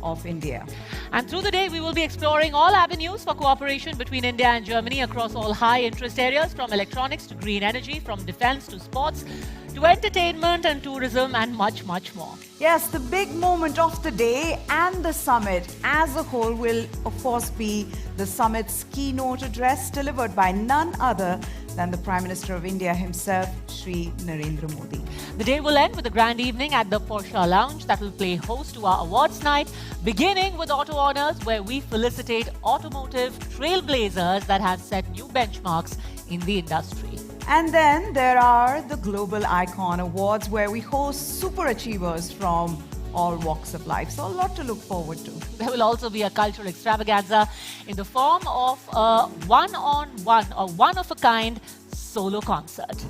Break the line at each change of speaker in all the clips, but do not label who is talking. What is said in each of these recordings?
of India.
And through the day, we will be exploring all avenues for cooperation between India and Germany across all high-interest areas, from electronics to green energy, from defense to sports, to entertainment and tourism, and much, much more.
Yes, the big moment of the day and the summit as a whole will, of course, be the summit's keynote address delivered by none other than the Prime Minister of India himself, Shri Narendra Modi.
The day will end with a grand evening at the Porsche Lounge that will play host to our awards night, beginning with Auto Honors, where we felicitate automotive trailblazers that have set new benchmarks in the industry.
And then there are the Global Icon Awards, where we host super achievers from all walks of life. So a lot to look forward to.
There will also be a cultural extravaganza in the form of a one-on-one or one-of-a-kind solo concert.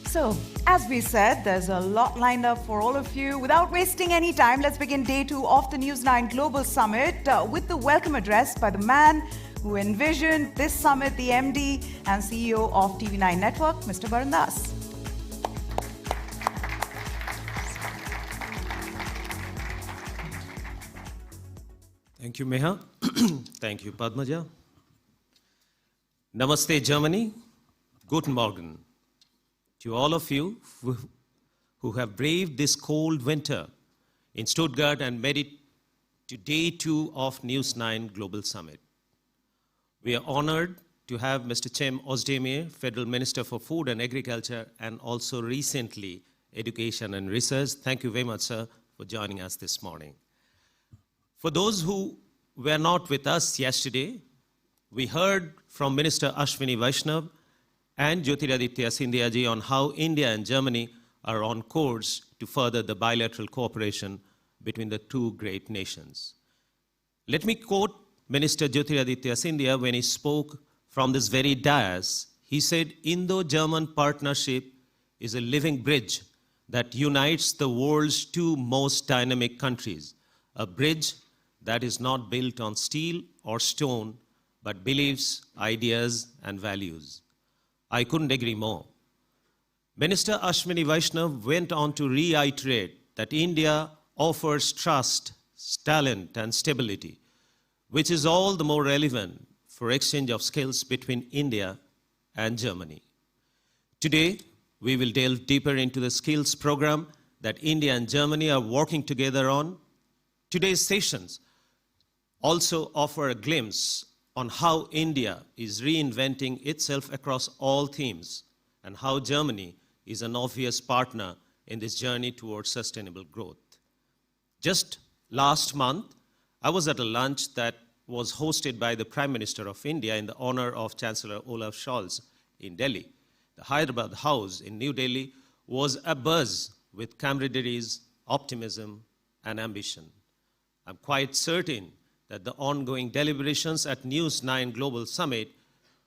So, as we said, there's a lot lined up for all of you. Without wasting any time, let's begin day 2 of the News9 Global Summit with the welcome address by the man who envisioned this summit, the MD and CEO of TV9 Network, Mr. Varun Das.
Thank you, Meha. Thank you, Padmaja. Namaste, Germany. Guten Morgen. To all of you who have braved this cold winter in Stuttgart and made it to day 2 of News9 Global Summit. We are honored to have Mr. Cem Ozdemir, Federal Minister for Food and Agriculture, and also recently Education and Research. Thank you very much, sir, for joining us this morning. For those who were not with us yesterday, we heard from Minister Ashwini Vaishnaw and Jyotiraditya Scindia ji on how India and Germany are on course to further the bilateral cooperation between the two great nations. Let me quote Minister Jyotiraditya Scindia when he spoke from this very dais. He said, Indo-German partnership is a living bridge that unites the world's two most dynamic countries, a bridge that is not built on steel or stone, but beliefs, ideas, and values. I couldn't agree more. Minister Ashwini Vaishnaw went on to reiterate that India offers trust, talent, and stability, which is all the more relevant for exchange of skills between India and Germany. Today, we will delve deeper into the skills program that India and Germany are working together on. Today's sessions also offer a glimpse on how India is reinventing itself across all themes and how Germany is an obvious partner in this journey towards sustainable growth. Just last month, I was at a lunch that was hosted by the Prime Minister of India in the honor of Chancellor Olaf Scholz in Delhi. The Hyderabad House in New Delhi was abuzz with camaraderie, optimism, and ambition. I'm quite certain that the ongoing deliberations at News9 Global Summit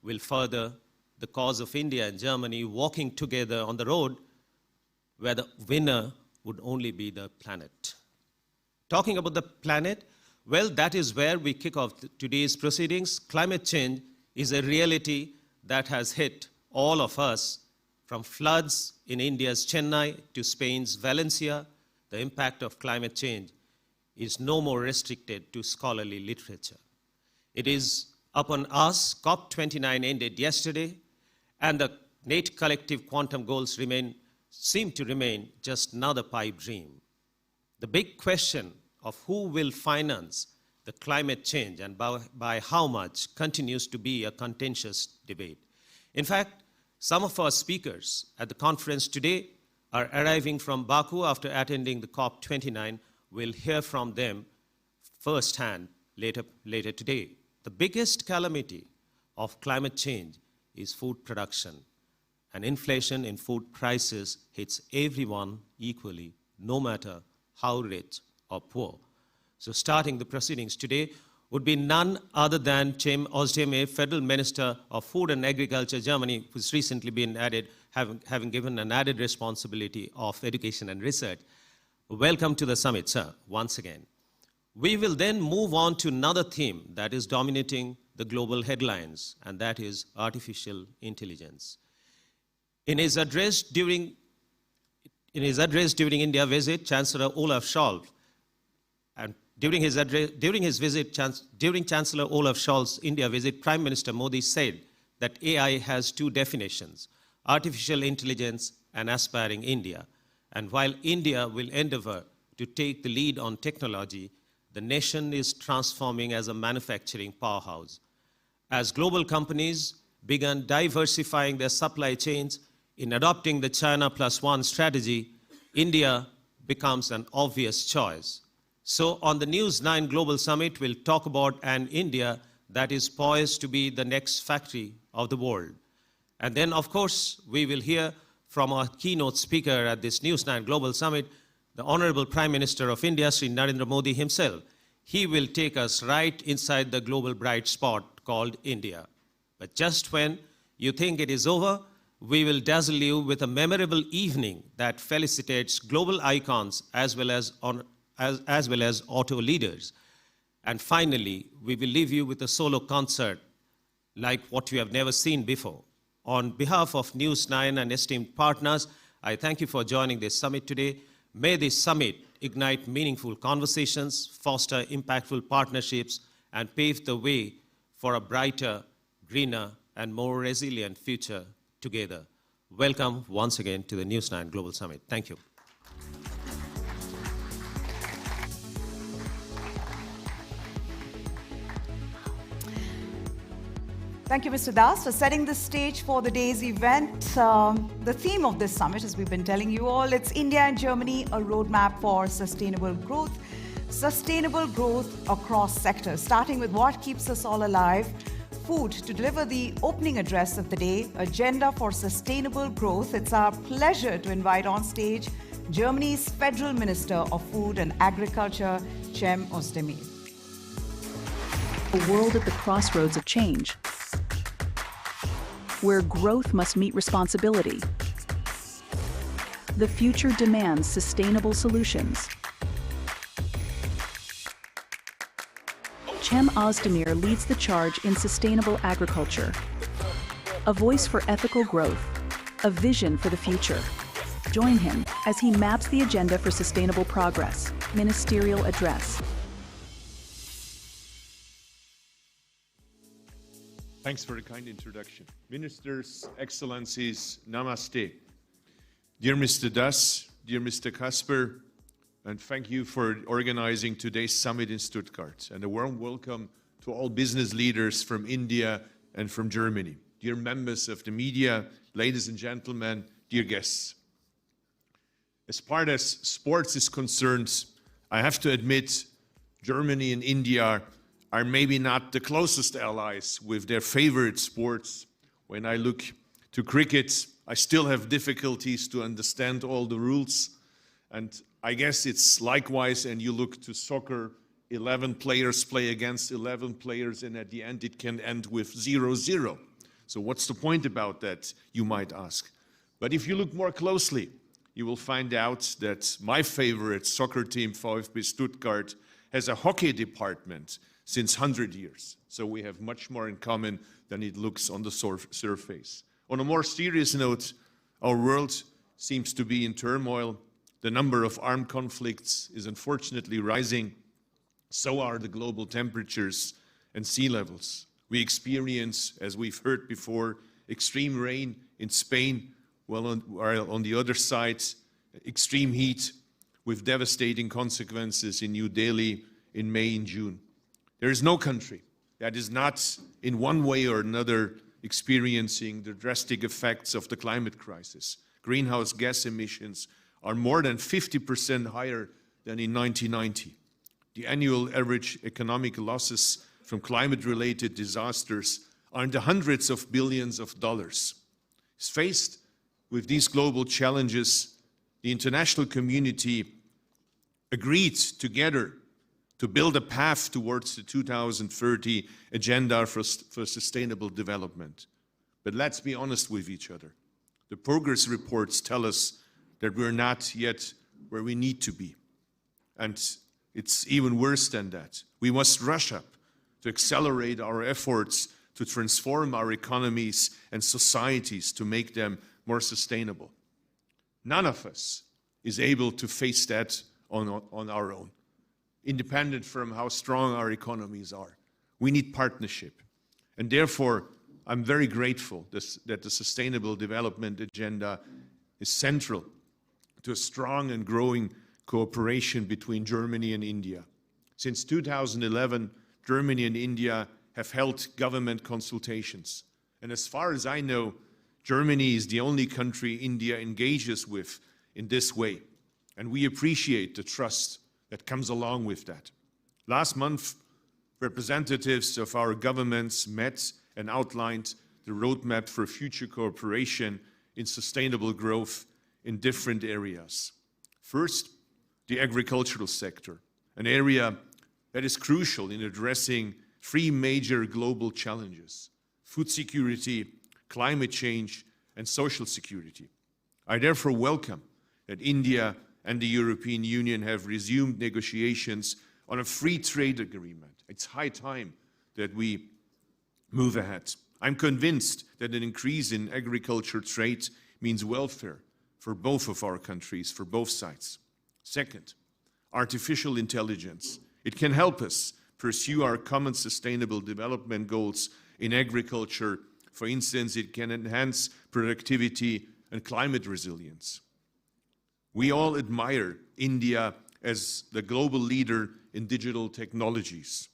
will further the cause of India and Germany walking together on the road where the winner would only be the planet. Talking about the planet, well, that is where we kick off today's proceedings. Climate change is a reality that has hit all of us, from floods in India's Chennai to Spain's Valencia. The impact of climate change is no more restricted to scholarly literature. It is upon us. COP29 ended yesterday, and the NATO collective quantum goals seem to remain just another pipe dream. The big question of who will finance the climate change and by how much continues to be a contentious debate. In fact, some of our speakers at the conference today are arriving from Baku after attending the COP29. We'll hear from them firsthand later today. The biggest calamity of climate change is food production, and inflation in food prices hits everyone equally, no matter how rich or poor. So starting the proceedings today would be none other than Ozdemir, Federal Minister of Food and Agriculture, Germany, who's recently been added, having given an added responsibility of education and research. Welcome to the summit, sir, once again. We will then move on to another theme that is dominating the global headlines, and that is artificial intelligence. In his address during India visit, Chancellor Olaf Scholz, and during Chancellor Olaf Scholz's India visit, Prime Minister Modi said that AI has two definitions: artificial intelligence and aspiring India. And while India will endeavor to take the lead on technology, the nation is transforming as a manufacturing powerhouse. As global companies began diversifying their supply chains in adopting the China Plus One strategy, India becomes an obvious choice. So on the News9 Global Summit, we'll talk about an India that is poised to be the next factory of the world. And then, of course, we will hear from our keynote speaker at this News9 Global Summit, the Honorable Prime Minister of India, Sri Narendra Modi himself. He will take us right inside the global bright spot called India. But just when you think it is over, we will dazzle you with a memorable evening that felicitates global icons as well as auto leaders. And finally, we will leave you with a solo concert like what you have never seen before. On behalf of News9 and esteemed partners, I thank you for joining this summit today. May this summit ignite meaningful conversations, foster impactful partnerships, and pave the way for a brighter, greener, and more resilient future together. Welcome once again to the News9 Global Summit. Thank you.
Thank you, Mr. Das, for setting the stage for the day's event. The theme of this summit, as we've been telling you all, it's India and Germany, a roadmap for sustainable growth across sectors, starting with what keeps us all alive, food. To deliver the opening address of the day, Agenda for Sustainable Growth, it's our pleasure to invite on stage Germany's Federal Minister of Food and Agriculture, Cem Ozdemir.
A world at the crossroads of change, where growth must meet responsibility. The future demands sustainable solutions. Cem Ozdemir leads the charge in sustainable agriculture. A voice for ethical growth, a vision for the future. Join him as he maps the agenda for sustainable progress. Ministerial address.
Thanks for the kind introduction. Ministers, Excellencies, Namaste. Dear Mr. Das, dear Mr. Kasper, and thank you for organizing today's summit in Stuttgart. And a warm welcome to all business leaders from India and from Germany. Dear members of the media, ladies and gentlemen, dear guests. As far as sports is concerned, I have to admit, Germany and India are maybe not the closest allies with their favorite sports. When I look to cricket, I still have difficulties to understand all the rules. And I guess it's likewise, and you look to soccer, 11 players play against 11 players, and at the end it can end with 0-0. So what's the point about that, you might ask? But if you look more closely, you will find out that my favorite soccer team, VfB Stuttgart, has a hockey department since 100 years. So we have much more in common than it looks on the surface. On a more serious note, our world seems to be in turmoil. The number of armed conflicts is unfortunately rising. So are the global temperatures and sea levels. We experience, as we've heard before, extreme rain in Spain, while on the other side, extreme heat with devastating consequences in New Delhi in May and June. There is no country that is not, in one way or another, experiencing the drastic effects of the climate crisis. greenhouse gas emissions are more than 50% higher than in 1990. The annual average economic losses from climate-related disasters are in the hundreds of billions of dollars. Faced with these global challenges, the international community agreed together to build a path towards the 2030 Agenda for Sustainable Development. But let's be honest with each other. The progress reports tell us that we're not yet where we need to be. And it's even worse than that. We must rush up to accelerate our efforts to transform our economies and societies to make them more sustainable. None of us is able to face that on our own, independent from how strong our economies are. We need partnership. And therefore, I'm very grateful that the Sustainable Development Agenda is central to a strong and growing cooperation between Germany and India. Since 2011, Germany and India have held government consultations. And as far as I know, Germany is the only country India engages with in this way. And we appreciate the trust that comes along with that. Last month, representatives of our governments met and outlined the roadmap for future cooperation in sustainable growth in different areas. First, the agricultural sector, an area that is crucial in addressing three major global challenges: food security, climate change, and social security. I therefore welcome that India and the European Union have resumed negotiations on a free trade agreement. It's high time that we move ahead. I'm convinced that an increase in agriculture trade means welfare for both of our countries, for both sides. Second, artificial intelligence. It can help us pursue our common sustainable development goals in agriculture. For instance, it can enhance productivity and climate resilience. We all admire India as the global leader in digital technologies.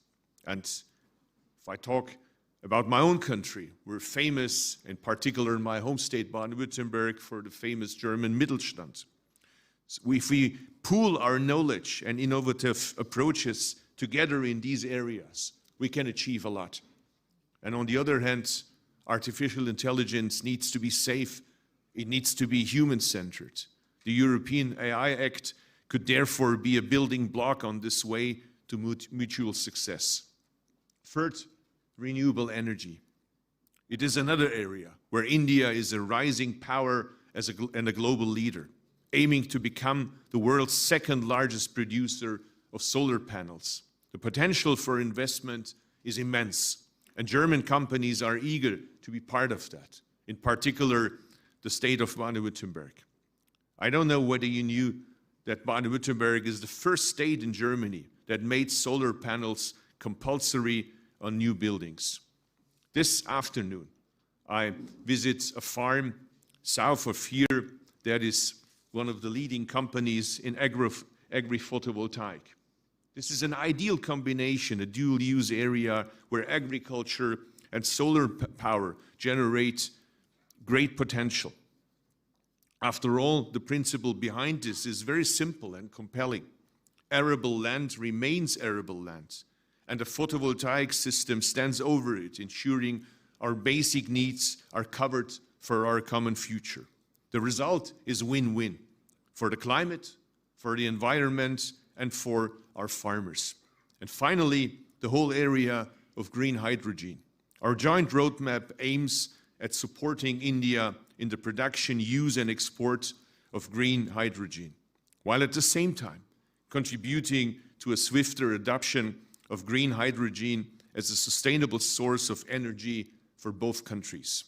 And if I talk about my own country, we're famous, in particular in my home state, Baden-Württemberg, for the famous German Mittelstand. So if we pool our knowledge and innovative approaches together in these areas, we can achieve a lot. And on the other hand, artificial intelligence needs to be safe. It needs to be human-centered. The European AI Act could therefore be a building block on this way to mutual success. Third, renewable energy. It is another area where India is a rising power and a global leader, aiming to become the world's second largest producer of solar panels. The potential for investment is immense, and German companies are eager to be part of that, in particular, the state of Baden-Württemberg. I don't know whether you knew that Baden-Württemberg is the first state in Germany that made solar panels compulsory on new buildings. This afternoon, I visit a farm south of here that is one of the leading companies in agri-photovoltaic. This is an ideal combination, a dual-use area where agriculture and solar power generate great potential. After all, the principle behind this is very simple and compelling. Arable land remains arable land, and the photovoltaic system stands over it, ensuring our basic needs are covered for our common future. The result is win-win for the climate, for the environment, and for our farmers. And finally, the whole area of green hydrogen. Our joint roadmap aims at supporting India in the production, use, and export of green hydrogen, while at the same time contributing to a swifter adoption of green hydrogen as a sustainable source of energy for both countries.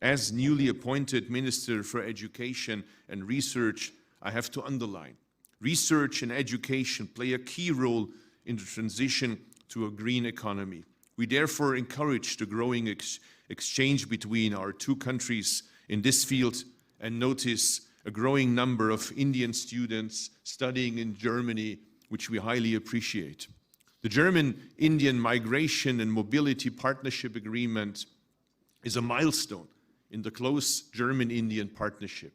As newly appointed Minister for Education and Research, I have to underline, research and education play a key role in the transition to a green economy. We therefore encourage the growing exchange between our two countries in this field and notice a growing number of Indian students studying in Germany, which we highly appreciate. The German-Indian Migration and Mobility Partnership Agreement is a milestone in the close German-Indian partnership.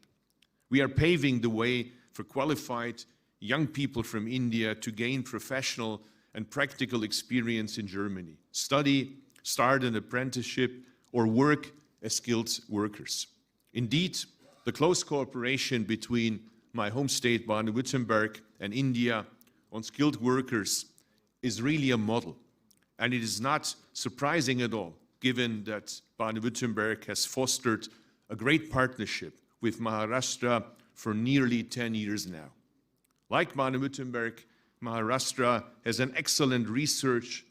We are paving the way for qualified young people from India to gain professional and practical experience in Germany, study, start an apprenticeship, or work as skilled workers. Indeed, the close cooperation between my home state, Baden-Württemberg, and India on skilled workers is really a model. And it is not surprising at all, given that Baden-Württemberg has fostered a great partnership with Maharashtra for nearly 10 years now. Like Baden-Württemberg, Maharashtra has an excellent research,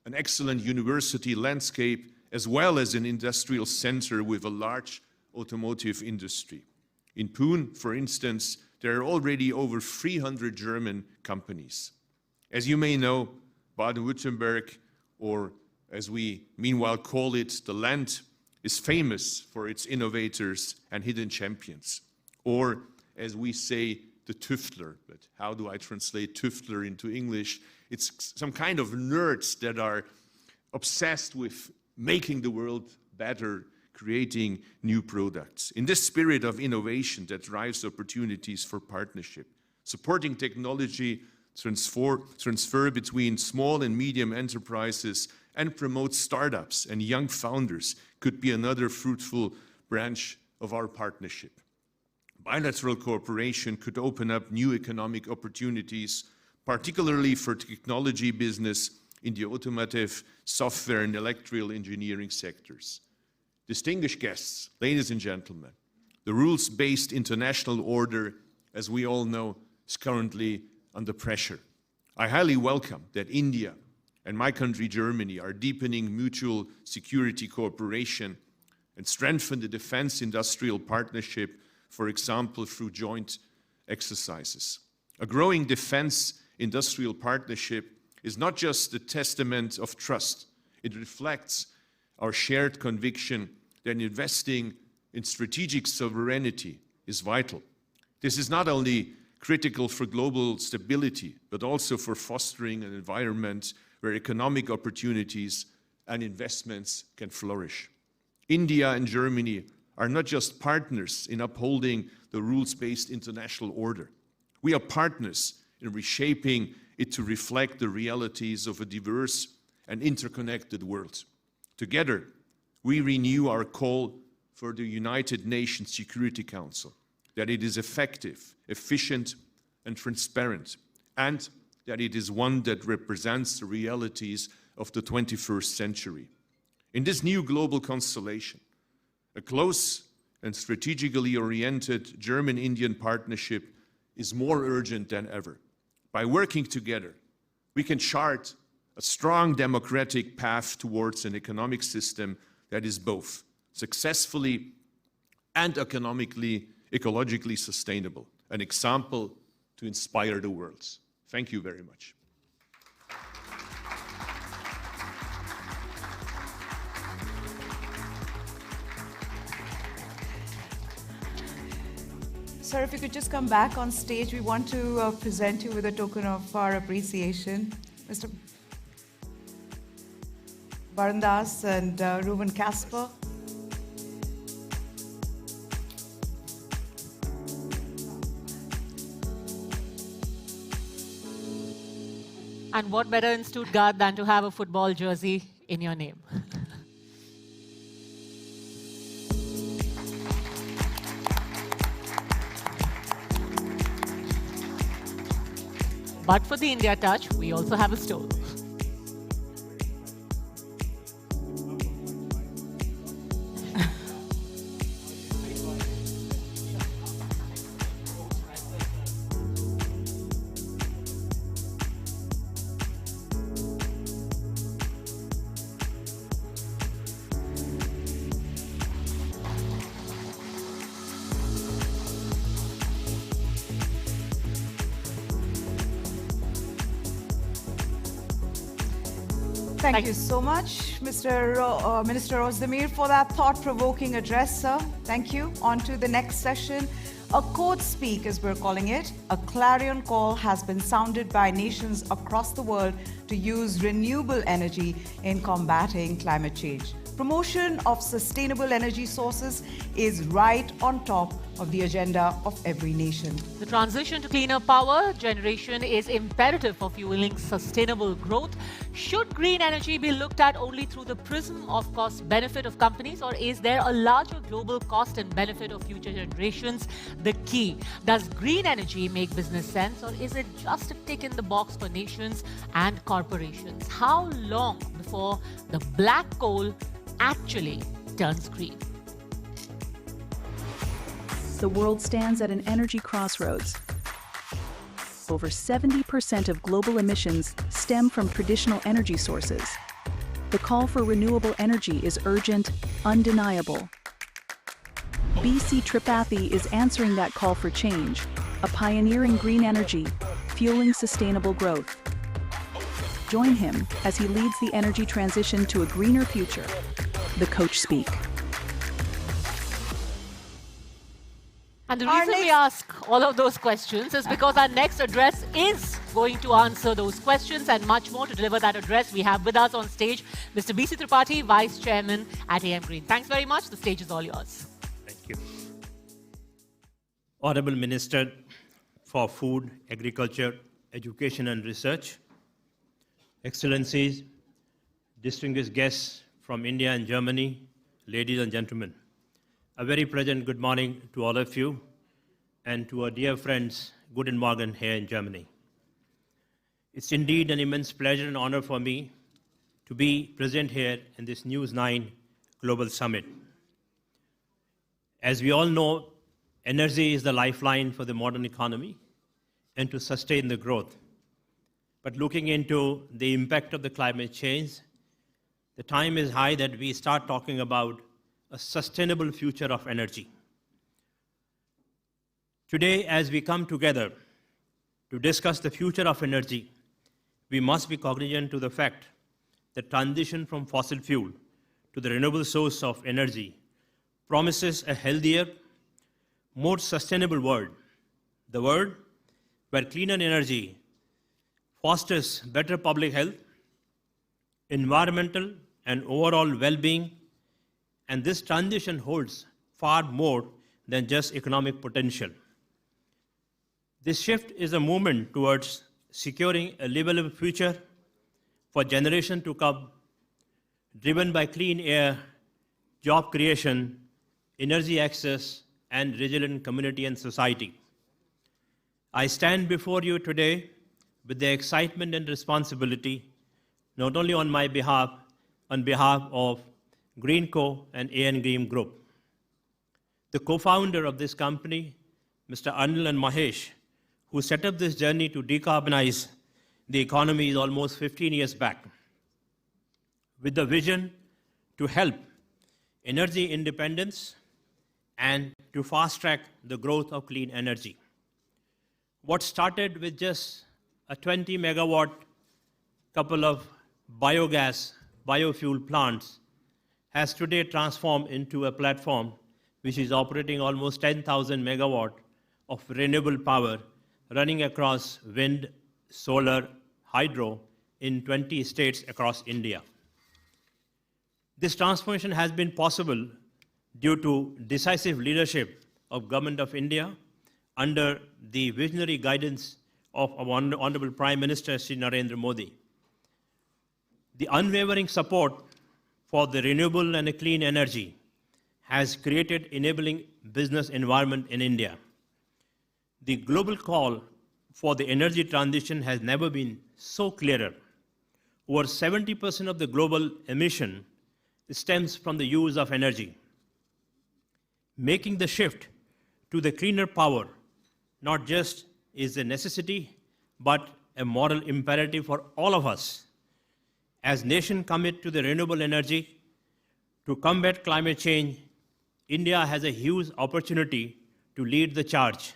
an excellent university landscape, as well as an industrial center with a large automotive industry. In Pune, for instance, there are already over 300 German companies. As you may know, Baden-Württemberg, or as we meanwhile call it, the land, is famous for its innovators and hidden champions. Or, as we say, the Tüftler. But how do I translate Tüftler into English? It's some kind of nerds that are obsessed with making the world better, creating new products. In this spirit of innovation that drives opportunities for partnership, supporting technology transfer between small and medium enterprises and promote startups and young founders could be another fruitful branch of our partnership. Bilateral cooperation could open up new economic opportunities, particularly for technology business in the automotive, software, and electrical engineering sectors. Distinguished guests, ladies and gentlemen, the rules-based international order, as we all know, is currently under pressure. I highly welcome that India and my country, Germany, are deepening mutual security cooperation and strengthen the defense industrial partnership, for example, through joint exercises. A growing defense industrial partnership is not just a testament of trust. It reflects our shared conviction that investing in strategic sovereignty is vital. This is not only critical for global stability, but also for fostering an environment where economic opportunities and investments can flourish. India and Germany are not just partners in upholding the rules-based international order. We are partners in reshaping it to reflect the realities of a diverse and interconnected world. Together, we renew our call for the United Nations Security Council, that it is effective, efficient, and transparent, and that it is one that represents the realities of the 21st century. In this new global constellation, a close and strategically oriented German-Indian partnership is more urgent than ever. By working together, we can chart a strong democratic path towards an economic system that is both successfully and ecologically sustainable, an example to inspire the world. Thank you very much.
Sir, if you could just come back on stage, we want to present you with a token of our appreciation. Mr. Barandas and Ruben Kasper.
And what better in Stuttgart than to have a football jersey in your name? But for the India touch, we also have a stole.
Thank you so much, Minister Ozdemir, for that thought-provoking address, sir. Thank you. On to the next session. A code speak, as we're calling it. A clarion call has been sounded by nations across the world to use renewable energy in combating climate change. Promotion of sustainable energy sources is right on top of the agenda of every nation.
The transition to cleaner power generation is imperative for fueling sustainable growth. Should green energy be looked at only through the prism of cost benefit of companies, or is there a larger global cost and benefit of future generations the key? Does green energy make business sense, or is it just a tick in the box for nations and corporations? How long before the black coal actually turns green?
The world stands at an energy crossroads. Over 70% of global emissions stem from traditional energy sources. The call for renewable energy is urgent, undeniable. BC Tripathi is answering that call for change, a pioneer in green energy, fueling sustainable growth. Join him as he leads the energy transition to a greener future. The Coach Speak.
And the reason we ask all of those questions is because our next address is going to answer those questions and much more. To deliver that address, we have with us on stage Mr. BC Tripathi, Vice Chairman at AM Green. Thanks very much. The stage is all yours.
Thank you. Honorable Minister for Food, Agriculture, Education and Research, Excellencies, distinguished guests from India and Germany, ladies and gentlemen. A very pleasant good morning to all of you and to our dear friends, Guten Morgen here in Germany. It's indeed an immense pleasure and honor for me to be present here in this News9 Global Summit. As we all know, energy is the lifeline for the modern economy and to sustain the growth. But looking into the impact of the climate change, the time is high that we start talking about a sustainable future of energy. Today, as we come together to discuss the future of energy, we must be cognizant to the fact that transition from fossil fuel to the renewable source of energy promises a healthier, more sustainable world. The world where cleaner energy fosters better public health, environmental and overall well-being, and this transition holds far more than just economic potential. This shift is a movement towards securing a livable future for generations to come, driven by clean air, job creation, energy access, and resilient community and society. I stand before you today with the excitement and responsibility, not only on my behalf, on behalf of Greenco and AM Green Group. The co-founder of this company, Mr. Anil and Mahesh, who set up this journey to decarbonize the economy almost 15 years back, with the vision to help energy independence and to fast-track the growth of clean energy. What started with just a 20-megawatt couple of biofuel plants has today transformed into a platform which is operating almost 10,000 megawatt of renewable power running across wind, solar, hydro in 20 states across India. This transformation has been possible due to decisive leadership of Government of India under the visionary guidance of our Honorable Prime Minister Shri Narendra Modi. The unwavering support for the renewable and clean energy has created enabling business environment in India. The global call for the energy transition has never been so clearer. Over 70% of the global emission stems from the use of energy. Making the shift to the cleaner power not just is a necessity, but a moral imperative for all of us. As nation commit to the renewable energy to combat climate change, India has a huge opportunity to lead the charge,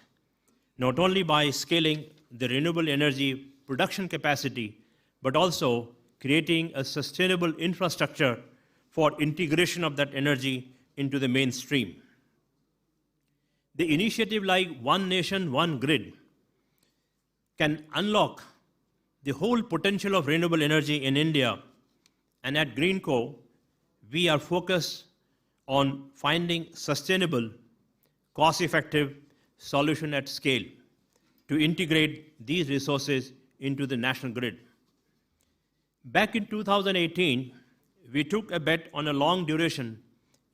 not only by scaling the renewable energy production capacity, but also creating a sustainable infrastructure for integration of that energy into the mainstream. The initiative like One Nation, One Grid can unlock the whole potential of renewable energy in India. And at Greenco, we are focused on finding sustainable,
cost-effective solution at scale to integrate these resources into the national grid. Back in 2018, we took a bet on a long-duration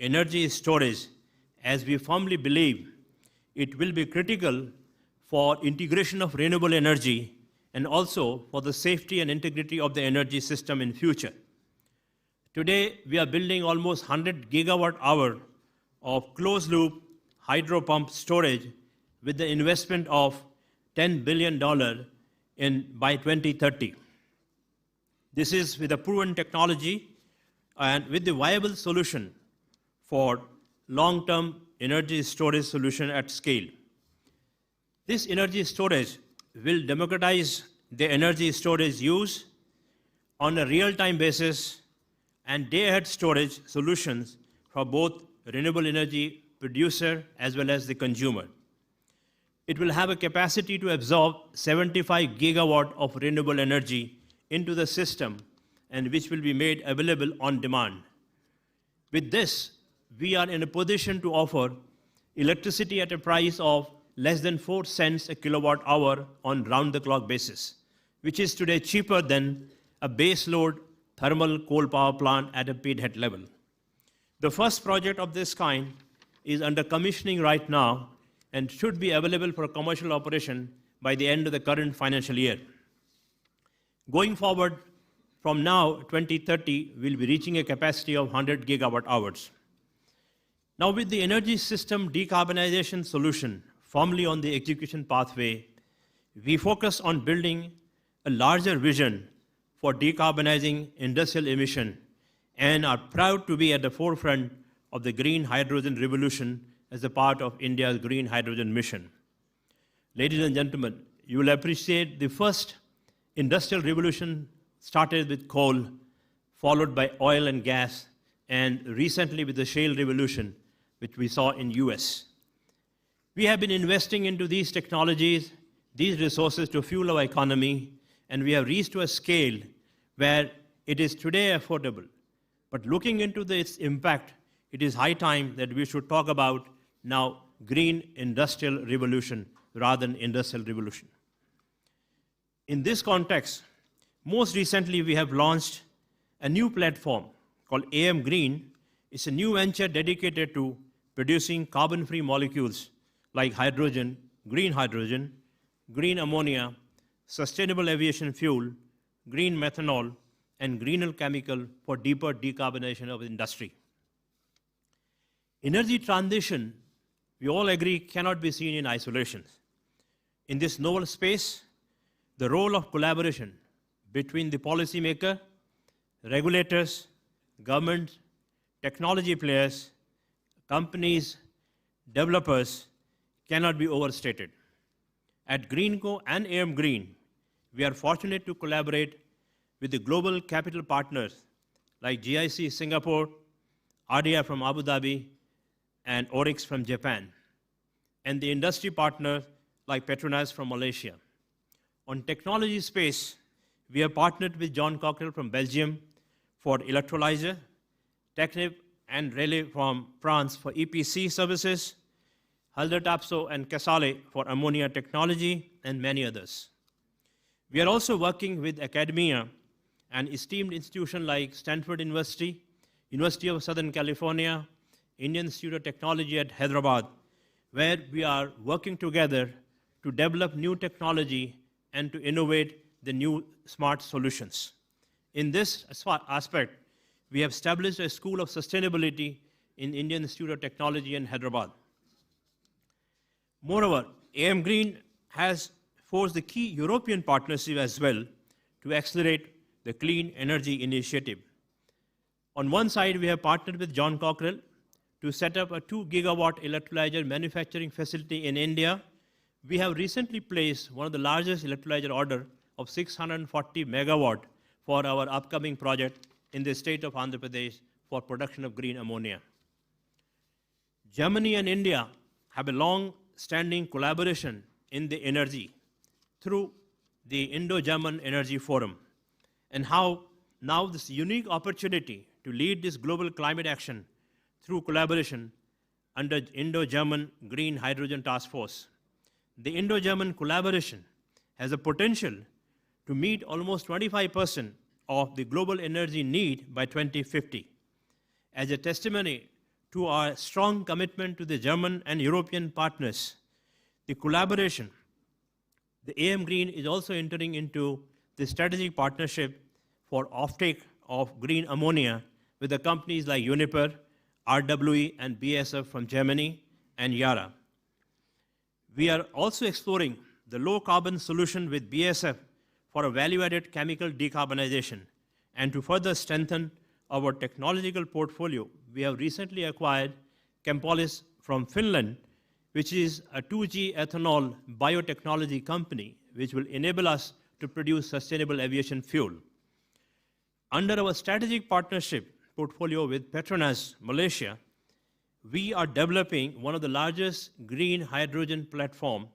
energy storage as we firmly believe it will be critical for integration of renewable energy and also for the safety and integrity of the energy system in future. Today, we are building almost 100 gigawatt hour of closed-loop hydro pump storage with the investment of $10 billion by 2030. This is with a proven technology and with the viable solution for long-term energy storage solution at scale. This energy storage will democratize the energy storage use on a real-time basis and day-ahead storage solutions for both renewable energy producer as well as the consumer. It will have a capacity to absorb 75 gigawatt of renewable energy into the system and which will be made available on demand. With this, we are in a position to offer electricity at a price of less than 4 cents a kilowatt hour on round-the-clock basis, which is today cheaper than a base-load thermal coal power plant at a pithead level. The first project of this kind is under commissioning right now and should be available for commercial operation by the end of the current financial year. Going forward, from now, 2030, we'll be reaching a capacity of 100 gigawatt hours. Now, with the energy system decarbonization solution firmly on the execution pathway, we focus on building a larger vision for decarbonizing industrial emission and are proud to be at the forefront of the green hydrogen revolution as a part of India's green hydrogen mission. Ladies and gentlemen, you will appreciate the first industrial revolution started with coal, followed by oil and gas, and recently with the shale revolution, which we saw in US. We have been investing into these technologies, these resources to fuel our economy, and we have reached to a scale where it is today affordable. But looking into its impact, it is high time that we should talk about now green industrial revolution rather than industrial revolution. In this context, most recently we have launched a new platform called AM Green. It's a new venture dedicated to producing carbon-free molecules like hydrogen, green ammonia, sustainable aviation fuel, green methanol, and greener chemical for deeper decarbonization of industry. Energy transition, we all agree, cannot be seen in isolation. In this novel space, the role of collaboration between the policymaker, regulators, government, technology players, companies, developers cannot be overstated. At GreenCo and AM Green, we are fortunate to collaborate with the global capital partners like GIC Singapore, RDI from Abu Dhabi, and Oryx from Japan, and the industry partners like Petronas from Malaysia. On technology space, we have partnered with John Cockerell from Belgium for electrolyzer, Technip and Relais from France for EPC services, Halder Tapso and Casale for ammonia technology, and many others. We are also working with academia and esteemed institutions like Stanford University, University of Southern California, Indian Institute of Technology at Hyderabad, where we are working together to develop new technology and to innovate the new smart solutions. In this aspect, we have established a School of Sustainability in Indian Institute of Technology in Hyderabad. Moreover, AM Green has forged the key European partnership as well to accelerate the clean energy initiative. On one side, we have partnered with John Cockerell to set up a 2 gigawatt electrolyzer manufacturing facility in India. We have recently placed one of the largest electrolyzer order of 640 megawatt for our upcoming project in the state of Andhra Pradesh for production of green ammonia. Germany and India have a long-standing collaboration in the energy through the Indo-German Energy Forum, and how now this unique opportunity to lead this global climate action through collaboration under Indo-German Green Hydrogen Task Force. The Indo-German collaboration has the potential to meet almost 25% of the global energy need by 2050. As a testimony to our strong commitment to the German and European partners, the collaboration, the AM Green is also entering into the strategic partnership for offtake of green ammonia with the companies like Uniper, RWE, and BASF from Germany, and Yara. We are also exploring the low-carbon solution with BASF for a value-added chemical decarbonization. And to further strengthen our technological portfolio, we have recently acquired Chempolis from Finland, which is a 2G ethanol biotechnology company, which will enable us to produce sustainable aviation fuel. Under our strategic partnership portfolio with Petronas, Malaysia, we are developing one of the largest green hydrogen platform,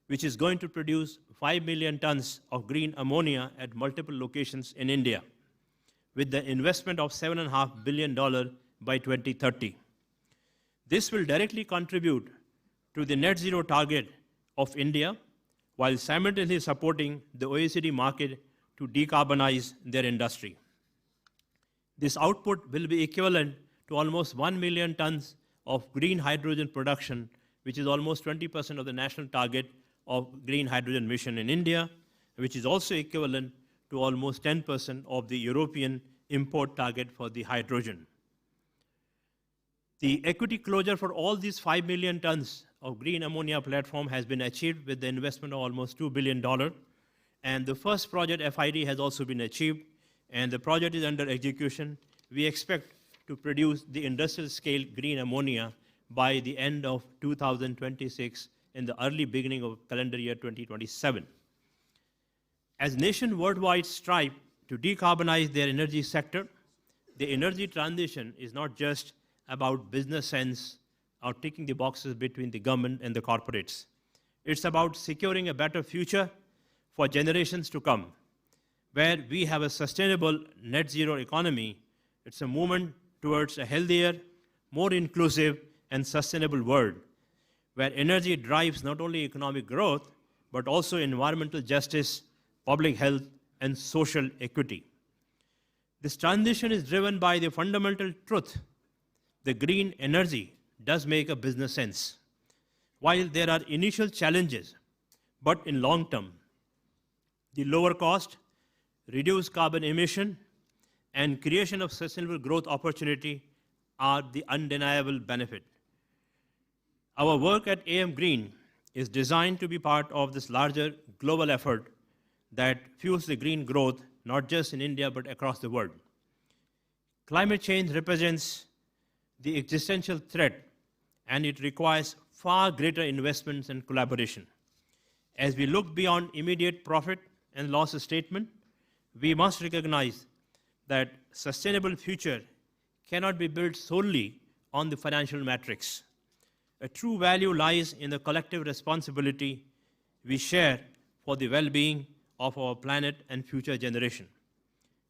which is going to produce 5 million tons of green ammonia at multiple locations in India, with the investment of $7.5 billion by 2030. This will directly contribute to the net zero target of India, while simultaneously supporting the OECD market to decarbonize their industry. This output will be equivalent to almost 1 million tons of green hydrogen production, which is almost 20% of the national target of green hydrogen mission in India, which is also equivalent to almost 10% of the European import target for the hydrogen. The equity closure for all these 5 million tons of green ammonia platform has been achieved with the investment of almost $2 billion. And the first project FID has also been achieved, and the project is under execution. We expect to produce the industrial scale green ammonia by the end of 2026 in the early beginning of calendar year 2027. As nations worldwide strive to decarbonize their energy sector, the energy transition is not just about business sense or ticking the boxes between the government and the corporates. It's about securing a better future for generations to come, where we have a sustainable net zero economy. It's a movement towards a healthier, more inclusive, and sustainable world, where energy drives not only economic growth, but also environmental justice, public health, and social equity. This transition is driven by the fundamental truth: the green energy does make a business sense. While there are initial challenges, but in long term, the lower cost, reduced carbon emission, and creation of sustainable growth opportunity are the undeniable benefit. Our work at AM Green is designed to be part of this larger global effort that fuels the green growth, not just in India, but across the world. Climate change represents the existential threat, and it requires far greater investments and collaboration. As we look beyond immediate profit and loss statement, we must recognize that sustainable future cannot be built solely on the financial metrics. A true value lies in the collective responsibility we share for the well-being of our planet and future generation.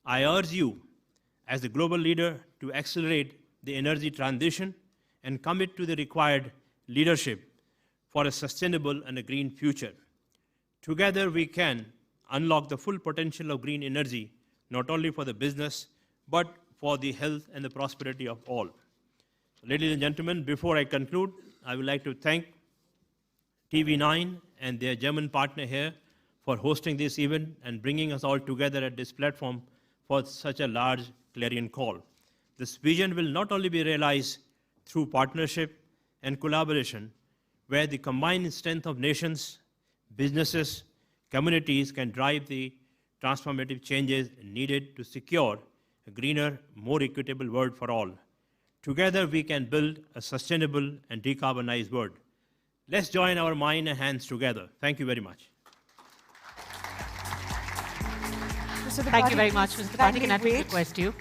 I urge you, as the global leader, to accelerate the energy transition and commit to the required leadership for a sustainable and a green future. Together, we can unlock the full potential of green energy, not only for the business, but for the health and the prosperity of all. Ladies and gentlemen, before I conclude, I would like to thank TV9 and their German partner here for hosting this event and bringing us all together at this platform for such a large clarion call. This vision will not only be realized through partnership and collaboration, where the combined strength of nations, businesses, communities can drive the transformative changes needed to secure a greener, more equitable world for all. Together, we can build a sustainable and decarbonized world. Let's join our mind and hands together. Thank you very much.
Thank you very much, Mr. Tripathi. Can I please request you?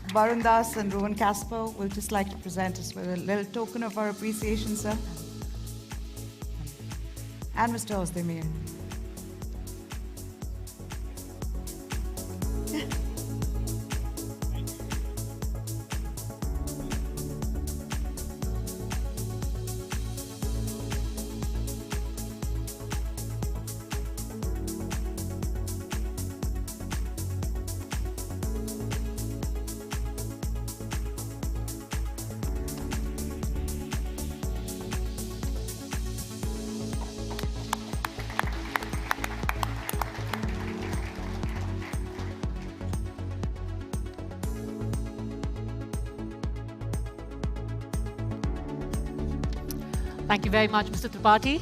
Varun Das and Rohan Casper will just like to present us with a little token of our appreciation, sir. And Mr. Ozdemir.
Thank you very much, Mr. Tripathi.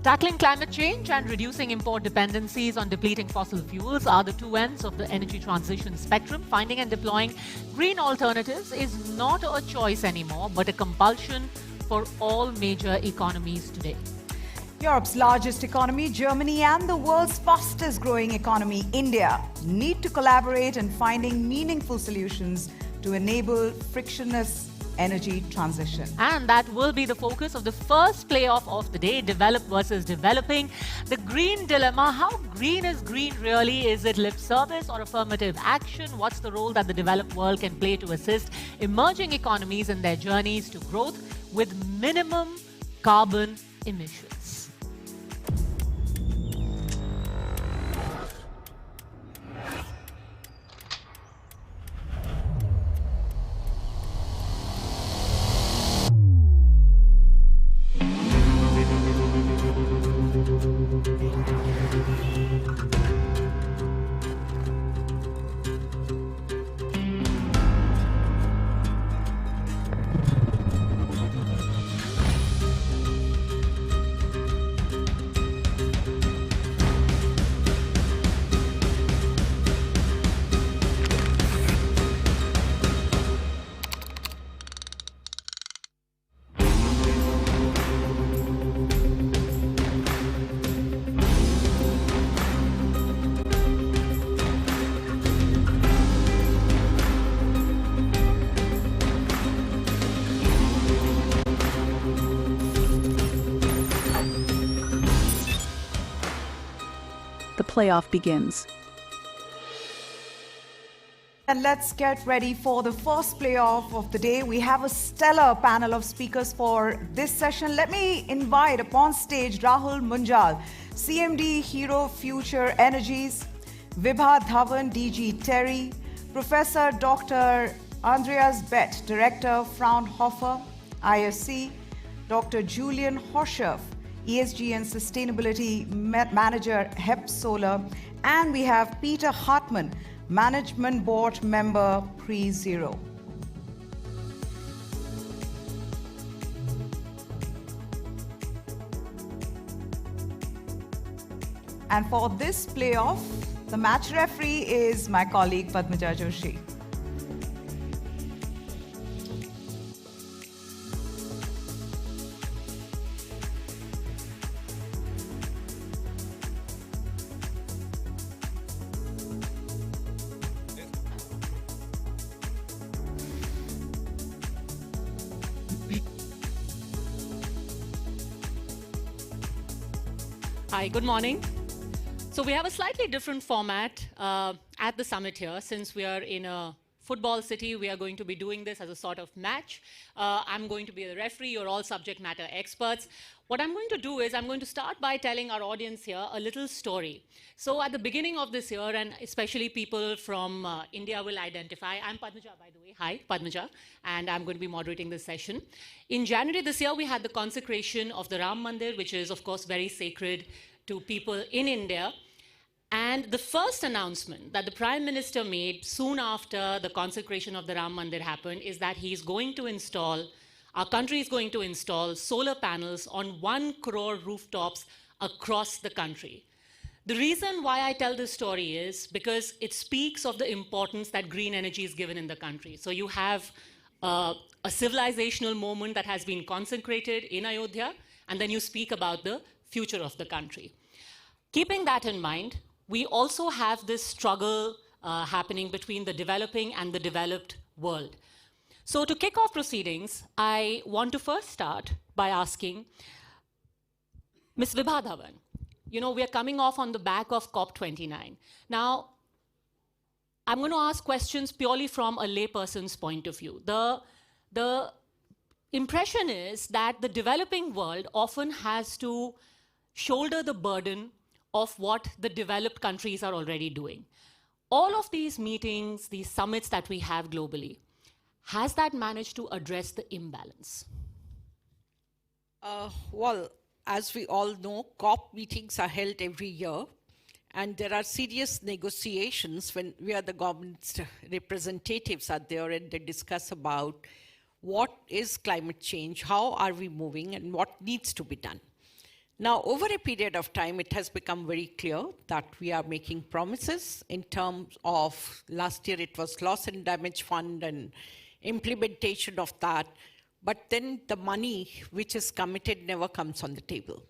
Tackling climate change and reducing import dependencies on depleting fossil fuels are the two ends of the energy transition spectrum. Finding and deploying green alternatives is not a choice anymore, but a compulsion for all major economies today.
Europe's largest economy, Germany, and the world's fastest growing economy, India, need to collaborate in finding meaningful solutions to enable frictionless energy transition.
And that will be the focus of the first playoff of the day, develop versus developing. The green dilemma, how green is green really? Is it lip service or affirmative action? What's the role that the developed world can play to assist emerging economies in their journeys to growth with minimum carbon emissions?
The playoff begins.
And let's get ready for the first playoff of the day. We have a stellar panel of speakers for this session. Let me invite upon stage Rahul Munjal, CMD Hero Future Energies, Vibha Dhawan, DG Terry, Professor Dr. Andreas Bett, Director Fraunhofer, ISC, Dr. Julian Horscherf, ESG and Sustainability Manager, HEP Solar, and we have Peter Hartmann, Management Board Member, Pre-Zero. And for this playoff, the match referee is my colleague Padmaja Joshi.
Hi, good morning. So we have a slightly different format at the summit here. Since we are in a football city, we are going to be doing this as a sort of match. I'm going to be the referee. You're all subject matter experts. What I'm going to do is I'm going to start by telling our audience here a little story. So at the beginning of this year, and especially people from India will identify, I'm Padmaja, by the way. Hi, Padmaja. And I'm going to be moderating this session. In January this year, we had the consecration of the Ram Mandir, which is, of course, very sacred to people in India. And the first announcement that the Prime Minister made soon after the consecration of the Ram Mandir happened is that he's going to install, our country is going to install solar panels on 1 crore rooftops across the country. The reason why I tell this story is because it speaks of the importance that green energy is given in the country. So you have a civilizational moment that has been consecrated in Ayodhya, and then you speak about the future of the country. Keeping that in mind, we also have this struggle happening between the developing and the developed world. So to kick off proceedings, I want to first start by asking Ms. Vibha Dhawan. You know, we are coming off on the back of COP29. Now, I'm going to ask questions purely from a layperson's point of view. The impression is that the developing world often has to shoulder the burden of what the developed countries are already doing. All of these meetings, these summits that we have globally, has that managed to address the imbalance?
Well, as we all know, COP meetings are held every year. And there are serious negotiations where the government's representatives are there and they discuss about what is climate change, how are we moving, and what needs to be done. Now, over a period of time, it has become very clear that we are making promises in terms of, last year it was loss and damage fund and implementation of that, but then the money which is committed never comes on the table.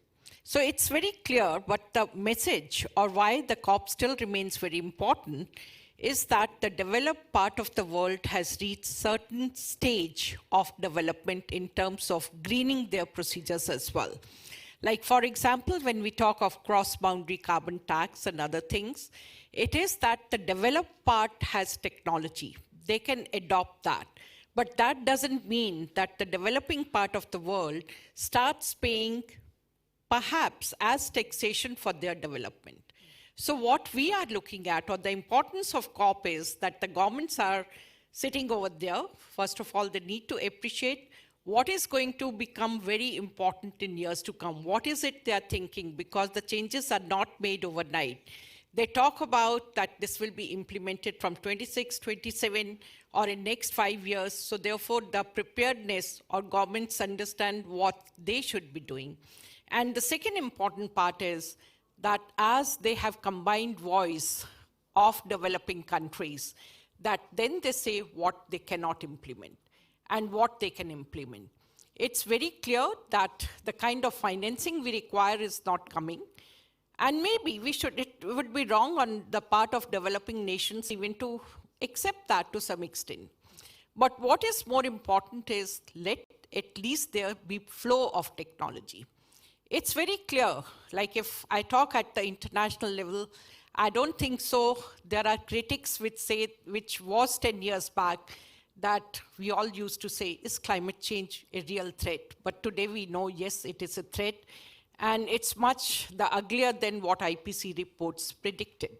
So it's very clear, but the message or why the COP still remains very important is that the developed part of the world has reached certain stage of development in terms of greening their procedures as well. Like, for example, when we talk of cross-boundary carbon tax and other things, it is that the developed part has technology. They can adopt that. But that doesn't mean that the developing part of the world starts paying perhaps as taxation for their development. So what we are looking at, or the importance of COP, is that the governments are sitting over there. First of all, they need to appreciate what is going to become very important in years to come. What is it they are thinking? Because the changes are not made overnight. They talk about that this will be implemented from 26, 27, or in next 5 years. So therefore, the preparedness or governments understand what they should be doing. And the second important part is that as they have combined voice of developing countries, that then they say what they cannot implement and what they can implement. It's very clear that the kind of financing we require is not coming. And maybe it would be wrong on the part of developing nations even to accept that to some extent. But what is more important is let at least there be flow of technology. It's very clear, like if I talk at the international level, I don't think so. There are critics which was 10 years back, that we all used to say, is climate change a real threat? But today we know, yes, it is a threat. And it's much the uglier than what IPCC reports predicted.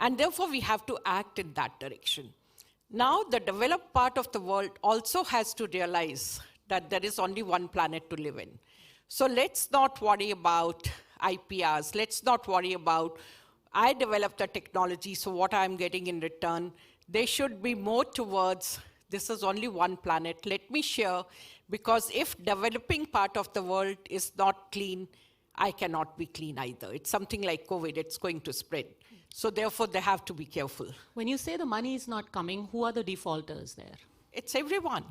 And therefore, we have to act in that direction. Now, the developed part of the world also has to realize that there is only one planet to live in. So let's not worry about IPRs. Let's not worry about, I developed the technology, so what I'm getting in return. They should be more towards, this is only one planet. Let me share, because if developing part of the world is not clean, I cannot be clean either. It's something like COVID, it's going to spread. So therefore, they have to be careful.
When you say the money is not coming, who are the defaulters there?
It's everyone.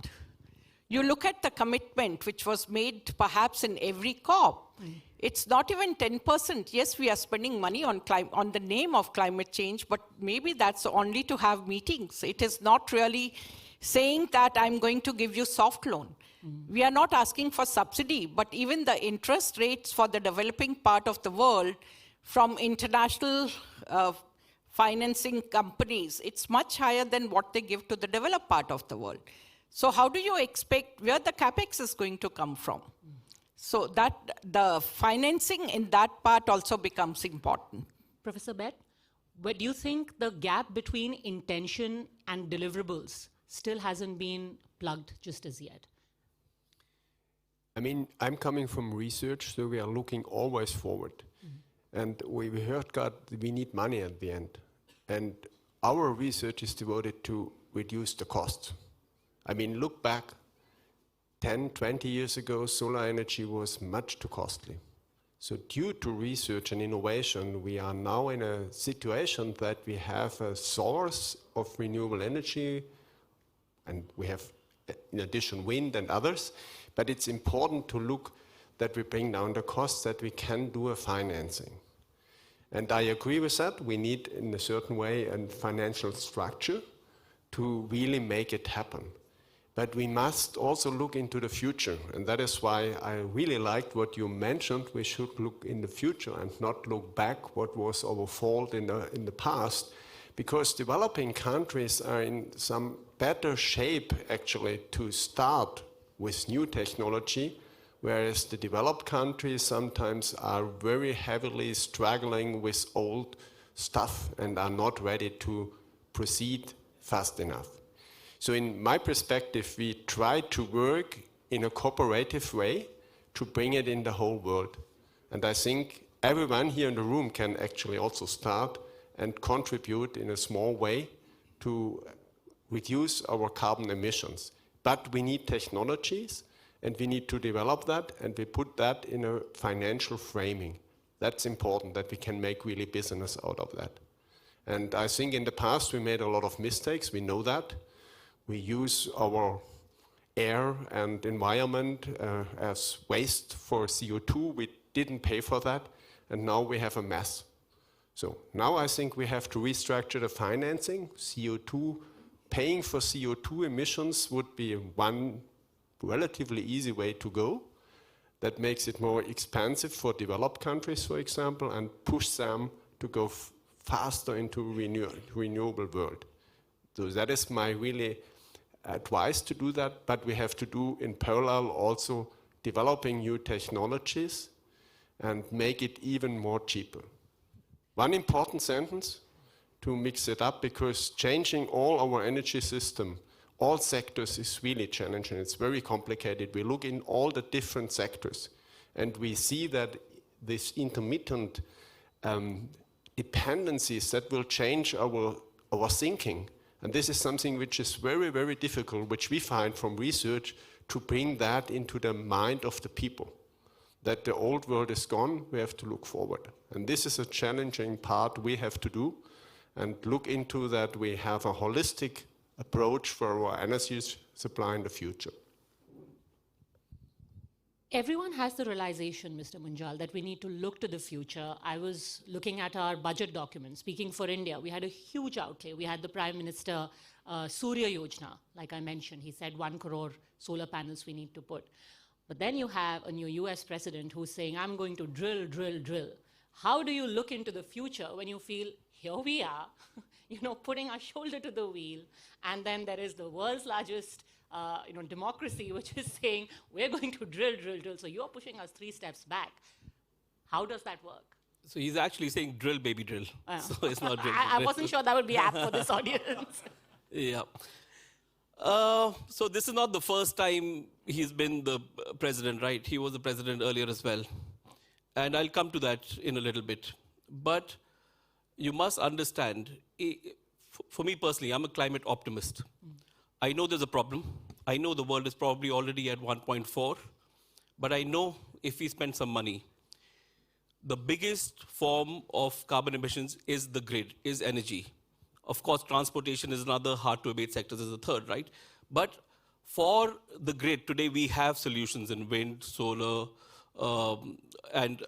You look at the commitment which was made perhaps in every COP. It's not even 10%. Yes, we are spending money on the name of climate change, but maybe that's only to have meetings. It is not really saying that I'm going to give you soft loan. We are not asking for subsidy, but even the interest rates for the developing part of the world from international financing companies, it's much higher than what they give to the developed part of the world. So how do you expect where the capex is going to come from? So that the financing in that part also becomes important.
Professor Bett, where do you think the gap between intention and deliverables still hasn't been plugged just as yet?
I mean, I'm coming from research, so we are looking always forward. And we heard, God, we need money at the end. And our research is devoted to reduce the costs. I mean, look back 10, 20 years ago, solar energy was much too costly. So due to research and innovation, we are now in a situation that we have a source of renewable energy, and we have, in addition, wind and others. But it's important to look that we bring down the costs, that we can do a financing. And I agree with that. We need, in a certain way, a financial structure to really make it happen. But we must also look into the future, and that is why I really liked what you mentioned. We should look in the future and not look back what was our fault in the past, because developing countries are in some better shape, actually, to start with new technology, whereas the developed countries sometimes are very heavily struggling with old stuff and are not ready to proceed fast enough. So in my perspective, we try to work in a cooperative way to bring it in the whole world. And I think everyone here in the room can actually also start and contribute in a small way to reduce our carbon emissions. But we need technologies, and we need to develop that, and we put that in a financial framing. That's important, that we can make really business out of that. And I think in the past we made a lot of mistakes, we know that. We use our air and environment as waste for CO2, we didn't pay for that, and now we have a mess. So now I think we have to restructure the financing. Paying for CO2 emissions would be one relatively easy way to go. That makes it more expensive for developed countries, for example, and push them to go faster into renewable world. So that is my really advice to do that, but we have to do in parallel also developing new technologies and make it even more cheaper. One important sentence to mix it up, because changing all our energy system, all sectors is really challenging. It's very complicated. We look in all the different sectors and we see that this intermittent dependencies that will change our thinking. And this is something which is very, very difficult, which we find from research, to bring that into the mind of the people. That the old world is gone, we have to look forward. And this is a challenging part we have to do, and look into that we have a holistic approach for our energy supply in the future.
Everyone has the realization, Mr. Munjal, that we need to look to the future. I was looking at our budget document. Speaking for India, we had a huge outlay. We had the Prime Minister Surya Yojana, like I mentioned. He said 1 crore solar panels we need to put. But then you have a new US president who's saying, I'm going to drill, drill, drill. How do you look into the future when you feel, here we are, putting our shoulder to the wheel, and then there is the world's largest democracy, which is saying, we're going to drill, drill, drill. So you're pushing us 3 steps back. How does that work?
So he's actually saying drill, baby, drill. So it's not drill.
I wasn't sure that would be apt for this audience.
Yeah. So this is not the first time he's been the president, right? He was the president earlier as well. And I'll come to that in a little bit. But you must understand, for me personally, I'm a climate optimist. I know there's a problem. I know the world is probably already at 1.4. But I know if we spend some money, the biggest form of carbon emissions is the grid, is energy. Of course, transportation is another hard-to-abate sector, is the third, right? But for the grid, today we have solutions in wind, solar, and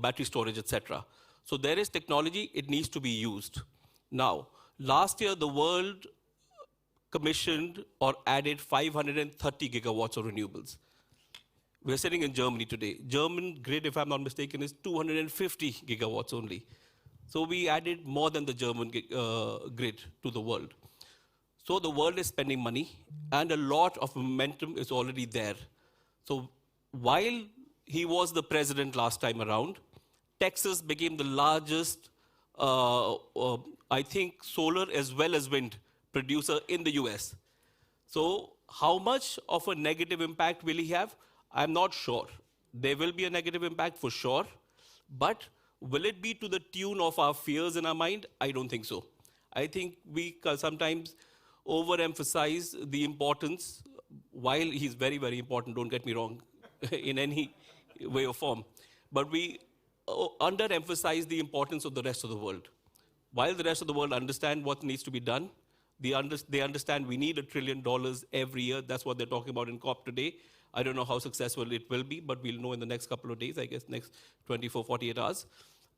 battery storage, etc. So there is technology, it needs to be used. Now, last year, the world commissioned or added 530 gigawatts of renewables. We're sitting in Germany today. German grid, if I'm not mistaken, is 250 gigawatts only. So we added more than the German grid to the world. So the world is spending money, and a lot of momentum is already there. So while he was the president last time around, Texas became the largest, I think, solar as well as wind producer in the US. So how much of a negative impact will he have? I'm not sure. There will be a negative impact for sure, but will it be to the tune of our fears in our mind? I don't think so. I think we sometimes overemphasize the importance, while he's very, very important, don't get me wrong, in any way or form. But we underemphasize the importance of the rest of the world. While the rest of the world understand what needs to be done, they understand we need $1 trillion every year. That's what they're talking about in COP today. I don't know how successful it will be, but we'll know in the next couple of days, I guess, next 24, 48 hours.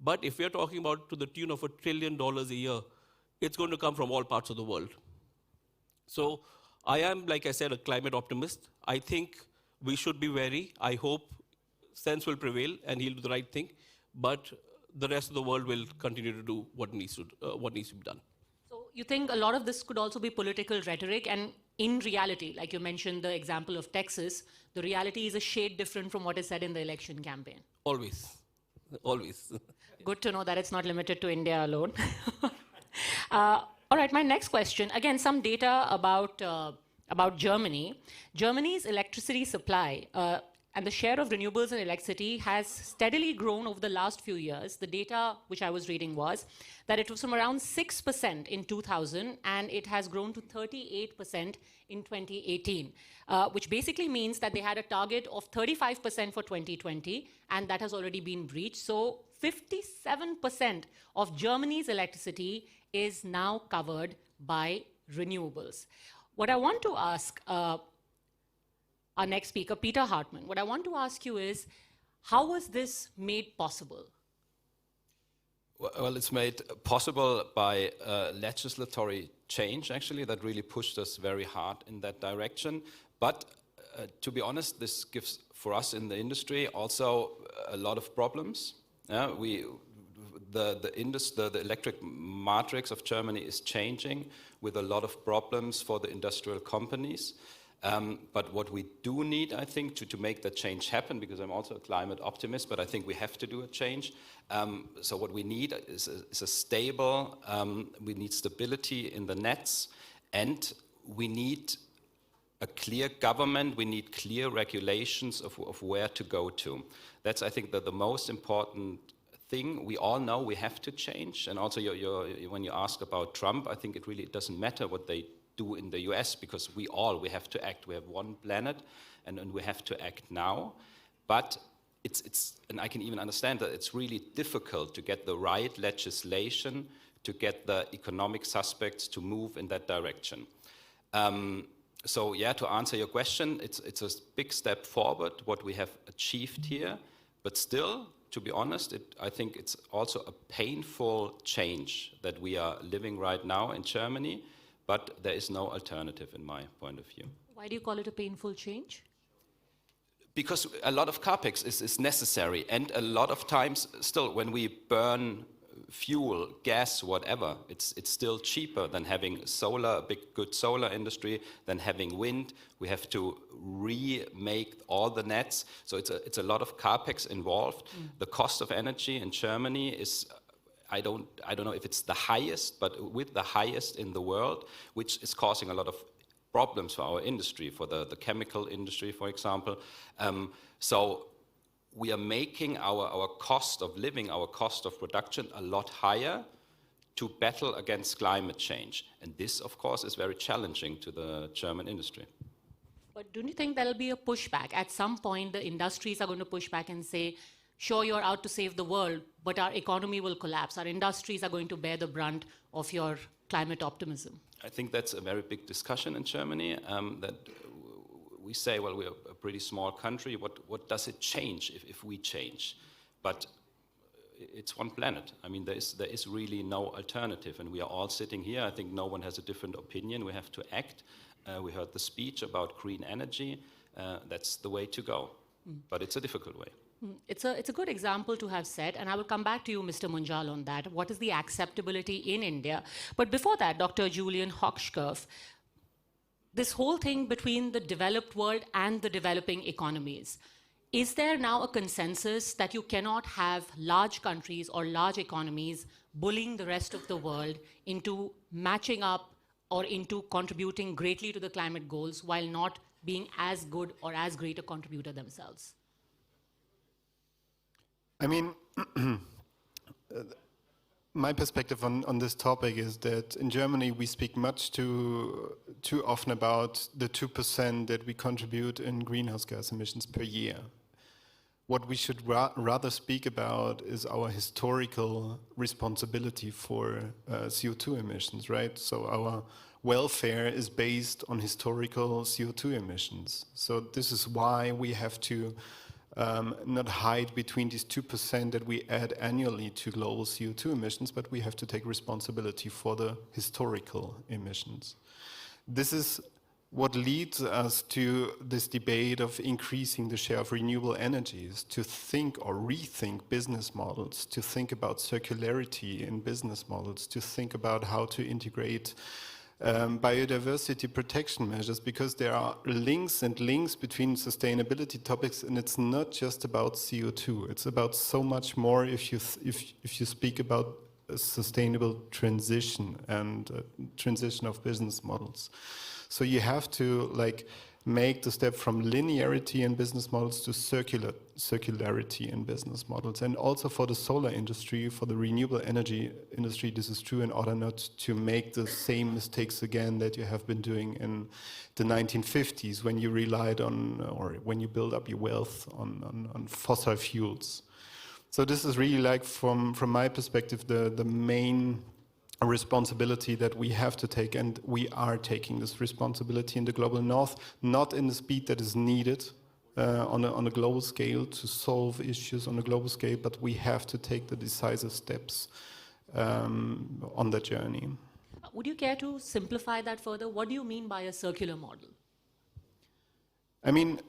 But if we're talking about to the tune of $1 trillion a year, it's going to come from all parts of the world. So I am, like I said, a climate optimist. I think we should be wary. I hope sense will prevail and he'll do the right thing. But the rest of the world will continue to do what needs to be done.
So you think a lot of this could also be political rhetoric, and in reality, like you mentioned the example of Texas, the reality is a shade different from what is said in the election campaign?
Always. Always.
Good to know that it's not limited to India alone. All right, my next question. Again, some data about Germany. Germany's electricity supply and the share of renewables in electricity has steadily grown over the last few years. The data which I was reading was that it was from around 6% in 2000, and it has grown to 38% in 2018, which basically means that they had a target of 35% for 2020, and that has already been breached. So 57% of Germany's electricity is now covered by renewables. What I want to ask our next speaker, Peter Hartmann, what I want to ask you is, how was this made possible?
Well, it's made possible by legislatory change, actually, that really pushed us very hard in that direction. But to be honest, this gives, for us in the industry, also a lot of problems. The electric matrix of Germany is changing with a lot of problems for the industrial companies. But what we do need, I think, to make that change happen, because I'm also a climate optimist, but I think we have to do a change. So what we need is a stable, we need stability in the nets, and we need a clear government, we need clear regulations of where to go to. That's, I think, the most important thing. We all know we have to change. And also when you ask about Trump, I think it really doesn't matter what they do in the US, because we have to act. We have one planet, and we have to act now. But and I can even understand that it's really difficult to get the right legislation, to get the economic suspects to move in that direction. So yeah, to answer your question, it's a big step forward, what we have achieved here, but still, to be honest, I think it's also a painful change that we are living right now in Germany, but there is no alternative in my point of view.
Why do you call it a painful change?
Because a lot of capex is necessary, and a lot of times still when we burn fuel, gas, whatever, it's still cheaper than having solar, a big good solar industry, than having wind. We have to remake all the nets, so it's a lot of capex involved. The cost of energy in Germany is, I don't know if it's the highest, but with the highest in the world, which is causing a lot of problems for our industry, for the chemical industry, for example. So we are making our cost of living, our cost of production a lot higher to battle against climate change. And this, of course, is very challenging to the German industry.
But don't you think there'll be a pushback? At some point, the industries are going to push back and say, sure, you're out to save the world, but our economy will collapse. Our industries are going to bear the brunt of your climate optimism.
I think that's a very big discussion in Germany, that we say, well, we're a pretty small country. What does it change if we change? But it's one planet. I mean, there is really no alternative, and we are all sitting here. I think no one has a different opinion. We have to act. We heard the speech about green energy. That's the way to go. But it's a difficult way.
It's a good example to have set, and I will come back to you, Mr. Munjal, on that. What is the acceptability in India? But before that, Dr. Julian Hochscherf, this whole thing between the developed world and the developing economies, is there now a consensus that you cannot have large countries or large economies bullying the rest of the world into matching up or into contributing greatly to the climate goals while not being as good or as great a contributor themselves?
I mean, my perspective on this topic is that in Germany we speak much too often about the 2% that we contribute in greenhouse gas emissions per year. What we should rather speak about is our historical responsibility for CO2 emissions, right? So our welfare is based on historical CO2 emissions. So this is why we have to not hide between these 2% that we add annually to global CO2 emissions, but we have to take responsibility for the historical emissions. This is what leads us to this debate of increasing the share of renewable energies, to think or rethink business models, to think about circularity in business models, to think about how to integrate biodiversity protection measures, because there are links between sustainability topics, and it's not just about CO2. It's about so much more if you speak about a sustainable transition and transition of business models. So you have to make the step from linearity in business models to circularity in business models. And also for the solar industry, for the renewable energy industry, this is true in order not to make the same mistakes again that you have been doing in the 1950s when you relied on, or when you build up your wealth on fossil fuels. So this is really like, from my perspective, the main responsibility that we have to take, and we are taking this responsibility in the global north, not in the speed that is needed on a global scale to solve issues on a global scale, but we have to take the decisive steps on that journey.
Would you care to simplify that further? What do you mean by a circular model?
I mean,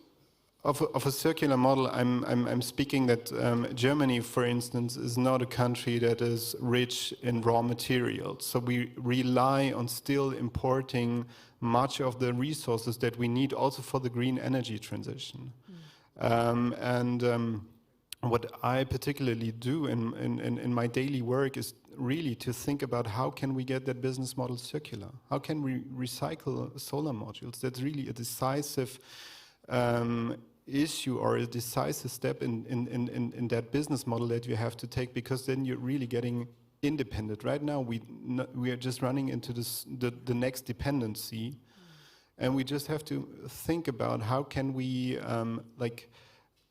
of a circular model, I'm speaking that Germany, for instance, is not a country that is rich in raw materials. So we rely on still importing much of the resources that we need also for the green energy transition. What I particularly do in my daily work is really to think about how can we get that business model circular? How can we recycle solar modules? That's really a decisive issue or a decisive step in that business model that you have to take, because then you're really getting independent. Right now we are just running into the next dependency, and we just have to think about how can we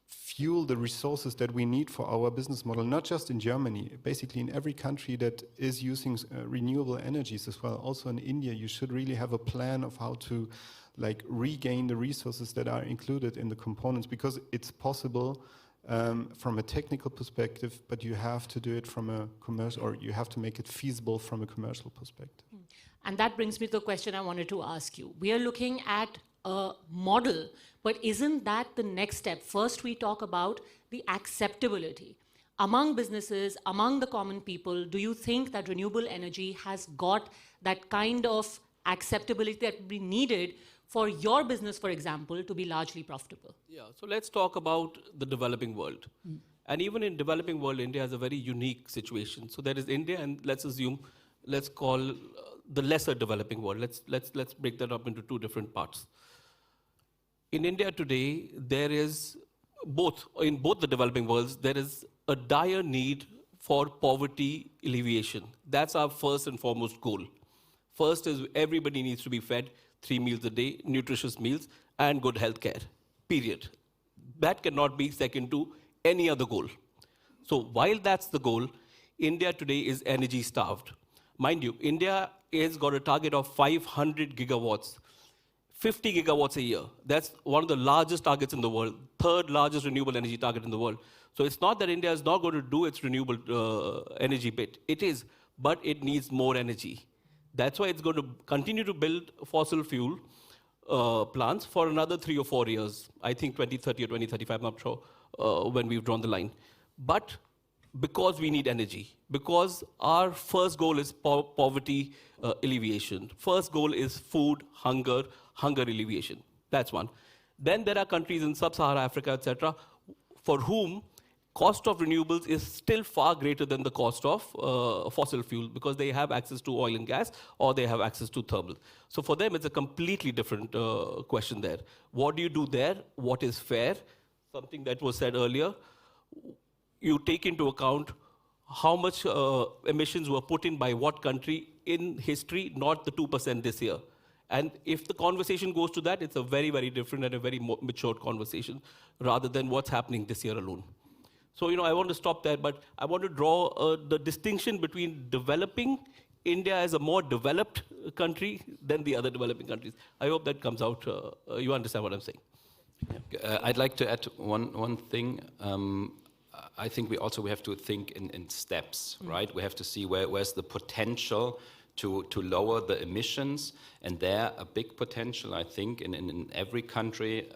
fuel the resources that we need for our business model, not just in Germany, basically in every country that is using renewable energies as well. Also in India, you should really have a plan of how to regain the resources that are included in the components, because it's possible from a technical perspective, but you have to do it from a commercial, or you have to make it feasible from a commercial perspective.
And that brings me to the question I wanted to ask you. We are looking at a model, but isn't that the next step? First, we talk about the acceptability among businesses, among the common people. Do you think that renewable energy has got that kind of acceptability that would be needed for your business, for example, to be largely profitable?
Yeah, so let's talk about the developing world. And even in developing world, India has a very unique situation. So there is India, and let's call the lesser developing world. Let's break that up into two different parts. In India today, there is in both the developing worlds, there is a dire need for poverty alleviation. That's our first and foremost goal. First is everybody needs to be fed 3 meals a day, nutritious meals, and good health care, period. That cannot be second to any other goal. So while that's the goal, India today is energy starved. Mind you, India has got a target of 500 gigawatts, 50 gigawatts a year. That's one of the largest targets in the world, third largest renewable energy target in the world. So it's not that India is not going to do its renewable energy bit. It is, but it needs more energy. That's why it's going to continue to build fossil fuel plants for another 3 or 4 years. I think 2030 or 2035, I'm not sure when we've drawn the line. But because we need energy, because our first goal is poverty alleviation. First goal is food, hunger alleviation. That's one. Then there are countries in sub-Saharan Africa, etc., for whom cost of renewables is still far greater than the cost of fossil fuel, because they have access to oil and gas, or they have access to thermal. So for them, it's a completely different question there. What do you do there? What is fair? Something that was said earlier. You take into account how much emissions were put in by what country in history, not the 2% this year. And if the conversation goes to that, it's a very, very different and a very mature conversation, rather than what's happening this year alone. So, I want to stop there, but I want to draw the distinction between developing India as a more developed country than the other developing countries. I hope that comes out. You understand what I'm saying.
I'd like to add one thing. I think we have to think in steps, right? We have to see where's the potential to lower the emissions, and there a big potential, I think, in every country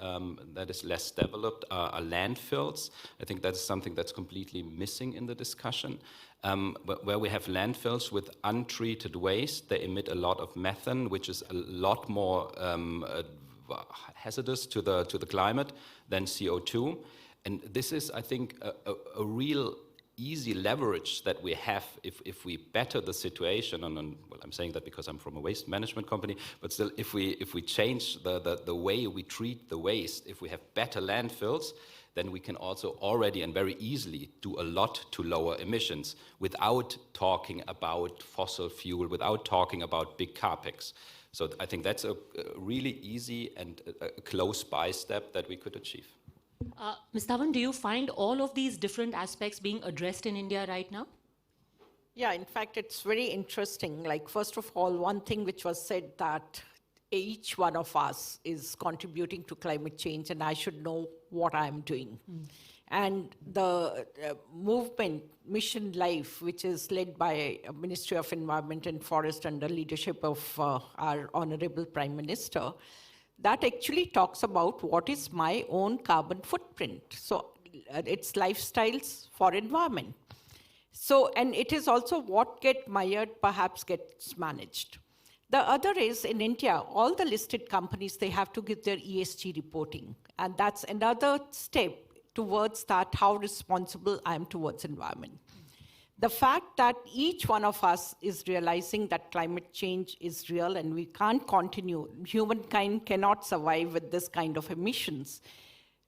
that is less developed are landfills. I think that's something that's completely missing in the discussion. Where we have landfills with untreated waste, they emit a lot of methane, which is a lot more hazardous to the climate than CO2. And this is, I think, a real easy leverage that we have if we better the situation, well, I'm saying that because I'm from a waste management company, but still, if we change the way we treat the waste, if we have better landfills, then we can also already and very easily do a lot to lower emissions without talking about fossil fuel, without talking about big capex. So I think that's a really easy and a close-by step that we could achieve.
Ms. Dhawan, do you find all of these different aspects being addressed in India right now?
Yeah, in fact, it's very interesting. Like, first of all, one thing which was said that each one of us is contributing to climate change and I should know what I'm doing. And the movement, Mission Life, which is led by Ministry of Environment and Forest under leadership of our Honorable Prime Minister, that actually talks about what is my own carbon footprint. So it's lifestyles for environment. So, and it is also what gets mired perhaps gets managed. The other is in India, all the listed companies, they have to give their ESG reporting. And that's another step towards that, how responsible I am towards environment. The fact that each one of us is realizing that climate change is real and we can't continue, humankind cannot survive with this kind of emissions.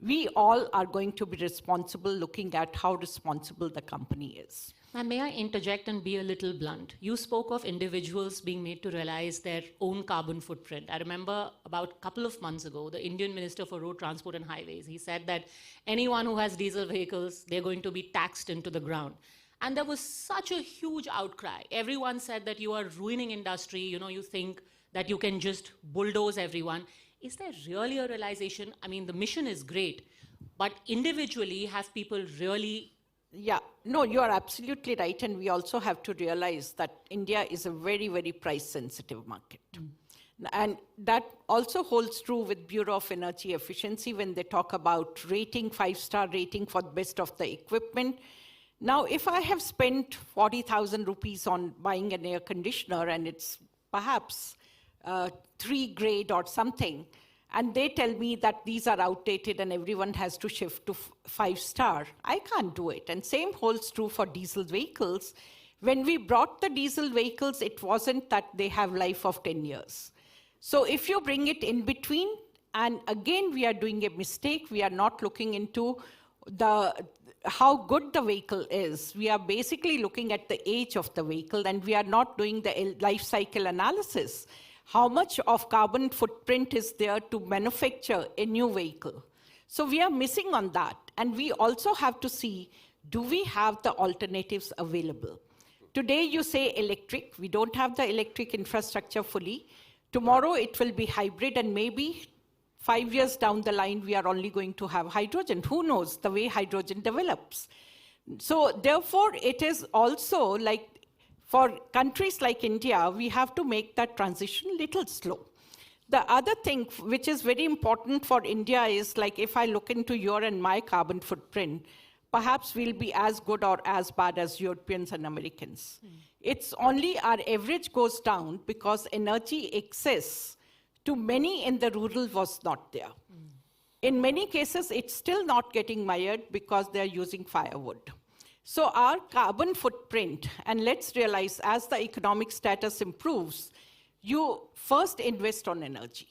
We all are going to be responsible looking at how responsible the company is.
Ma'am, may I interject and be a little blunt? You spoke of individuals being made to realize their own carbon footprint. I remember about a couple of months ago, the Indian Minister for Road Transport and Highways, he said that anyone who has diesel vehicles, they're going to be taxed into the ground. And there was such a huge outcry. Everyone said that you are ruining industry. You know, you think that you can just bulldoze everyone. Is there really a realization? I mean, the mission is great, but individually, have people really...
Yeah, no, you are absolutely right. And we also have to realize that India is a very, very price-sensitive market. And that also holds true with Bureau of Energy Efficiency when they talk about rating, 5-star rating for the best of the equipment. Now, if I have spent 40,000 rupees on buying an air conditioner and it's perhaps 3 grade or something, and they tell me that these are outdated and everyone has to shift to 5-star, I can't do it. And same holds true for diesel vehicles. When we brought the diesel vehicles, it wasn't that they have life of 10 years. So if you bring it in between, and again, we are doing a mistake, we are not looking into how good the vehicle is. We are basically looking at the age of the vehicle and we are not doing the life cycle analysis. How much of carbon footprint is there to manufacture a new vehicle? So we are missing on that. And we also have to see, do we have the alternatives available? Today you say electric, we don't have the electric infrastructure fully. Tomorrow it will be hybrid and maybe 5 years down the line, we are only going to have hydrogen. Who knows the way hydrogen develops? So therefore, it is also like, for countries like India, we have to make that transition little slow. The other thing which is very important for India is, like, if I look into your and my carbon footprint, perhaps we'll be as good or as bad as Europeans and Americans. It's only our average goes down because energy excess to many in the rural was not there. In many cases, it's still not getting mired because they're using firewood. So our carbon footprint, and let's realize as the economic status improves, you first invest on energy.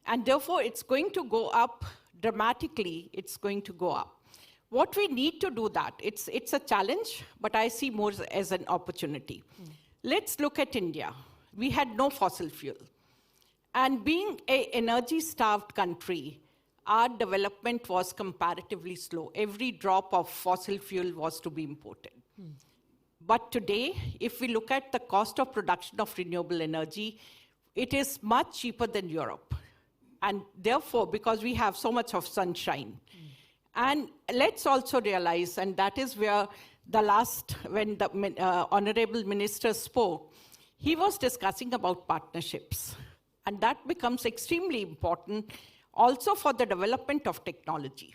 And therefore, it's going to go up dramatically, it's going to go up. What we need to do that, it's a challenge, but I see more as an opportunity. Let's look at India. We had no fossil fuel. And being an energy-starved country, our development was comparatively slow. Every drop of fossil fuel was to be imported. But today, if we look at the cost of production of renewable energy, it is much cheaper than Europe. And therefore, because we have so much of sunshine. And let's also realize, and that is where when the Honorable Minister spoke, he was discussing about partnerships. And that becomes extremely important also for the development of technology.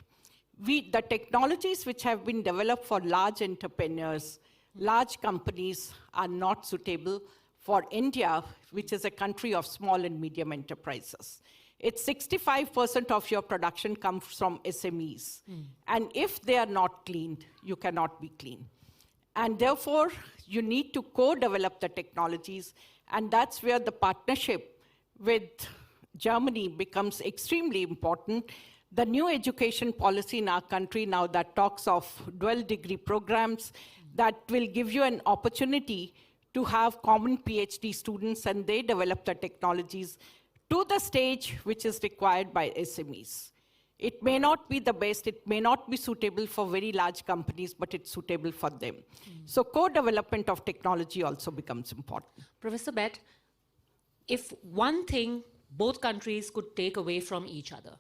The technologies which have been developed for large entrepreneurs, large companies are not suitable for India, which is a country of small and medium enterprises. It's 65% of your production comes from SMEs. And if they are not cleaned, you cannot be clean. And therefore, you need to co-develop the technologies, and that's where the partnership with Germany becomes extremely important. The new education policy in our country now that talks of dual degree programs that will give you an opportunity to have common PhD students, and they develop the technologies to the stage which is required by SMEs. It may not be the best, it may not be suitable for very large companies, but it's suitable for them. So co-development of technology also becomes important.
Professor Bett, if one thing both countries could take away from each other?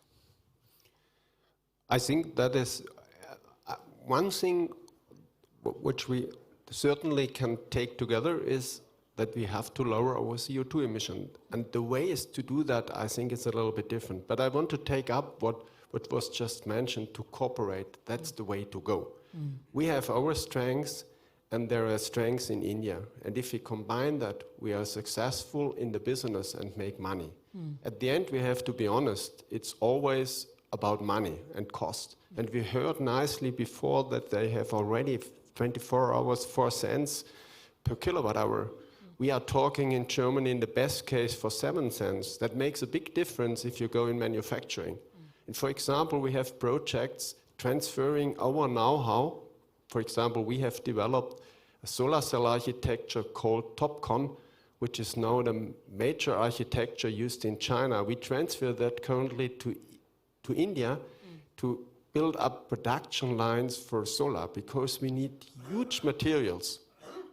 I think that is one thing which we certainly can take together is that we have to lower our CO2 emission. And the way is to do that, I think, is a little bit different. But I want to take up what was just mentioned, to cooperate. That's the way to go. We have our strengths, and there are strengths in India. And if we combine that, we are successful in the business and make money. At the end, we have to be honest, it's always about money and cost. And we heard nicely before that they have already 24 hours, 4 cents per kilowatt hour. We are talking in Germany in the best case for 7 cents. That makes a big difference if you go in manufacturing. And for example, we have projects transferring our know-how. For example, we have developed a solar cell architecture called TOPCon, which is now the major architecture used in China. We transfer that currently to India to build up production lines for solar, because we need huge materials.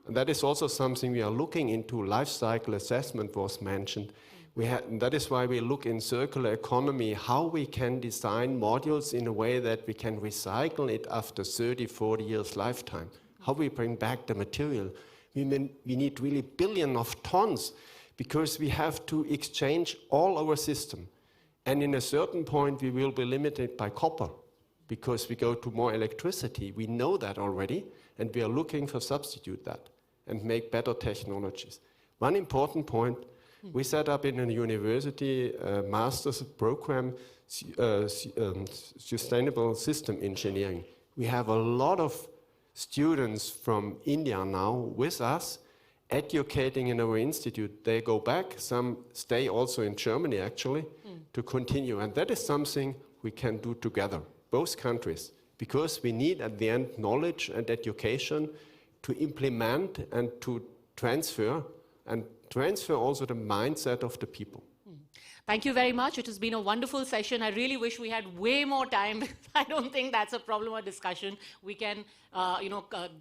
And that is also something we are looking into. Life cycle assessment was mentioned. And that is why we look in circular economy, how we can design modules in a way that we can recycle it after 30, 40 years lifetime. How we bring back the material. We need really billions of tons, because we have to exchange all our system. And in a certain point, we will be limited by copper, because we go to more electricity. We know that already, and we are looking for substitute that and make better technologies. One important point, we set up in a university master's program, Sustainable System Engineering. We have a lot of students from India now with us, educating in our institute. They go back, some stay also in Germany actually, to continue. And that is something we can do together, both countries, because we need at the end knowledge and education to implement and to transfer, and transfer also the mindset of the people.
Thank you very much. It has been a wonderful session. I really wish we had way more time. I don't think that's a problem or discussion. We can,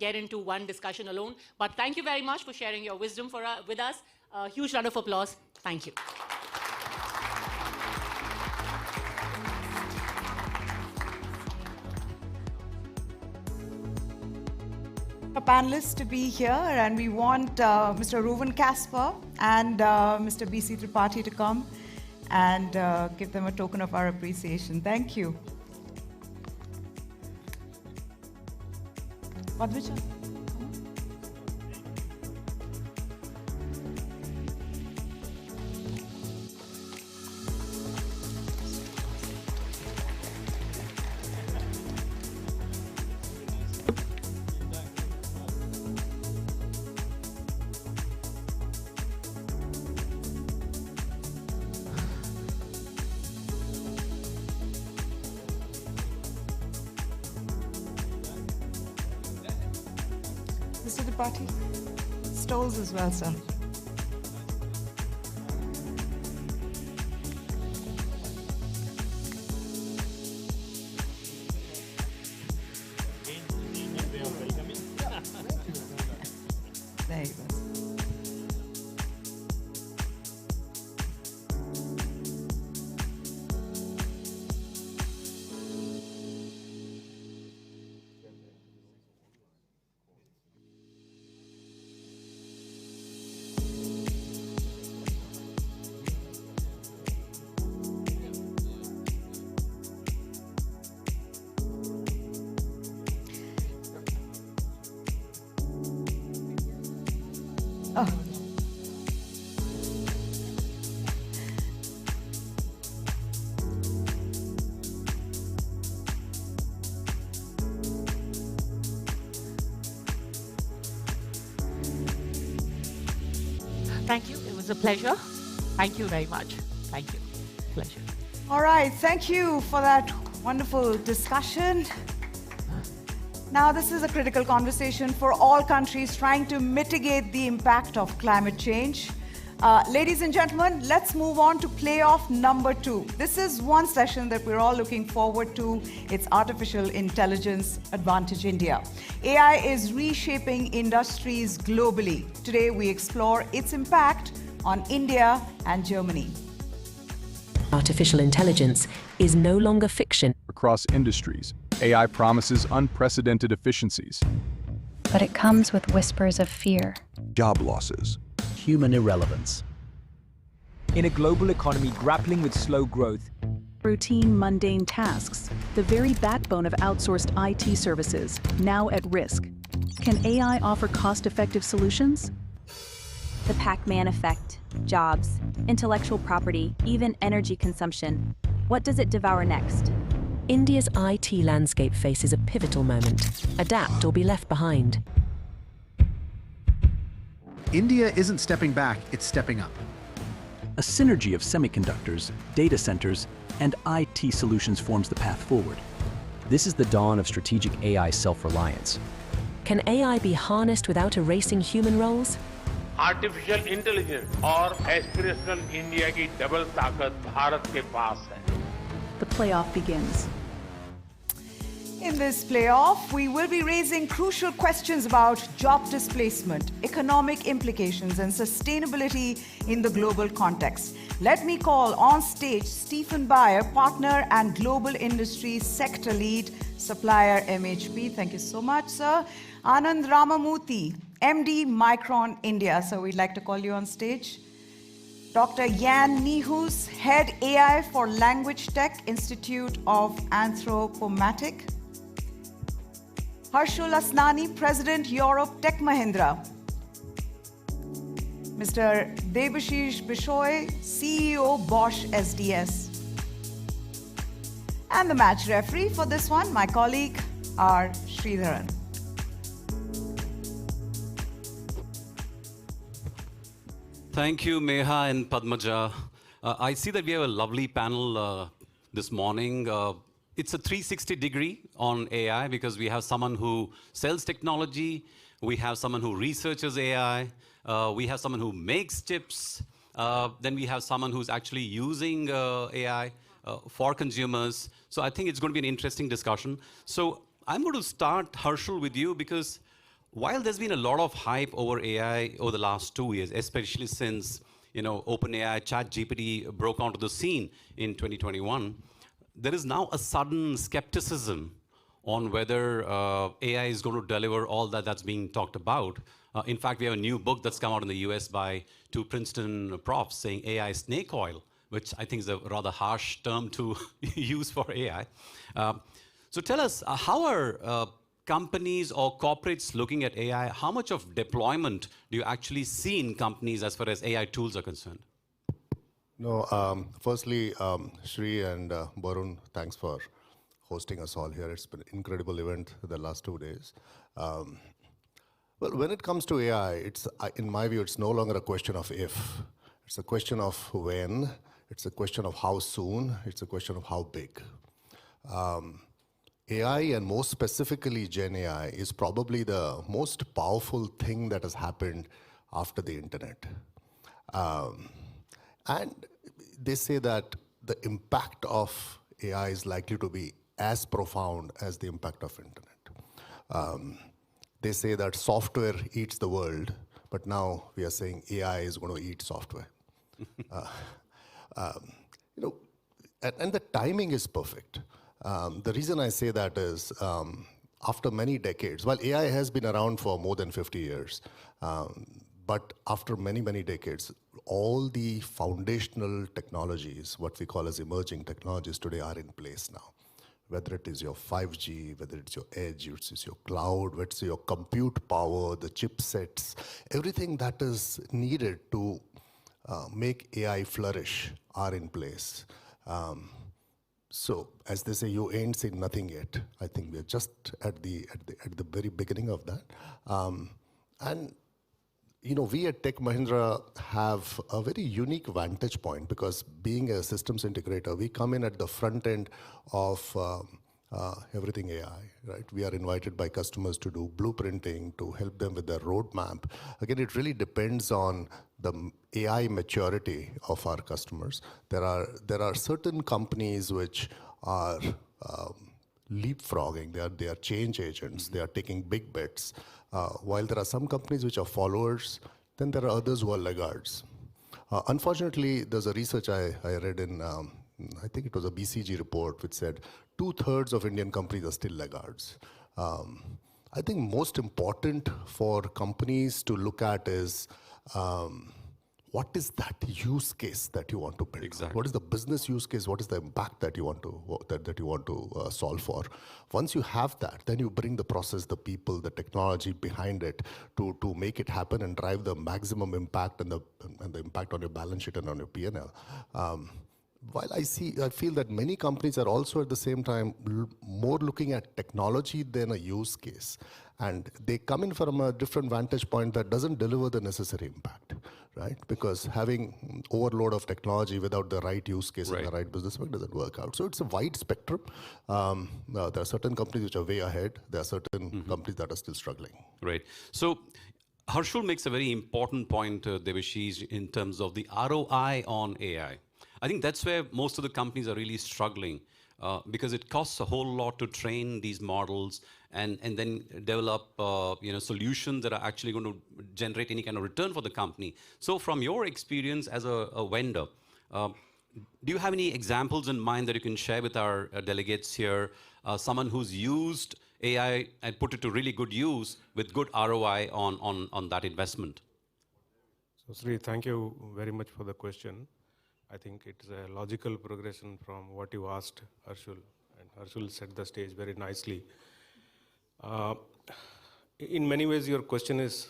get into one discussion alone. But thank you very much for sharing your wisdom with us. A huge round of applause. Thank you.
Our panelists to be here, and we want Mr. Rowan Casper and Mr. BC Tripathi to come and give them a token of our appreciation. Thank you. Madhvija? Mr. Tripathi? Stoles as well, sir. There you go. Oh.
Thank you. It was a pleasure. Thank you very much. Thank you. Pleasure.
All right, thank you for that wonderful discussion. Now, this is a critical conversation for all countries trying to mitigate the impact of climate change. Ladies and gentlemen, let's move on to playoff number 2. This is one session that we're all looking forward to. It's Artificial Intelligence Advantage India. AI is reshaping industries globally. Today, we explore its impact on India and Germany.
Artificial intelligence is no longer fiction.
Across industries, AI promises unprecedented efficiencies.
But it comes with whispers of fear.
Job losses.
Human irrelevance. In a global economy grappling with slow growth,
Routine, mundane tasks, the very backbone of outsourced IT services, now at risk. Can AI offer cost-effective solutions?
The Pac-Man effect, jobs, intellectual property, even energy consumption. What does it devour next?
India's IT landscape faces a pivotal moment. Adapt or be left behind.
India isn't stepping back, it's stepping up.
a synergy of semiconductors, data centers, and IT solutions forms the path forward. This is the dawn of strategic AI self-reliance.
Can AI be harnessed without erasing human roles?
Artificial intelligence और aspirational India की double ताकत भारत के पास है.
The playoff begins.
In this playoff, we will be raising crucial questions about job displacement, economic implications, and sustainability in the global context. Let me call on stage Stephen Bayer, partner and global industry sector lead, supplier MHP. Thank you so much, sir. Anand Ramamurthy, MD Micron India. So we'd like to call you on stage. Dr. Jan Nihus, Head AI for Language Tech, Institute of Anthropomatic. Harshul Asnani, President, Europe Tech Mahindra. Mr. Debashish Bishoy, CEO, Bosch SDS. And the match referee for this one, my colleague, R. Sridharan.
Thank you, Meha and Padmaja. I see that we have a lovely panel this morning. It's a 360-degree on AI because we have someone who sells technology, we have someone who researches AI, we have someone who makes chips, then we have someone who's actually using AI for consumers. So I think it's going to be an interesting discussion. So I'm going to start, Harshul, with you because while there's been a lot of hype over AI over the last 2 years, especially since OpenAI, ChatGPT broke onto the scene in 2021, there is now a sudden skepticism on whether AI is going to deliver all that's being talked about. In fact, we have a new book that's come out in the US by 2 Princeton profs saying AI is snake oil, which I think is a rather harsh term to use for AI. So tell us, how are companies or corporates looking at AI? How much of deployment do you actually see in companies as far as AI tools are concerned?
No, firstly, Shri and Barun, thanks for hosting us all here. It's been an incredible event the last 2 days. Well, when it comes to AI, in my view, it's no longer a question of if. It's a question of when. It's a question of how soon. It's a question of how big. AI, and more specifically Gen AI, is probably the most powerful thing that has happened after the internet. And they say that the impact of AI is likely to be as profound as the impact of internet. They say that software eats the world, but now we are saying AI is going to eat software. And the timing is perfect. The reason I say that is after many decades, while AI has been around for more than 50 years, but after many, many decades, all the foundational technologies, what we call as emerging technologies today, are in place now. Whether it is your 5G, whether it's your edge, it's your cloud, whether it's your compute power, the chipsets, everything that is needed to make AI flourish are in place. So, as they say, you ain't seen nothing yet. I think we're just at the very beginning of that. And we at Tech Mahindra have a very unique vantage point because being a systems integrator, we come in at the front end of everything AI, right? We are invited by customers to do blueprinting, to help them with their roadmap. Again, it really depends on the AI maturity of our customers. There are certain companies which are leapfrogging. They are change agents. They are taking big bets. While there are some companies which are followers, then there are others who are laggards. Unfortunately, there's a research I read in, I think it was a BCG report, which said 2/3 of Indian companies are still laggards. I think most important for companies to look at is what is that use case that you want to build? Exactly. What is the business use case? What is the impact that you want to solve for? Once you have that, then you bring the process, the people, the technology behind it to make it happen and drive the maximum impact and the impact on your balance sheet and on your P&L. While I feel that many companies are also at the same time more looking at technology than a use case. And they come in from a different vantage point that doesn't deliver the necessary impact, right? Because having overload of technology without the right use case and the right business work doesn't work out. So it's a wide spectrum. There are certain companies which are way ahead. There are certain companies that are still struggling.
Right. So Harshul makes a very important point, Devashish, in terms of the ROI on AI. I think that's where most of the companies are really struggling because it costs a whole lot to train these models and then develop solutions that are actually going to generate any kind of return for the company. So from your experience as a vendor, do you have any examples in mind that you can share with our delegates here? Someone who's used AI and put it to really good use with good ROI on that investment?
So Sri, thank you very much for the question. I think it's a logical progression from what you asked Harshul, and Harshul set the stage very nicely. In many ways, your question is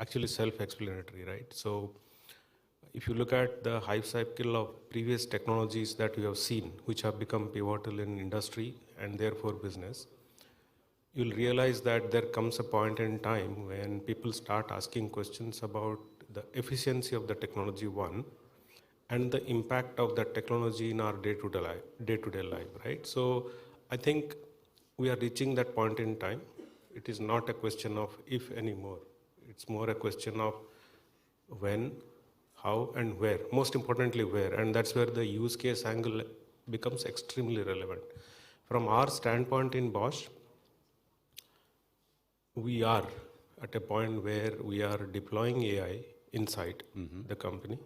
actually self-explanatory, right? So if you look at the hype cycle of previous technologies that we have seen, which have become pivotal in industry and therefore business, you'll realize that there comes a point in time when people start asking questions about the efficiency of the technology, one, and the impact of that technology in our day-to-day life, right? So I think we are reaching that point in time. It is not a question of if anymore. It's more a question of when, how, and where. Most importantly, where. And that's where the use case angle becomes extremely relevant. From our standpoint in Bosch, we are at a point where we are deploying AI inside the company.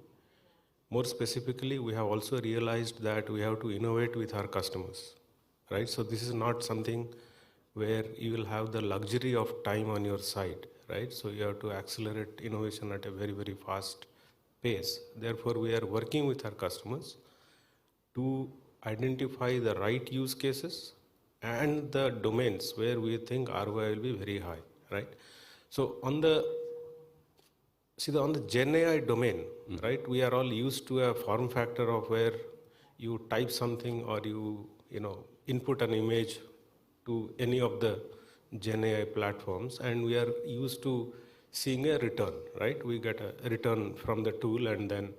More specifically, we have also realized that we have to innovate with our customers, right? So this is not something where you will have the luxury of time on your side, right? So you have to accelerate innovation at a very, very fast pace. Therefore, we are working with our customers to identify the right use cases and the domains where we think ROI will be very high, right? So on the Gen AI domain, right, we are all used to a form factor of where you type something or you input an image to any of the Gen AI platforms, and we are used to seeing a return, right? We get a return from the tool, and then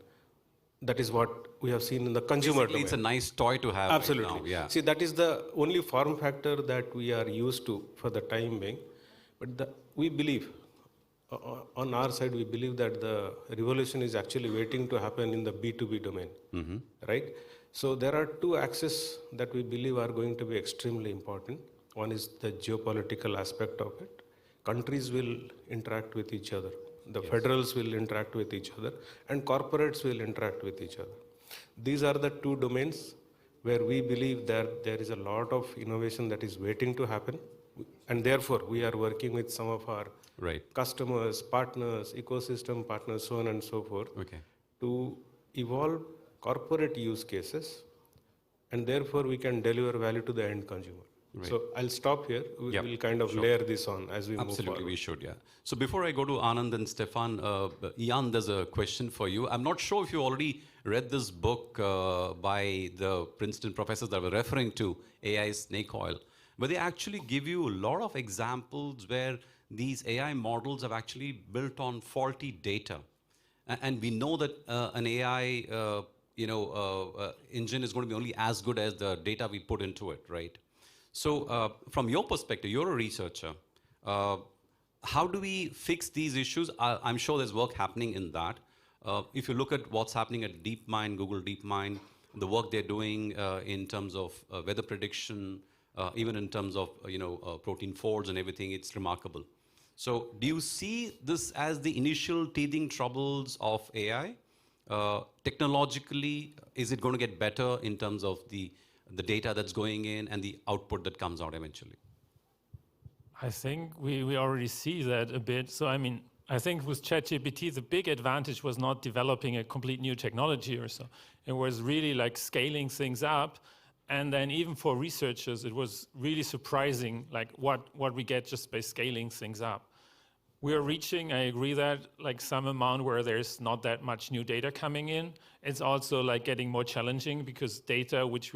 that is what we have seen in the consumer domain.
It's a nice toy to have.
Absolutely.
Right now, yeah.
See, that is the only form factor that we are used to for the time being. But we believe, on our side, we believe that the revolution is actually waiting to happen in the B2B domain, right? So there are two axes that we believe are going to be extremely important. One is the geopolitical aspect of it. Countries will interact with each other. The federals will interact with each other, and corporates will interact with each other. These are the two domains where we believe that there is a lot of innovation that is waiting to happen. And therefore, we are working with some of our customers, partners, ecosystem partners, so on and so forth, to evolve corporate use cases, and therefore we can deliver value to the end consumer.
Right.
So I'll stop here. We'll kind of layer this on as we move forward.
Absolutely, we should, yeah. So before I go to Anand and Stefan, Ian, there's a question for you. I'm not sure if you already read this book by the Princeton professors that we're referring to, AI Snake Oil. where they actually give you a lot of examples where these AI models have actually built on faulty data. And we know that an AI engine is going to be only as good as the data we put into it, right? So from your perspective, you're a researcher. How do we fix these issues? I'm sure there's work happening in that. If you look at what's happening at DeepMind, Google DeepMind, the work they're doing in terms of weather prediction, even in terms of protein folds and everything, it's remarkable. So do you see this as the initial teething troubles of AI? Technologically, is it going to get better in terms of the data that's going in and the output that comes out eventually?
I think we already see that a bit. So, I mean, I think with ChatGPT, the big advantage was not developing a complete new technology or so. It was really like scaling things up. And then even for researchers, it was really surprising, like what we get just by scaling things up. We are reaching, I agree that, like some amount where there's not that much new data coming in. It's also like getting more challenging because data, which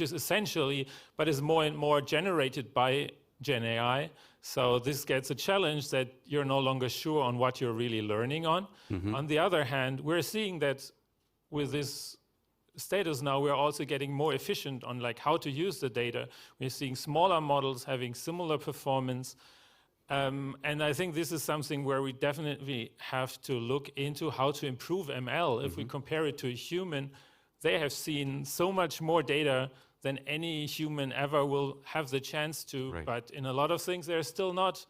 is essentially, but is more and more generated by Gen AI. So this gets a challenge that you're no longer sure on what you're really learning on. Mm-hmm. On the other hand, we're seeing that with this status now, we're also getting more efficient on like how to use the data. We're seeing smaller models having similar performance. And I think this is something where we definitely have to look into how to improve ML. If we compare it to a human, they have seen so much more data than any human ever will have the chance to. Right. But in a lot of things, they're still not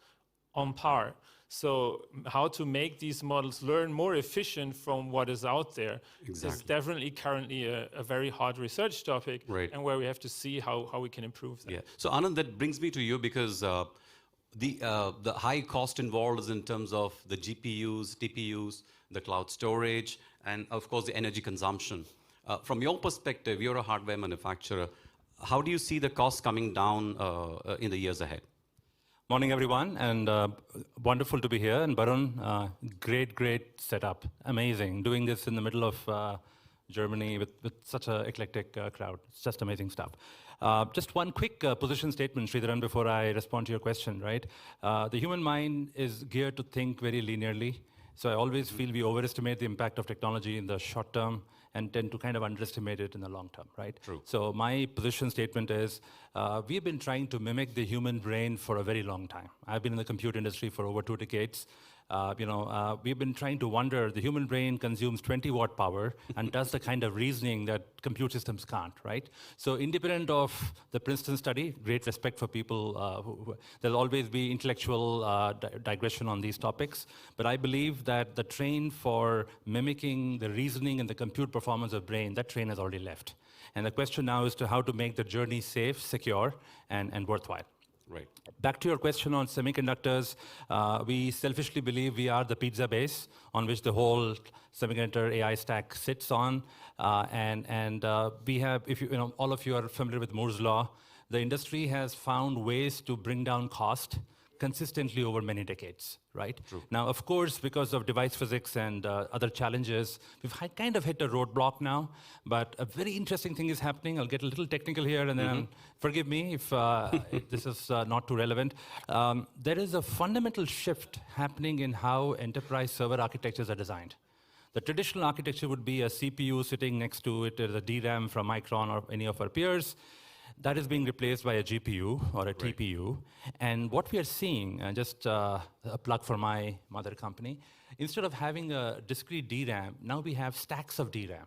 on par. So how to make these models learn more efficient from what is out there is definitely currently a very hard research topic, right, and where we have to see how we can improve that.
Yeah. So Anand, that brings me to you because the high cost involved is in terms of the GPUs, TPUs, the cloud storage, and of course the energy consumption. From your perspective, you're a hardware manufacturer. How do you see the costs coming down in the years ahead?
Morning, everyone, and wonderful to be here. And Barun, great setup, amazing. Doing this in the middle of Germany with such an eclectic crowd. It's just amazing stuff. Just one quick position statement, Sridharan, before I respond to your question, right? The human mind is geared to think very linearly. So I always feel we overestimate the impact of technology in the short term and tend to kind of underestimate it in the long term, right? True. So my position statement is, we've been trying to mimic the human brain for a very long time. I've been in the computer industry for over 2 decades. We've been trying to wonder, the human brain consumes 20-watt power and does the kind of reasoning that compute systems can't, right? So independent of the Princeton study, great respect for people, there'll always be intellectual digression on these topics, but I believe that the train for mimicking the reasoning and the compute performance of brain, that train has already left. And the question now is to how to make the journey safe, secure, and worthwhile. Right. Back to your question on semiconductors, we selfishly believe we are the pizza base on which the whole semiconductor AI stack sits on. We have, if all of you are familiar with Moore's law, the industry has found ways to bring down cost consistently over many decades, right? True. Now, of course, because of device physics and other challenges, we've kind of hit a roadblock now, but a very interesting thing is happening. I'll get a little technical here, and then forgive me if this is not too relevant. There is a fundamental shift happening in how enterprise server architectures are designed. The traditional architecture would be a CPU sitting next to it, a DRAM from Micron or any of our peers. That is being replaced by a GPU or a TPU. And what we are seeing, just a plug for my mother company, instead of having a discrete DRAM, now we have stacks of DRAM.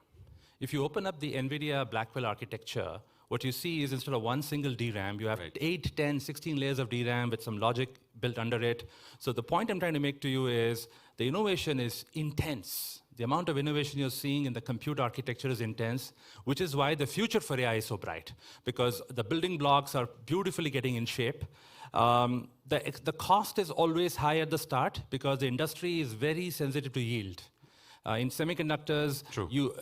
If you open up the NVIDIA Blackwell architecture, what you see is instead of one single DRAM, you have 8, 10, 16 layers of DRAM with some logic built under it. So the point I'm trying to make to you is the innovation is intense. The amount of innovation you're seeing in the compute architecture is intense, which is why the future for AI is so bright, because the building blocks are beautifully getting in shape. The cost is always high at the start because the industry is very sensitive to yield. In semiconductors,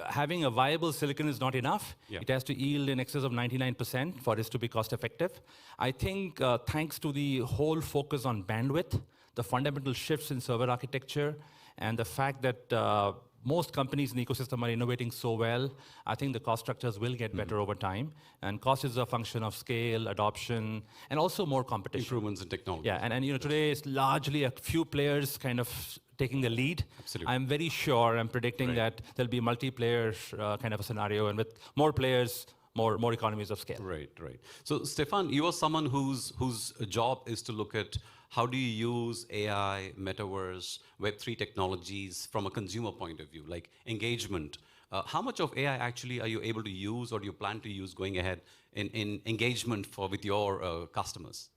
having a viable silicon is not enough. Yeah. It has to yield in excess of 99% for it to be cost effective. I think thanks to the whole focus on bandwidth, the fundamental shifts in server architecture, and the fact that most companies in the ecosystem are innovating so well. I think the cost structures will get better over time. And cost is a function of scale, adoption, and also more competition.
Improvements in technology.
Yeah, and today it's largely a few players kind of taking the lead.
Absolutely.
I'm very sure, I'm predicting that there'll be multiplayer kind of a scenario, and with more players, more economies of scale.
Right. So, Stefan, you are someone whose job is to look at how do you use AI, metaverse, Web3 technologies from a consumer point of view, like engagement. How much of AI actually are you able to use, or do you plan to use going ahead in engagement with your customers?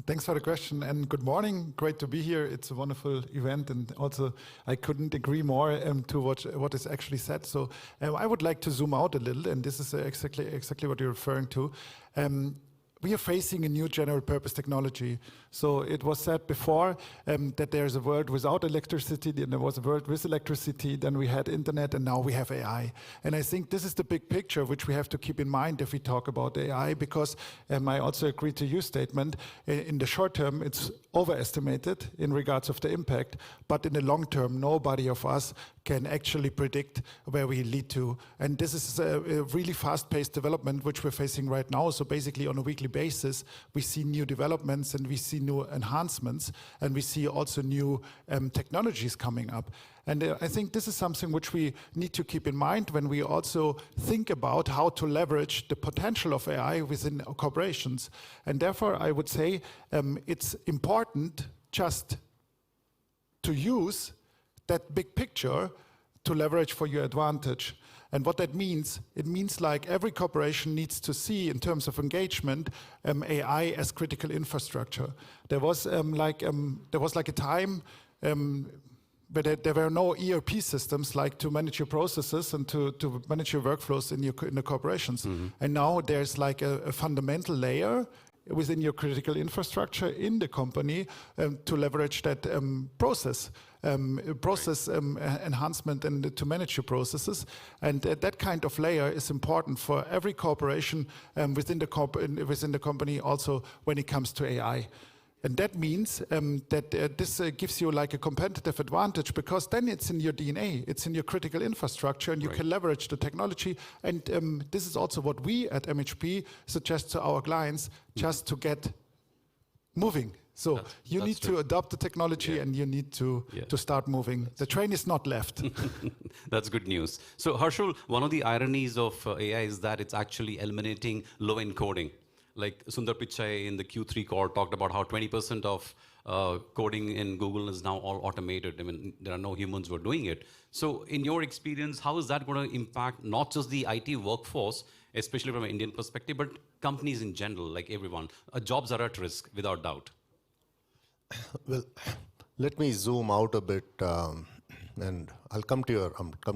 Thanks for the question, and good morning. Great to be here. It's a wonderful event, and also I couldn't agree more to what is actually said. So I would like to zoom out a little, and this is exactly what you're referring to. We are facing a new general purpose technology. So it was said before that there's a world without electricity, then there was a world with electricity, then we had internet, and now we have AI. And I think this is the big picture which we have to keep in mind if we talk about AI, because I also agree to your statement. In the short term, it's overestimated in regards of the impact, but in the long term, nobody of us can actually predict where we lead to. And this is a really fast-paced development which we're facing right now. So basically on a weekly basis, we see new developments and we see new enhancements, and we see also new technologies coming up. And I think this is something which we need to keep in mind when we also think about how to leverage the potential of AI within corporations. And therefore, I would say it's important just to use that big picture to leverage for your advantage. And what that means, it means like every corporation needs to see in terms of engagement AI as critical infrastructure. There was like a time where there were no ERP systems like to manage your processes and to manage your workflows in the corporations. Mm-hmm. And now there's like a fundamental layer within your critical infrastructure in the company to leverage that process enhancement and to manage your processes. And that kind of layer is important for every corporation within the company, also when it comes to AI. And that means that this gives you like a competitive advantage, because then it's in your DNA, it's in your critical infrastructure, and you can leverage the technology. And this is also what we at MHP suggest to our clients, just to get moving. So you need to adopt the technology, and you need to start moving. The train is not left.
That's good news. So Harshul, one of the ironies of AI is that it's actually eliminating low-end coding. Like Sundar Pichai in the Q3 call talked about how 20% of coding in Google is now all automated. I mean, there are no humans who are doing it. So in your experience, how is that going to impact not just the IT workforce, especially from an Indian perspective, but companies in general, like everyone? Jobs are at risk, without doubt.
Well, let me zoom out a bit, and I'll come to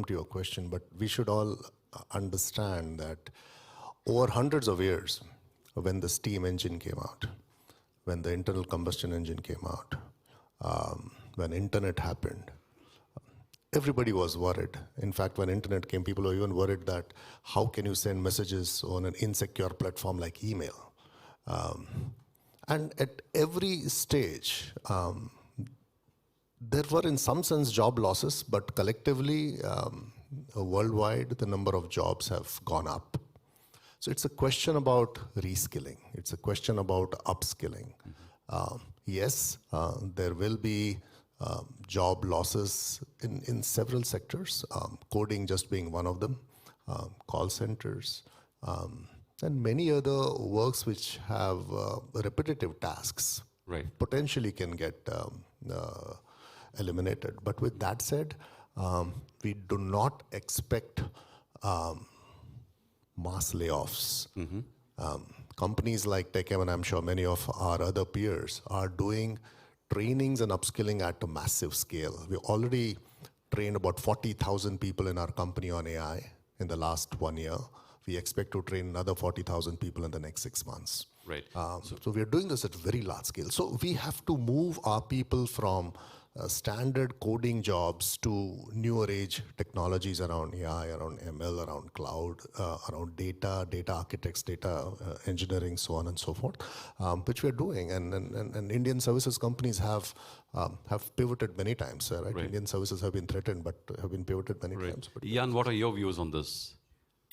your question, but we should all understand that over hundreds of years, when the steam engine came out, when the internal combustion engine came out, when internet happened, everybody was worried. In fact, when internet came, people were even worried that how can you send messages on an insecure platform like email? And at every stage, there were in some sense job losses, but collectively, worldwide, the number of jobs have gone up. So it's a question about reskilling. It's a question about upskilling. Yes, there will be job losses in several sectors, coding just being one of them, call centers, and many other works which have repetitive tasks potentially can get eliminated. But with that said, we do not expect mass layoffs. Companies like TechM, and I'm sure many of our other peers, are doing trainings and upskilling at a massive scale. We already trained about 40,000 people in our company on AI in the last 1 year. We expect to train another 40,000 people in the next 6 months.
Right.
So we are doing this at very large scale. So we have to move our people from standard coding jobs to newer age technologies around AI, around ML, around cloud, around data architects, data engineering, so on and so forth, which we are doing. And Indian services companies have pivoted many times. Right? Indian services have been threatened, but have been pivoted many times. But
Jan, what are your views on this?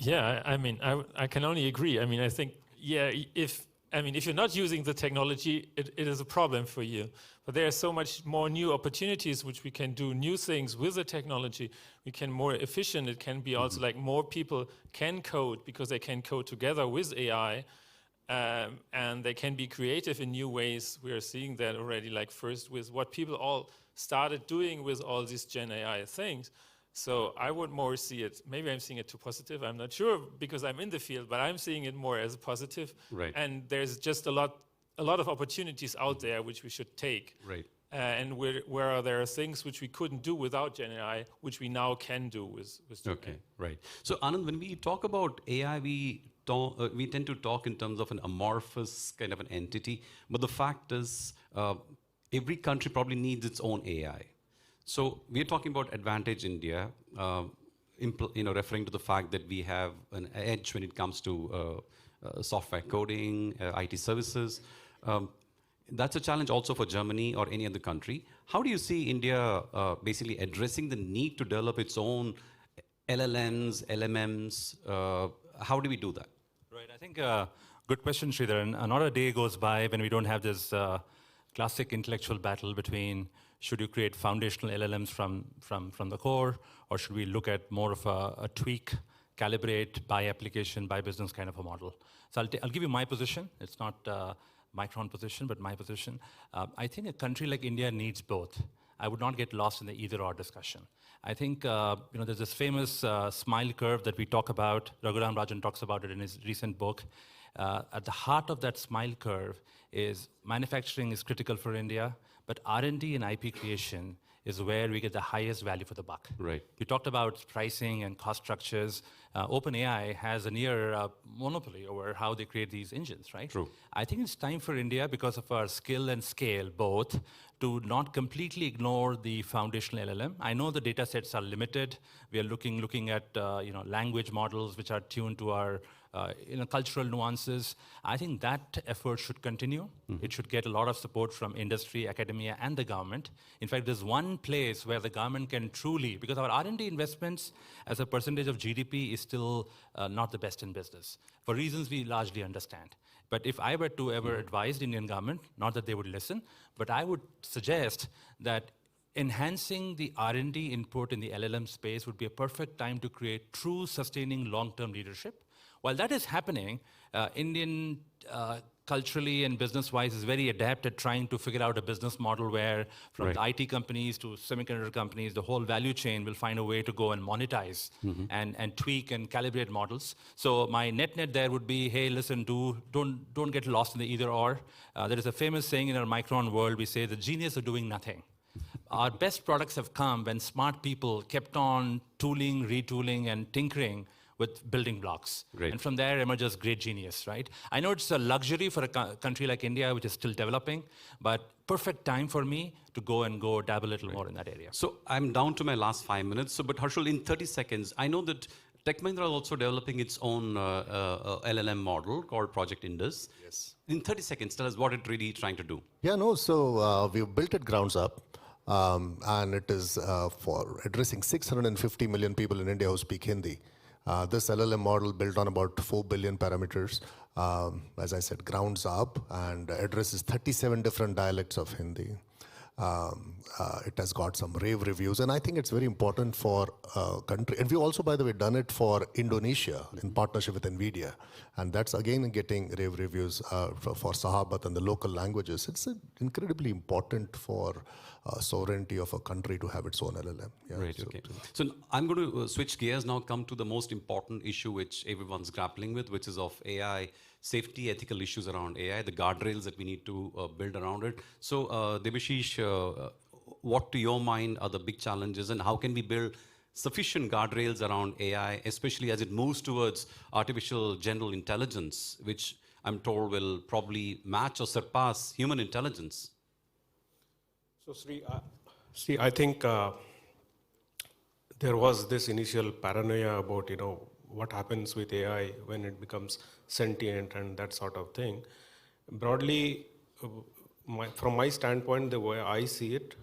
Yeah, I mean, I can only agree. I mean, I think, yeah, if you're not using the technology, it is a problem for you. But there are so much more new opportunities which we can do new things with the technology. We can more efficient. It can be also like more people can code because they can code together with AI, and they can be creative in new ways. We are seeing that already, like first with what people all started doing with all these Gen AI things. So I would more see it, maybe I'm seeing it too positive, I'm not sure because I'm in the field, but I'm seeing it more as a positive.
Right.
And there's just a lot of opportunities out there which we should take.
Right.
And where there are things which we couldn't do without Gen AI, which we now can do with Gen
Okay, right. So Anand, when we talk about AI, we tend to talk in terms of an amorphous kind of an entity, but the fact is every country probably needs its own AI. So we're talking about Advantage India, referring to the fact that we have an edge when it comes to software coding, IT services. That's a challenge also for Germany or any other country. How do you see India basically addressing the need to develop its own LLMs, LMMs? How do we do that?
Right, I think good question, Sridhar. And not a day goes by when we don't have this classic intellectual battle between should you create foundational LLMs from the core, or should we look at more of a tweak, calibrate by application, by business kind of a model? So I'll give you my position. It's not Micron position, but my position. I think a country like India needs both. I would not get lost in the either-or discussion. I think there's this famous smile curve that we talk about. Raghuram Rajan talks about it in his recent book. At the heart of that smile curve is manufacturing is critical for India, but R&D and IP creation is where we get the highest value for the buck.
Right.
You talked about pricing and cost structures. OpenAI has a near monopoly over how they create these engines, right?
True.
I think it's time for India, because of our skill and scale, both, to not completely ignore the foundational LLM. I know the data sets are limited. We are looking at language models which are tuned to our cultural nuances. I think that effort should continue. Mm-hmm. It should get a lot of support from industry, academia, and the government. In fact, there's one place where the government can truly, because our R&D investments as a percentage of GDP is still not the best in business, for reasons we largely understand. But if I were to ever advise the Indian government, not that they would listen, but I would suggest that enhancing the R&D input in the LLM space would be a perfect time to create true sustaining long-term leadership. While that is happening, Indian culturally and business-wise is very adept at trying to figure out a business model where from the IT companies to semiconductor companies, the whole value chain will find a way to go and monetize and tweak and calibrate models. So my net there would be, hey, listen, don't get lost in the either or. There is a famous saying in our Micron world, we say the genius of doing nothing. Our best products have come when smart people kept on tooling, retooling, and tinkering with building blocks.
Great.
And from there emerges great genius, right? I know it's a luxury for a country like India, which is still developing, but perfect time for me to go dabble a little more in that area.
So I'm down to my last 5 minutes. So, but Harshal, in 30 seconds, I know that Tech Mahindra is also developing its own LLM model called Project Indus.
Yes.
In 30 seconds, tell us what it's really trying to do.
Yeah, no, so we've built it grounds up. And it is for addressing 650 million people in India who speak Hindi. This LLM model built on about 4 billion parameters, as I said, grounds up, and addresses 37 different dialects of Hindi. It has got some rave reviews, and I think it's very important for a country. And we've also, by the way, done it for Indonesia in partnership with NVIDIA. And that's again getting rave reviews for Sahabat and the local languages. It's incredibly important for sovereignty of a country to have its own LLM. Yeah,
right, okay. So I'm going to switch gears now, come to the most important issue which everyone's grappling with, which is of AI safety, ethical issues around AI, the guardrails that we need to build around it. So Debashish, what to your mind are the big challenges, and how can we build sufficient guardrails around AI, especially as it moves towards artificial general intelligence, which I'm told will probably match or surpass human intelligence?
So See, I think there was this initial paranoia about, what happens with AI when it becomes sentient and that sort of thing. Broadly, from my standpoint, the way I see it,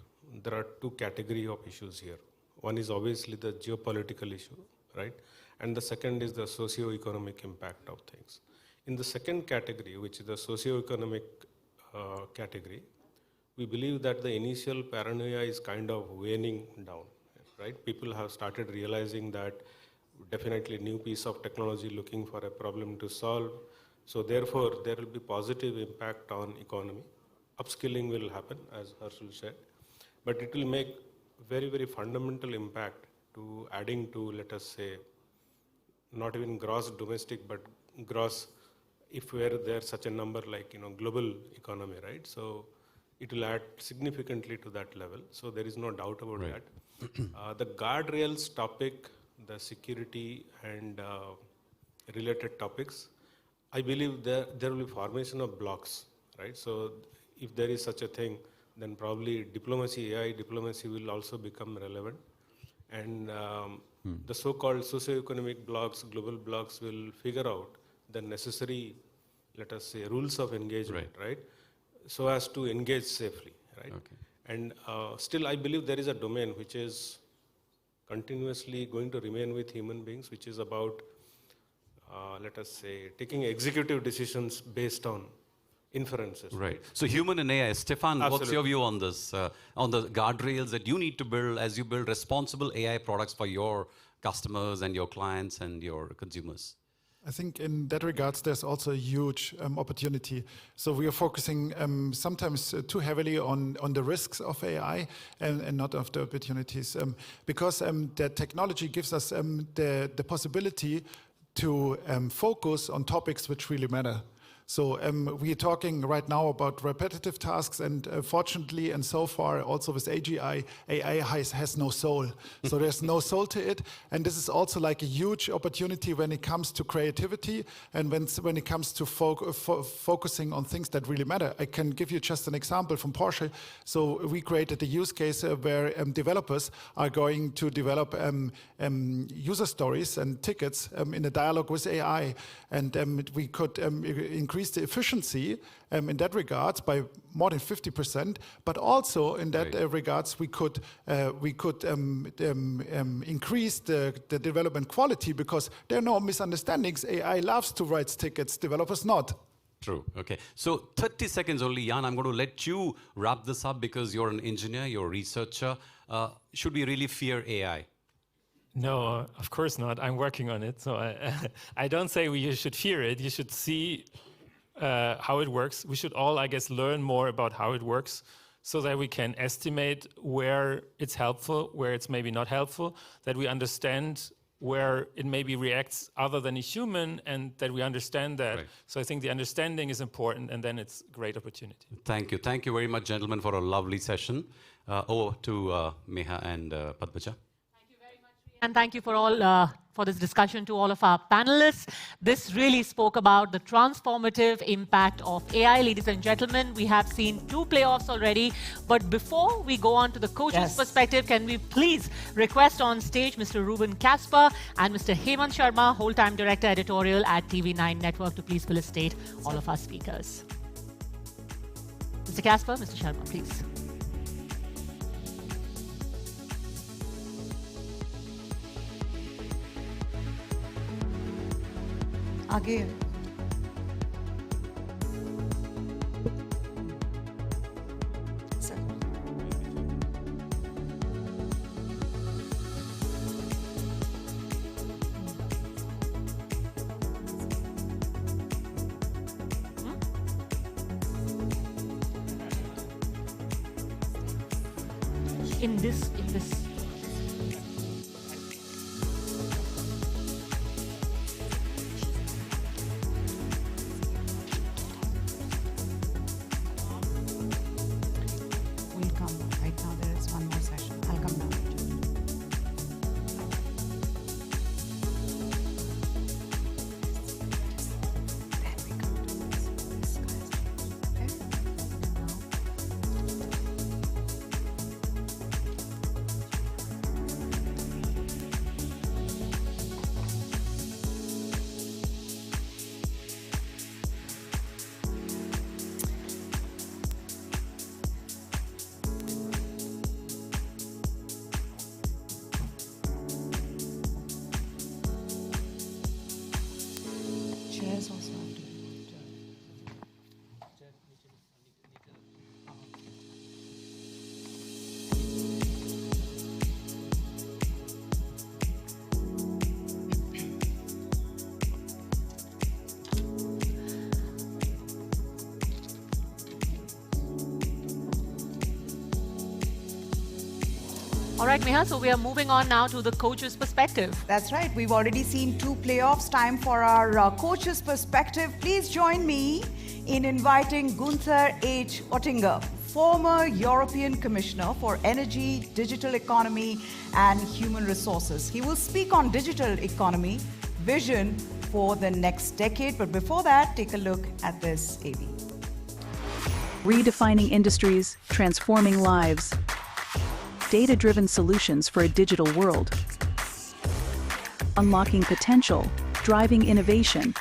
there are two categories of issues here. One is obviously the geopolitical issue, right? And the second is the socio-economic impact of things. In the second category, which is the socio-economic category, we believe that the initial paranoia is kind of waning down, right? People have started realizing that definitely new piece of technology looking for a problem to solve. So therefore, there will be positive impact on economy. Upskilling will happen, as Harshul said, but it will make very, very fundamental impact to adding to, let us say, not even gross domestic, but gross, if were there such a number like, global economy, right? So it will add significantly to that level. So there is no doubt about that. The guardrails topic, the security and related topics, I believe there will be formation of blocks, right? So if there is such a thing, then probably diplomacy, AI diplomacy will also become relevant. And the so-called socioeconomic blocks, global blocks will figure out the necessary, let us say, rules of engagement, right? So as to engage safely, right? Okay. And still I believe there is a domain which is continuously going to remain with human beings, which is about, let us say, taking executive decisions based on inferences.
Right. So human and AI. Stefan, what's your view on this, on the guardrails that you need to build as you build responsible AI products for your customers and your clients and your consumers?
I think in that regards, there's also a huge opportunity. So we are focusing sometimes too heavily on the risks of AI and not of the opportunities, because the technology gives us the possibility to focus on topics which really matter. So we are talking right now about repetitive tasks, and fortunately, and so far also with AGI, AI has no soul. So there's no soul to it, and this is also like a huge opportunity when it comes to creativity and when it comes to focusing on things that really matter. I can give you just an example from Porsche. So we created a use case where developers are going to develop user stories and tickets in a dialogue with AI, and we could increase the efficiency in that regards by more than 50%, but also in that regards we could increase the development quality, because there are no misunderstandings. AI loves to write tickets, developers not.
True. Okay. So 30 seconds only, Jan. I'm going to let you wrap this up because you're an engineer, you're a researcher. Should we really fear AI?
No, of course not. I'm working on it. So I don't say you should fear it. You should see how it works. We should all, I guess, learn more about how it works so that we can estimate where it's helpful, where it's maybe not helpful, that we understand where it maybe reacts other than a human, and that we understand that. Right. So I think the understanding is important, and then it's a great opportunity.
Thank you. Thank you very much, gentlemen, for a lovely session. Over to Meha and Padmaja.
And thank you for this discussion to all of our panelists. This really spoke about the transformative impact of AI. Ladies and gentlemen, we have seen 2 playoffs already. But before we go on to the coach's perspective, can we please request on stage Mr. Ruben Kasper and Mr. Hemant Sharma, whole-time director editorial at TV9 Network, to please felicitate all of our speakers. Mr. Kasper, Mr. Sharma, please.
आगे
in this All right, Neha, so we are moving on now to the coach's perspective.
That's right. We've already seen 2 playoffs. Time for our coach's perspective. Please join me in inviting Gunter H. Oettinger, former European Commissioner for Energy, Digital Economy and Human Resources. He will speak on digital economy, vision for the next decade. But before that, take a look at this AV.
Redefining industries, transforming lives. Data-driven solutions for a digital world. Unlocking potential, driving innovation.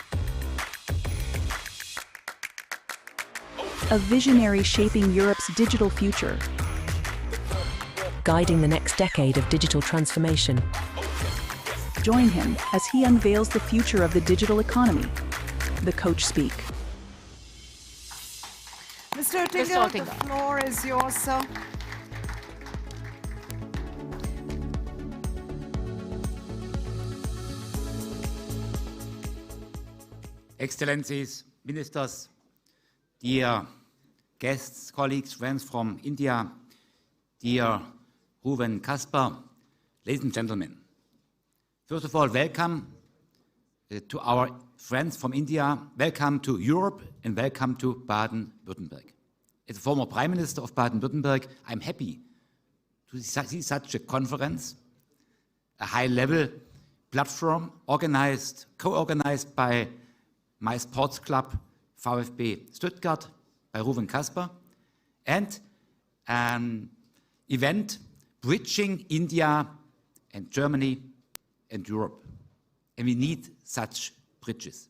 A visionary shaping Europe's digital future.
Guiding the next decade of digital transformation.
Join him as he unveils the future of the digital economy. The Coach Speak.
Mr. Oettinger, the floor is yours, sir.
Excellencies, ministers, dear guests, colleagues, friends from India, dear Ruven Kasper, ladies and gentlemen. First of all, welcome to our friends from India, welcome to Europe and welcome to Baden-Württemberg. As a former Prime Minister of Baden-Württemberg, I'm happy to see such a conference, a high-level platform co-organized by my sports club, VfB Stuttgart, by Ruven Kasper, and an event bridging India and Germany and Europe. And we need such bridges.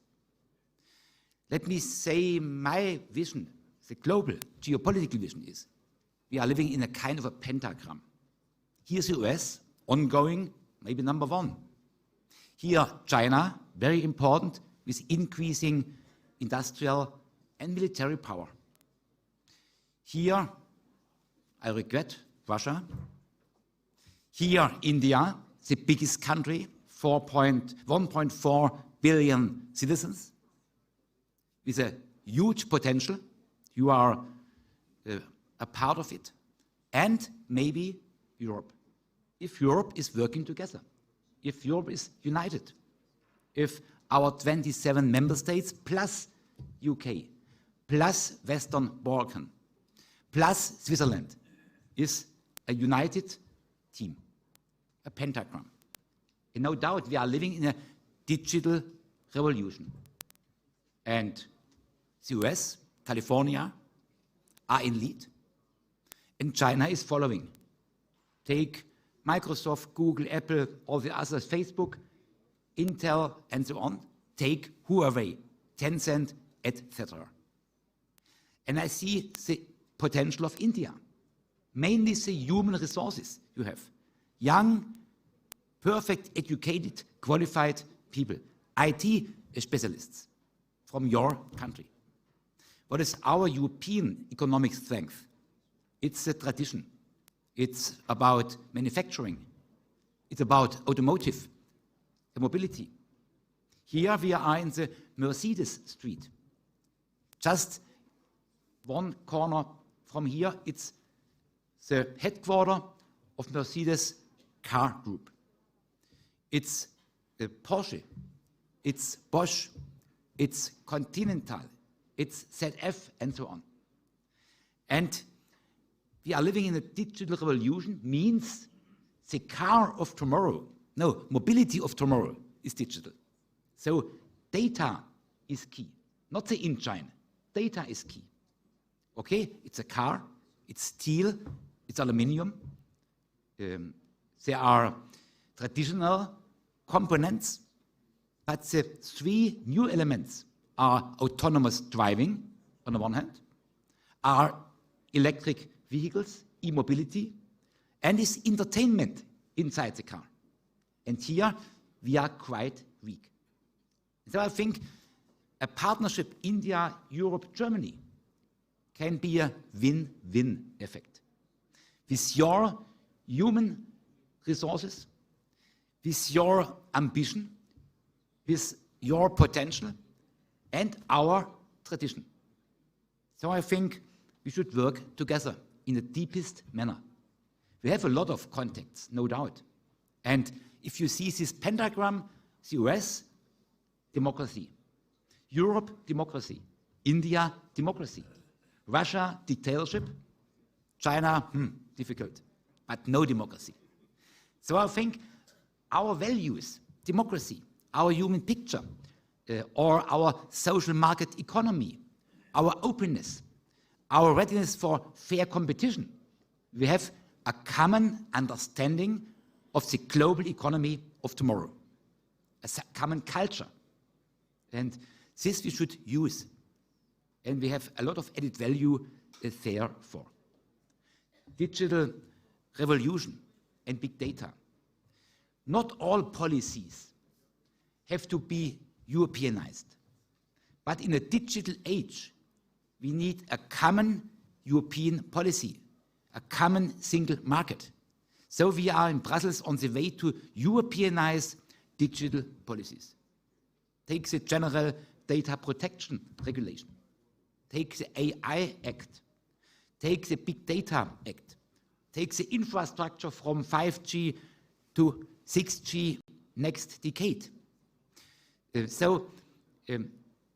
Let me say my vision, the global geopolitical vision is, we are living in a kind of a pentagram. Here's the US, ongoing, maybe number 1. Here, China, very important, with increasing industrial and military power. Here, I regret, Russia. Here, India, the biggest country, 1.4 billion citizens, with a huge potential. You are a part of it. And maybe Europe. If Europe is working together, if Europe is united, if our 27 member states plus UK, plus Western Balkan, plus Switzerland is a united team, a pentagram. And no doubt we are living in a digital revolution. And the US, California, are in lead. And China is following. Take Microsoft, Google, Apple, all the others, Facebook, Intel, and so on. Take Huawei, Tencent, etc. And I see the potential of India, mainly the human resources you have. Young, perfect, educated, qualified people, IT specialists from your country. What is our European economic strength? It's a tradition. It's about manufacturing. It's about automotive, mobility. Here we are in the Mercedes Street. Just one corner from here, it's the headquarters of Mercedes Car Group. It's Porsche, it's Bosch, it's Continental, it's ZF, and so on. And we are living in a digital revolution, means the car of tomorrow, no, mobility of tomorrow is digital. So data is key, not the engine. Data is key. Okay, it's a car, it's steel, it's aluminium. There are traditional components, but the 3 new elements are autonomous driving, on the one hand, are electric vehicles, e-mobility, and is entertainment inside the car. And here we are quite weak. So I think a partnership India, Europe, Germany can be a win-win effect. With your human resources, with your ambition, with your potential, and our tradition. So I think we should work together in the deepest manner. We have a lot of contacts, no doubt. And if you see this pentagram, the US, democracy. Europe, democracy. India, democracy. Russia, dictatorship. China, difficult, but no democracy. So I think our values, democracy, our human picture, or our social market economy, our openness, our readiness for fair competition, we have a common understanding of the global economy of tomorrow, a common culture. And this we should use. And we have a lot of added value there for. Digital revolution and big data. Not all policies have to be Europeanized. But in a digital age, we need a common European policy, a common single market. So we are in Brussels on the way to Europeanize digital policies. Take the General Data Protection Regulation. Take the AI Act. Take the Big Data Act. Take the infrastructure from 5G to 6G next decade.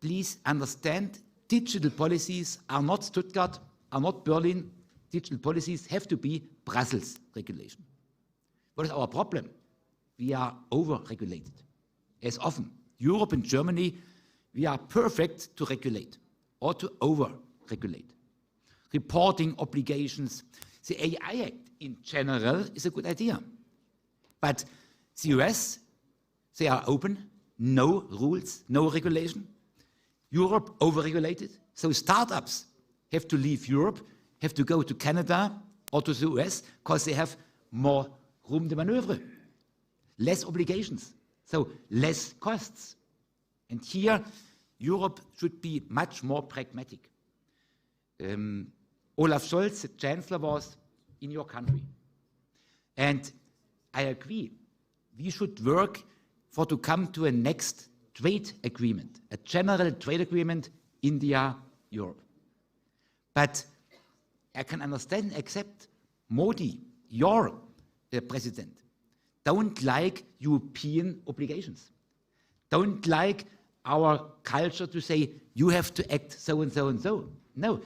Please understand, digital policies are not Stuttgart, are not Berlin. Digital policies have to be Brussels regulation. What is our problem? We are over-regulated. As often, Europe and Germany, we are perfect to regulate or to over-regulate. Reporting obligations. The AI Act in general is a good idea. But the US, they are open, no rules, no regulation. Europe over-regulated. So startups have to leave Europe, have to go to Canada or to the US because they have more room de maneuver, less obligations, so less costs. And here, Europe should be much more pragmatic. Olaf Scholz, the Chancellor, was in your country. And I agree, we should work for to come to a next trade agreement, a general trade agreement, India, Europe. But I can understand, accept Modi, your president, don't like European obligations, don't like our culture to say, you have to act so and so and so. No,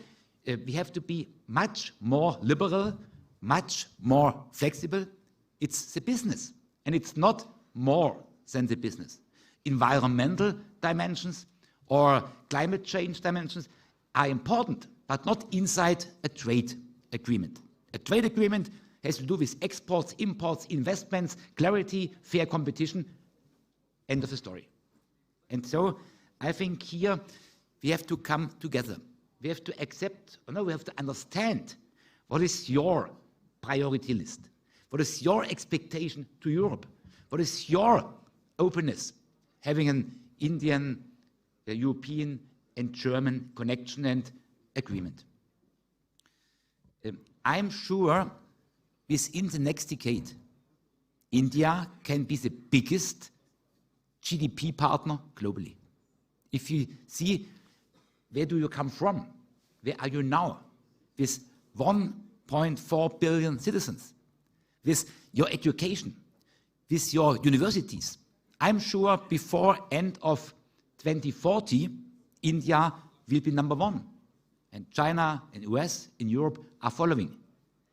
we have to be much more liberal, much more flexible. It's the business, and it's not more than the business. Environmental dimensions or climate change dimensions are important, but not inside a trade agreement. A trade agreement has to do with exports, imports, investments, clarity, fair competition, end of the story. And so I think here we have to come together. We have to accept, or no, we have to understand what is your priority list, what is your expectation to Europe, what is your openness, having an Indian, European and German connection and agreement. I'm sure within the next decade, India can be the biggest GDP partner globally. If you see, where do you come from? Where are you now? With 1.4 billion citizens, with your education, with your universities. I'm sure before end of 2040, India will be number one. And China and US and Europe are following.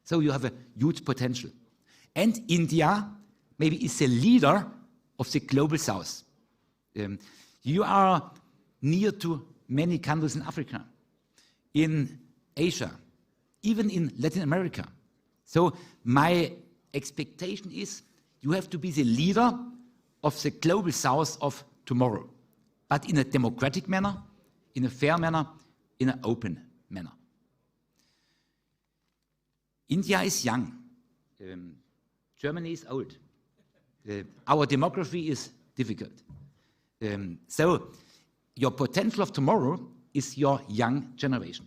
So you have a huge potential. And India maybe is the leader of the global south. You are near to many countries in Africa, in Asia, even in Latin America. So my expectation is you have to be the leader of the global south of tomorrow, but in a democratic manner, in a fair manner, in an open manner. India is young. Germany is old. Our demography is difficult. So your potential of tomorrow is your young generation.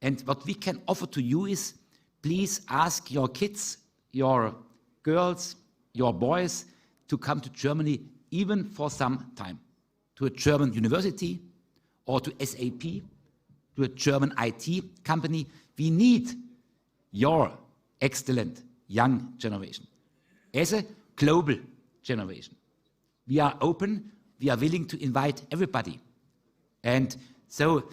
And what we can offer to you is, please ask your kids, your girls, your boys to come to Germany even for some time, to a German university or to SAP, to a German IT company. We need your excellent young generation. As a global generation, we are open, we are willing to invite everybody. And so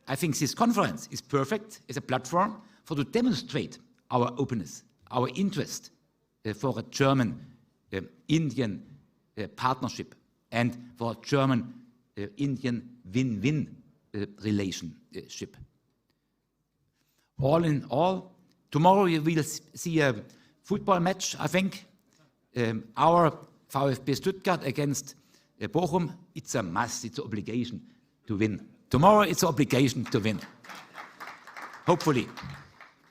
I think this conference is perfect as a platform for to demonstrate our openness, our interest for a German-Indian partnership and for a German-Indian win-win relationship. All in all, tomorrow you will see a football match, I think. Our VfB Stuttgart against Bochum, it's a must, it's an obligation to win. Tomorrow it's an obligation to win, hopefully.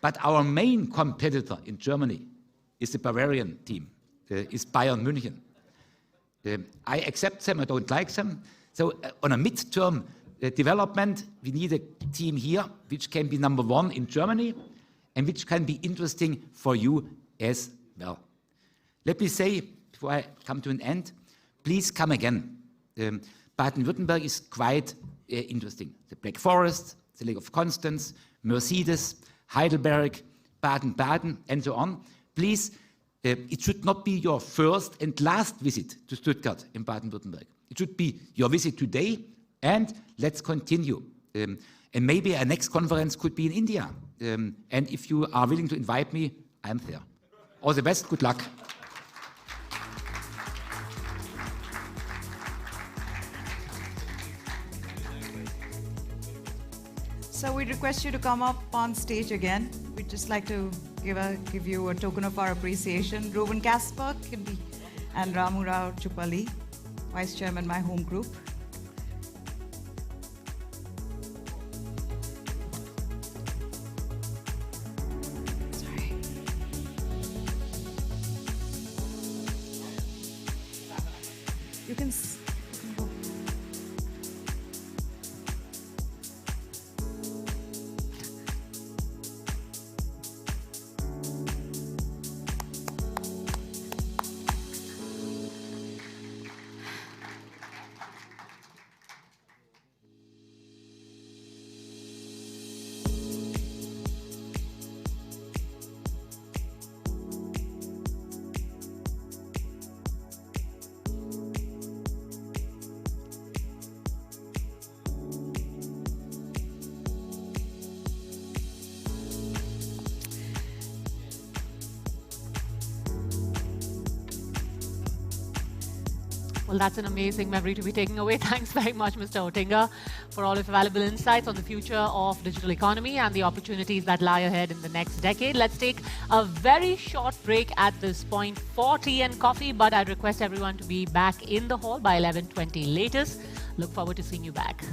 But our main competitor in Germany is the Bavarian team, is Bayern München. I accept them, I don't like them. So on a mid-term development, we need a team here which can be number one in Germany and which can be interesting for you as well. Let me say, before I come to an end, please come again. Baden-Württemberg is quite interesting. The Black Forest, the Lake of Constance, Mercedes, Heidelberg, Baden-Baden, and so on. Please, it should not be your first and last visit to Stuttgart in Baden-Württemberg. It should be your visit today, and let's continue. And maybe our next conference could be in India. And if you are willing to invite me, I'm there. All the best, good luck.
So we request you to come up on stage again. We'd just like to give you a token of our appreciation. Reuben Kasper and Ramu Rao Chupali, Vice Chairman, my home group. Sorry. You can go.
Well, that's an amazing memory to be taken away. Thanks very much, Mr. Oettinger, for all of your valuable insights on the future of digital economy and the opportunities that lie ahead in the next decade. Let's take a very short break at this point for tea and coffee, but I'd request everyone to be back in the hall by 11:20 latest. Look forward to seeing you back.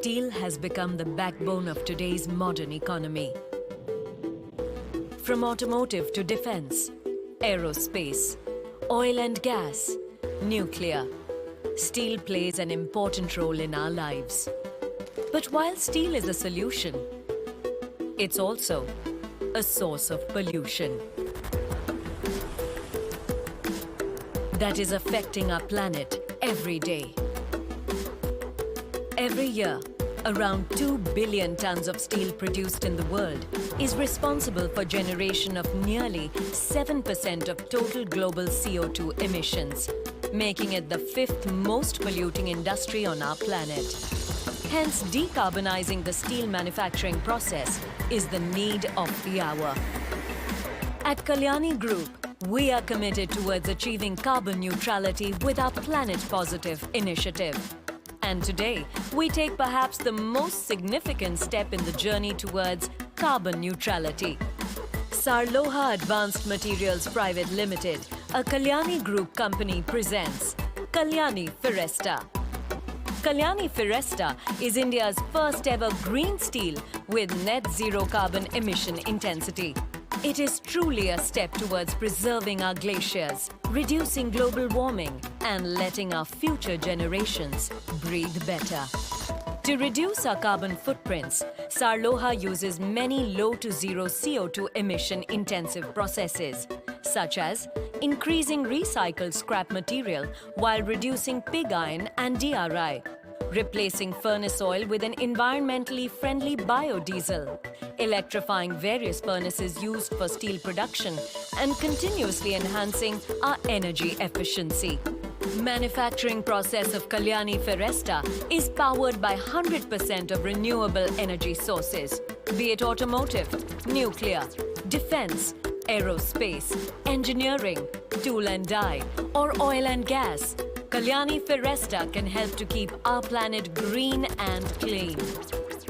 Steel has become the backbone of today's modern economy. From automotive to defense, aerospace, oil and gas, nuclear, steel plays an important role in our lives. But while steel is a solution, it's also a source of pollution that is affecting our planet every day. Every year, around 2 billion tons of steel produced in the world is responsible for generation of nearly 7% of total global CO2 emissions, making it the 5th most polluting industry on our planet. Hence, decarbonizing the steel manufacturing process is the need of the hour. At Kalyani Group, we are committed towards achieving carbon neutrality with our Planet Positive initiative. And today, we take perhaps the most significant step in the journey towards carbon neutrality. Sarloha Advanced Materials Private Limited, a Kalyani Group company, presents Kalyani Firaesta. Kalyani Firaesta is India's first ever green steel with net zero carbon emission intensity. It is truly a step towards preserving our glaciers, reducing global warming, and letting our future generations breathe better. To reduce our carbon footprints, Sarloha uses many low to zero CO2 emission intensive processes, such as increasing recycled scrap material while reducing pig iron and DRI, replacing furnace oil with an environmentally friendly biodiesel, electrifying various furnaces used for steel production, and continuously enhancing our energy efficiency. Manufacturing process of Kalyani Firaesta is powered by 100% of renewable energy sources, be it automotive, nuclear, defense, aerospace, engineering, tool and die, or oil and gas. Kalyani Firaesta can help to keep our planet green and clean.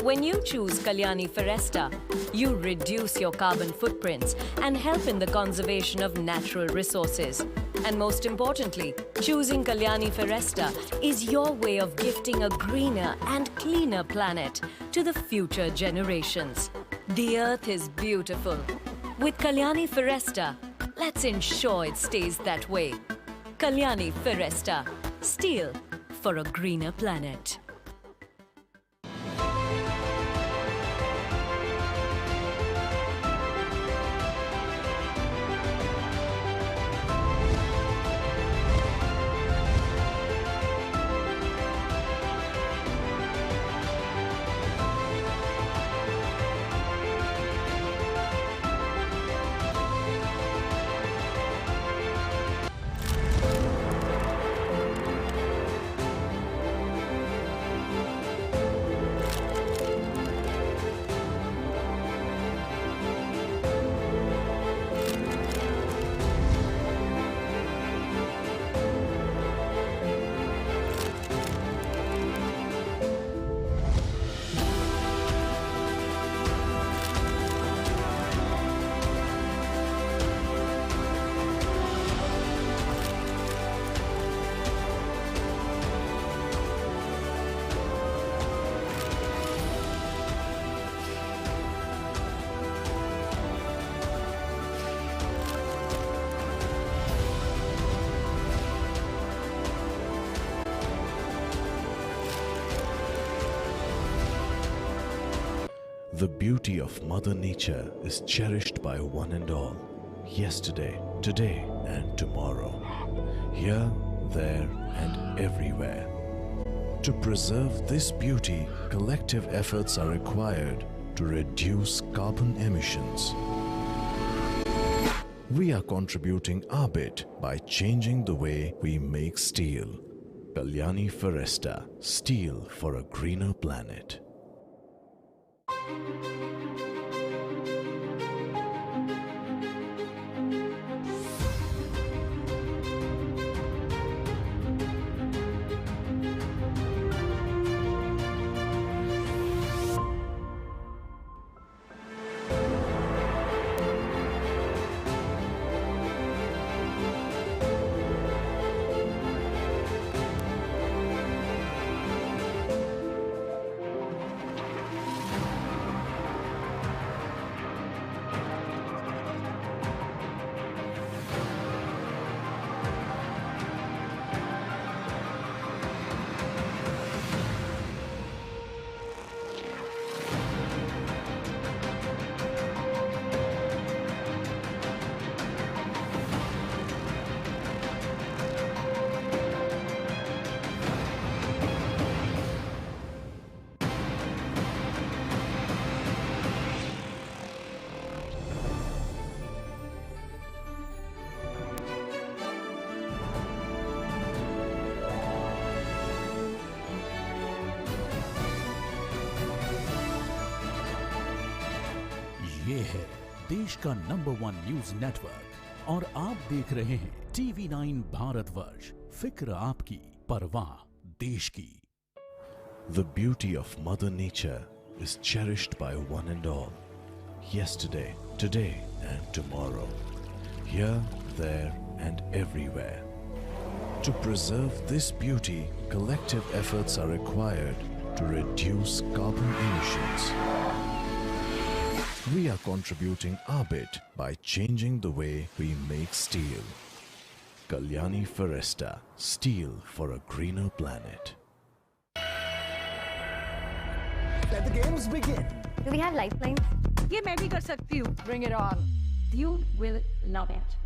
When you choose Kalyani Firaesta, you reduce your carbon footprints and help in the conservation of natural resources. And most importantly, choosing Kalyani Firaesta is your way of gifting a greener and cleaner planet to the future generations. The earth is beautiful. With Kalyani Firaesta, let's ensure it stays that way. Kalyani Firaesta, steel for a greener planet.
The beauty of Mother Nature is cherished by one and all, yesterday, today, and tomorrow, here, there, and everywhere. To preserve this beauty, collective efforts are required to reduce carbon emissions. We are contributing our bit by changing the way we make steel. Kalyani Firaesta, steel for a greener planet.
देश का number 1 news network और आप देख रहे हैं TV9 Bharatvarsh. फिक्र आपकी, परवाह देश की।
The beauty of Mother Nature is cherished by one and all. Yesterday, today, and tomorrow. Here, there, and everywhere. To preserve this beauty, collective efforts are required to reduce carbon emissions. We are contributing our bit by changing the way we make steel. Kalyani Foresta, steel for a greener planet.
Let the games begin.
Do we have lifelines?
ये मैं भी कर सकती हूँ.
Bring it on. You will love it.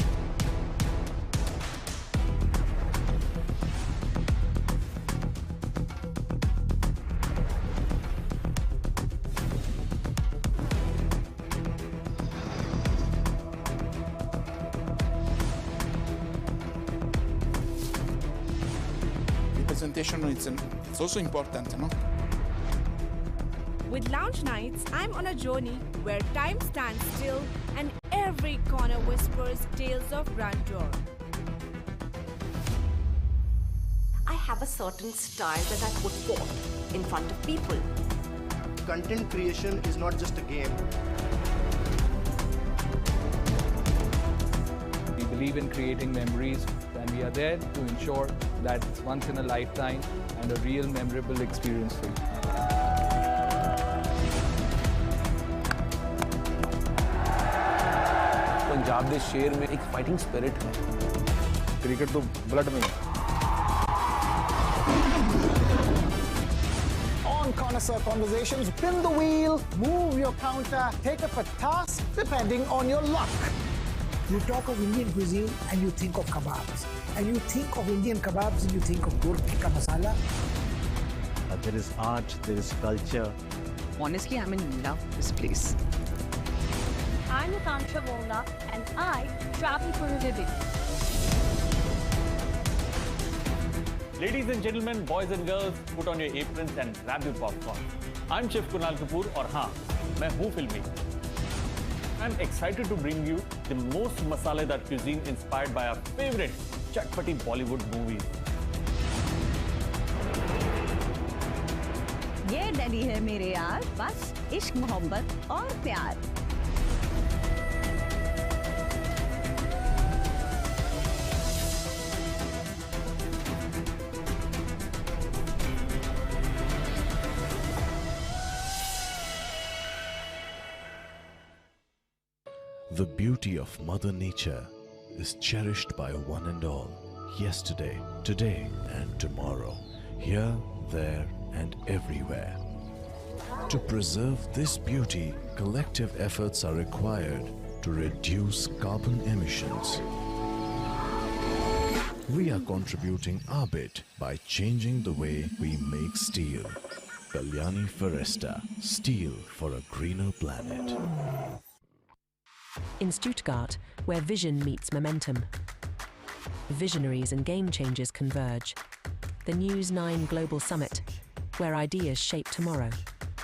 Presentation, it's also important, no?
With lounge nights, I'm on a journey where time stands still and every corner whispers tales of grandeur.
I have a certain style that I put forth in front of people.
Content creation is not just a game.
We believe in creating memories, and we are there to ensure that it's once in a lifetime and a real memorable experience for you.
Punjab के शेर में एक fighting spirit है।
Cricket तो blood में है।
On connoisseur conversations, spin the wheel, move your counter, take up a task depending on your luck.
You talk of Indian cuisine and you think of kebabs. And you think of Indian kebabs and you think of gur tikka masala.
There is art, there is culture.
Honestly, I'm in love with this place.
I'm Natansha Volna and I travel for a living.
Ladies and gentlemen, boys and girls, put on your aprons and grab your popcorn. I'm Chef Kunal Kapoor और हाँ, मैं हूँ फिल्मी. I'm excited to bring you the most masaledar cuisine inspired by our favorite chatpati Bollywood movies.
ये दिल्ली है मेरे यार, बस इश्क मोहब्बत और प्यार.
The beauty of Mother Nature is cherished by one and all. Yesterday, today, and tomorrow. Here, there, and everywhere. To preserve this beauty, collective efforts are required to reduce carbon emissions. We are contributing our bit by changing the way we make steel. Kalyani Foresta, steel for a greener planet.
In Stuttgart, where vision meets momentum. Visionaries and game changers converge. The News9 Global Summit, where ideas shape tomorrow.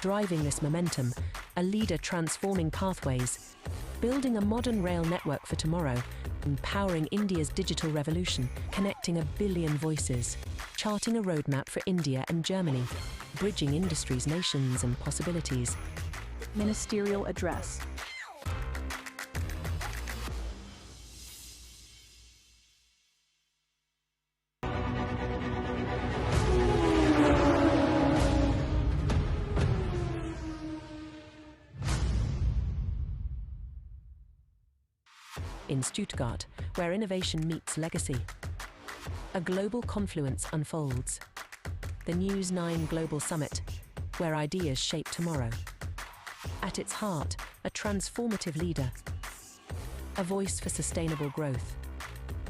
Driving this momentum, a leader transforming pathways, building a modern rail network for tomorrow, empowering India's digital revolution, connecting 1 billion voices, charting a roadmap for India and Germany, bridging industries, nations and possibilities.
Ministerial address.
In Stuttgart, where innovation meets legacy. A global confluence unfolds. The News9 Global Summit, where ideas shape tomorrow. At its heart, a transformative leader. A voice for sustainable growth.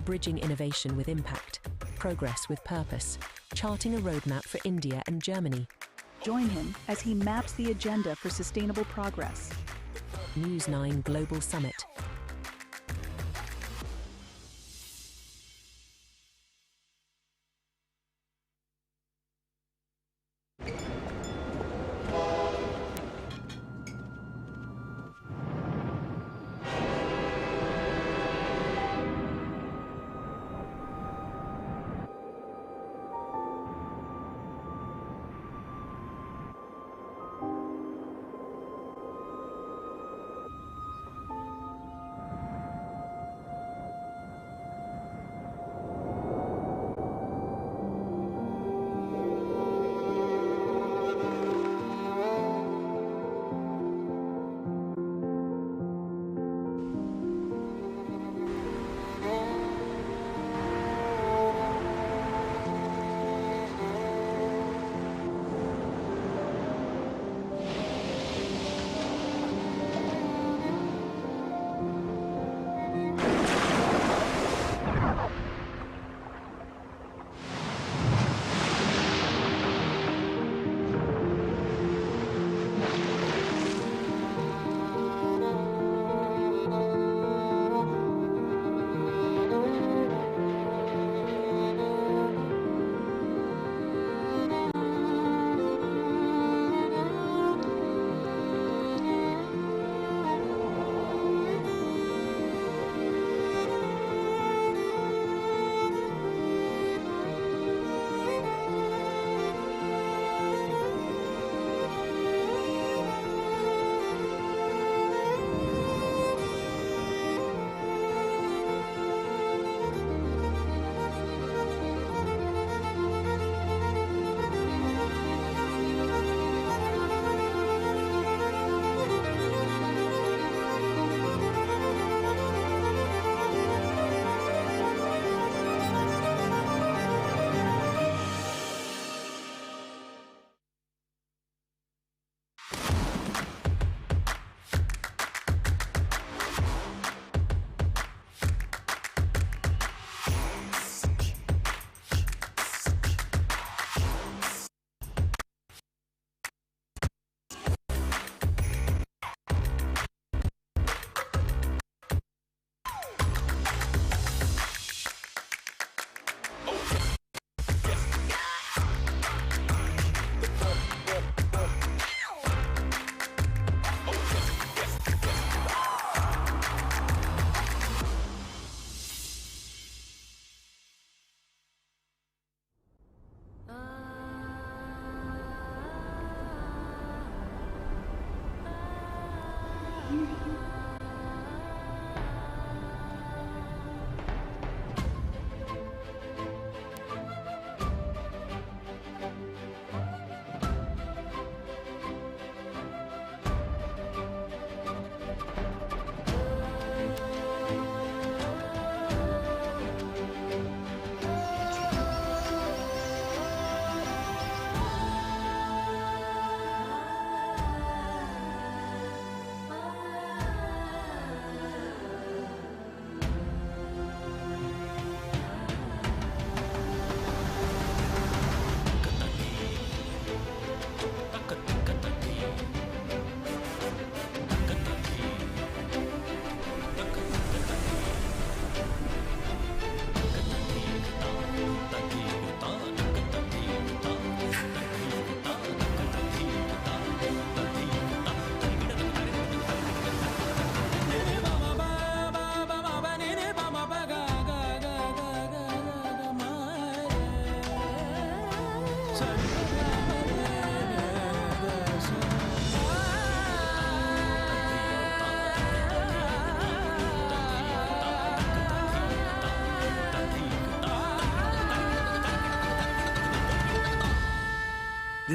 Bridging innovation with impact, progress with purpose, charting a roadmap for India and Germany.
Join him as he maps the agenda for sustainable progress.
News9 Global Summit.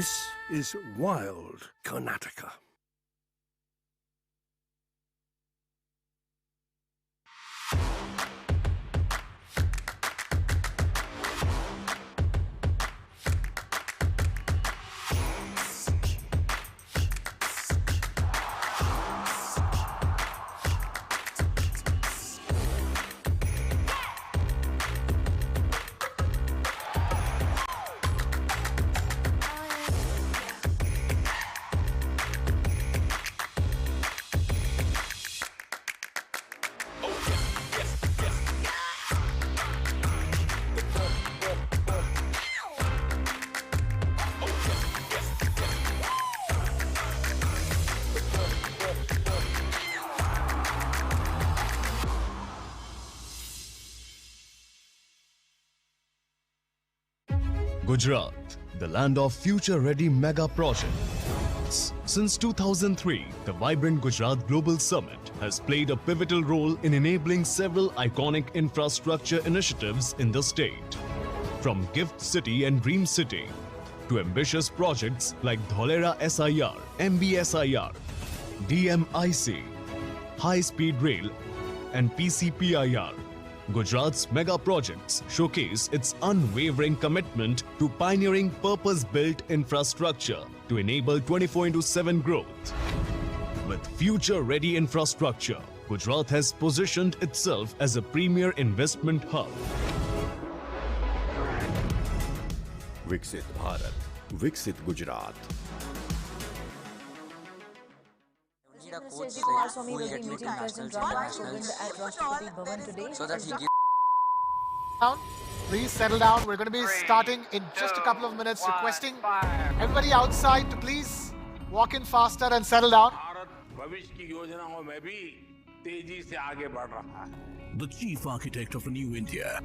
This is wild Karnataka.
Gujarat, the land of future-ready mega projects. Since 2003, the vibrant Gujarat Global Summit has played a pivotal role in enabling several iconic infrastructure initiatives in the state. From Gift City and Dream City to ambitious projects like Dholera SIR, MBSIR, DMIC, High Speed Rail and PCPIR. Gujarat's mega projects showcase its unwavering commitment to pioneering purpose-built infrastructure to enable 24/7 growth. With future-ready infrastructure, Gujarat has positioned itself as a premier investment hub.
Viksit Bharat, Viksit Gujarat.
Please settle down. We're going to be starting in just a couple of minutes. Requesting everybody outside to please walk in faster and settle down.
The chief architect of a new India.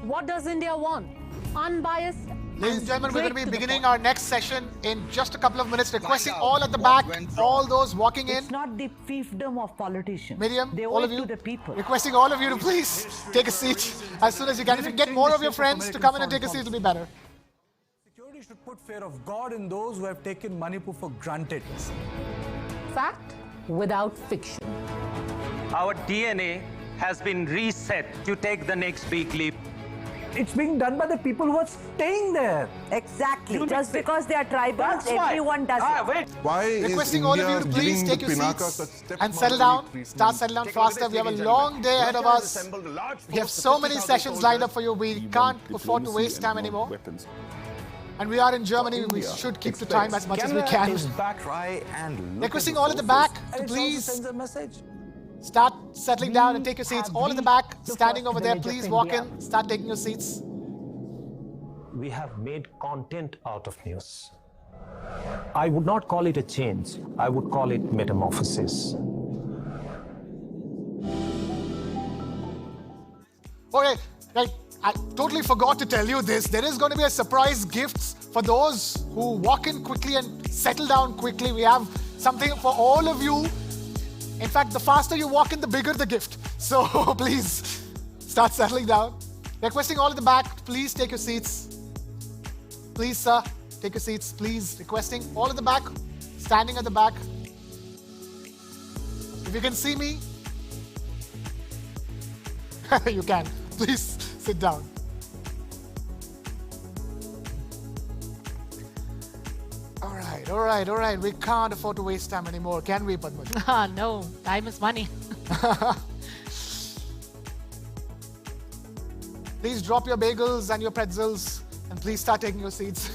What does India want? Unbiased.
Ladies and gentlemen, we're going to be beginning our next session in just a couple of minutes. Requesting all at the back, all those walking in.
It's not the fiefdom of politicians.
Miriam,
they
all
owe
of
it
you,
to the people.
requesting all of you to please take a seat as soon as you can. If you get more of your friends to come in and take a seat, it'll be better.
Security should put fear of God in those who have taken Manipur for granted.
Fact without fiction.
Our DNA has been reset to take the next big leap.
It's being done by the people who are staying there.
Exactly. Just because they are tribals, everyone does it.
Why
Requesting all of you to please take your seats and settle down. Start settling down faster. We have a long day ahead of us. We have so many sessions lined up for you. We can't afford to waste time anymore. And we are in Germany. We should keep to time as much as we can. Requesting all at the back to please start settling down and take your seats. All in the back, standing over there, please walk in, start taking your seats.
We have made content out of news. I would not call it a change. I would call it metamorphosis.
Okay, right. I totally forgot to tell you this. There is going to be a surprise gifts for those who walk in quickly and settle down quickly. We have something for all of you. In fact, the faster you walk in, the bigger the gift. So please start settling down. Requesting all at the back, please take your seats. Please, sir, take your seats, please. Requesting all at the back, standing at the back. If you can see me, you can. Please sit down. All right. We can't afford to waste time anymore, can we, Padma?
No, time is money.
Please drop your bagels and your pretzels and please start taking your seats.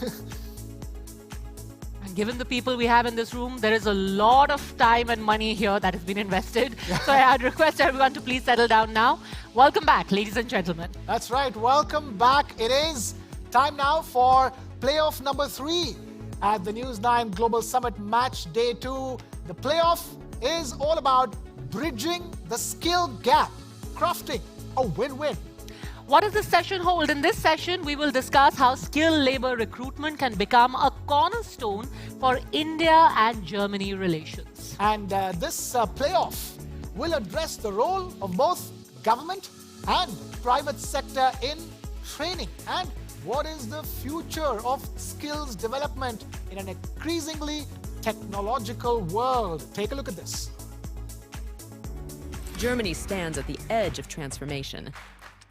And given the people we have in this room, there is a lot of time and money here that has been invested. So I'd request everyone to please settle down now. Welcome back, ladies and gentlemen.
That's right. Welcome back. It is time now for playoff number 3. At the News9 Global Summit Match Day 2, the playoff is all about bridging the skill gap, crafting a win-win.
What does this session hold? In this session, we will discuss how skilled labor recruitment can become a cornerstone for India and Germany relations.
And this playoff will address the role of both government and private sector in training and What is the future of skills development in an increasingly technological world? Take a look at this.
Germany stands at the edge of transformation.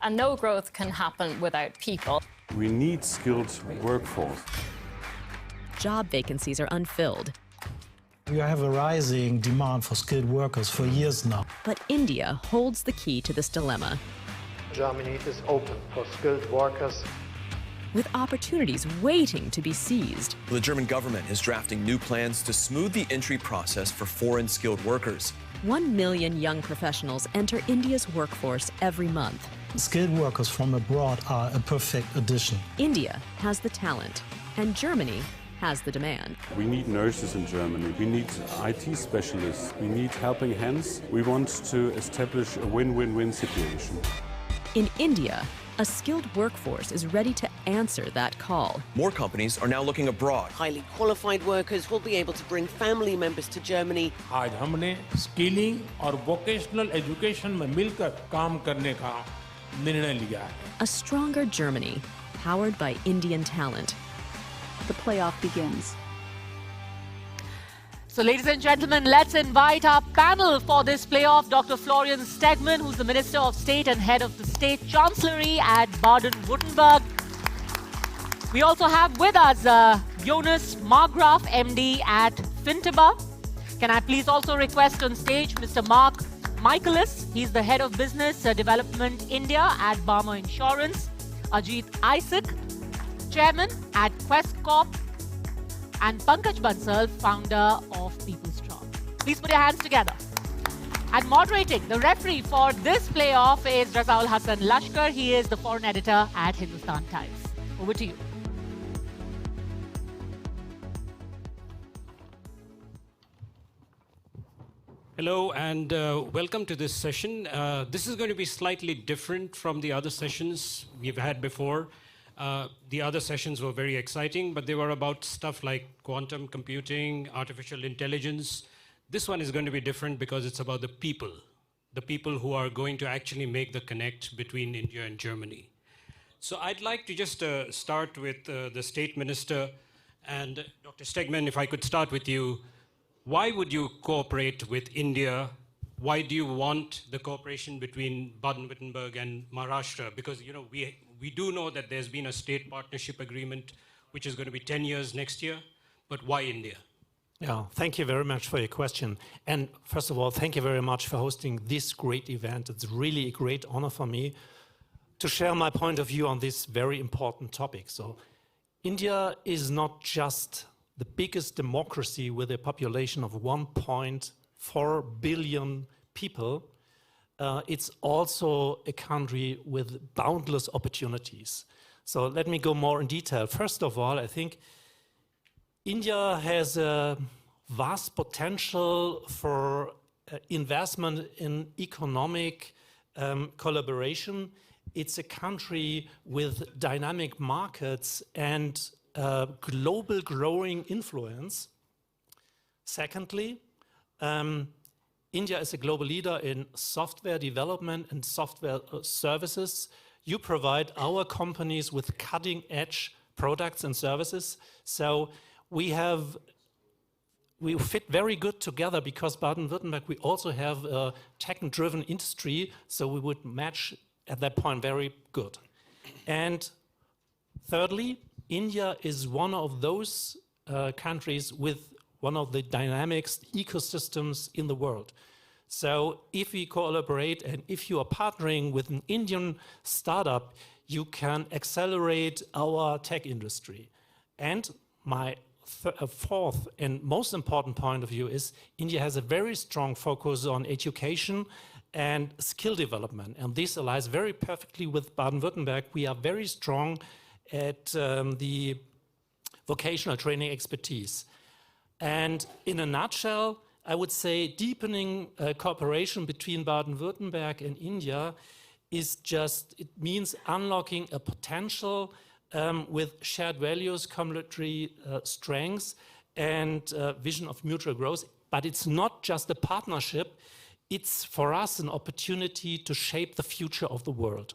And no growth can happen without people.
We need skilled workforce.
Job vacancies are unfilled.
We have a rising demand for skilled workers for years now.
But India holds the key to this dilemma.
Germany is open for skilled workers,
with opportunities waiting to be seized.
The German government is drafting new plans to smooth the entry process for foreign skilled workers.
1 million young professionals enter India's workforce every month.
Skilled workers from abroad are a perfect addition.
India has the talent, and Germany has the demand.
We need nurses in Germany. We need IT specialists. We need helping hands. We want to establish a win-win-win situation.
In India, a skilled workforce is ready to answer that call.
More companies are now looking abroad.
Highly qualified workers will be able to bring family members to Germany.
आज हमने skilling और vocational education में मिलकर काम करने का निर्णय लिया है.
A stronger Germany, powered by Indian talent.
The playoff begins.
So, ladies and gentlemen, let's invite our panel for this playoff. Dr. Florian Stegmann, who's the Minister of State and head of the State Chancellery at Baden-Württemberg. We also have with us Jonas Margraf, MD at Finteba. Can I please also request on stage Mr. Mark Michaelis? He's the head of Business Development India at Barmer Insurance. Ajit Isaac, Chairman at Quest Corp. And Pankaj Bansal, founder of People Strong. Please put your hands together. And moderating, the referee for this playoff is Razaul Hassan Lashkar. He is the foreign editor at Hindustan Times. Over to you.
Hello and welcome to this session. This is going to be slightly different from the other sessions we've had before. The other sessions were very exciting, but they were about stuff like quantum computing, artificial intelligence. This one is going to be different because it's about the people who are going to actually make the connect between India and Germany. So I'd like to just start with the State Minister. And Dr. Stegmann, if I could start with you, why would you cooperate with India? Why do you want the cooperation between Baden-Württemberg and Maharashtra? Because, you know, we do know that there's been a state partnership agreement, which is going to be 10 years next year, but why India?
Yeah, thank you very much for your question. And first of all, thank you very much for hosting this great event. It's really a great honor for me to share my point of view on this very important topic. So India is not just the biggest democracy with a population of 1.4 billion people. It's also a country with boundless opportunities. So let me go more in detail. First of all, I think India has a vast potential for investment in economic collaboration. It's a country with dynamic markets and global growing influence. Secondly, India is a global leader in software development and software services. You provide our companies with cutting-edge products and services. So we fit very good together because Baden-Württemberg, we also have a tech-driven industry, so we would match at that point very good. And thirdly, India is one of those countries with one of the dynamics ecosystems in the world. So if we collaborate and if you are partnering with an Indian startup, you can accelerate our tech industry. And my fourth and most important point of view is India has a very strong focus on education and skill development. And this aligns very perfectly with Baden-Württemberg. We are very strong at the vocational training expertise. And in a nutshell, I would say deepening cooperation between Baden-Württemberg and India is it means unlocking a potential with shared values, complementary strengths, and vision of mutual growth. But it's not just a partnership, it's for us an opportunity to shape the future of the world.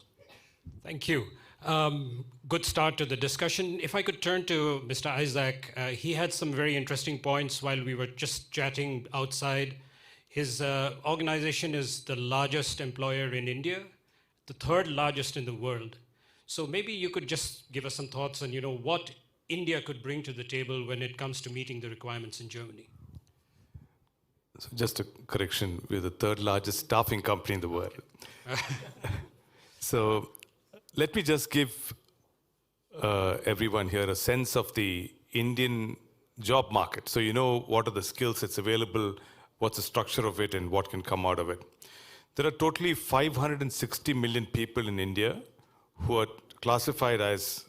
Thank you. Good start to the discussion. If I could turn to Mr. Isaac, he had some very interesting points while we were just chatting outside. His organization is the largest employer in India, the third largest in the world. So maybe you could just give us some thoughts on, what India could bring to the table when it comes to meeting the requirements in Germany.
So just a correction, we're the third largest staffing company in the world. So let me just give everyone here a sense of the Indian job market. So what are the skill sets available, what's the structure of it, and what can come out of it. There are totally 560 million people in India who are classified as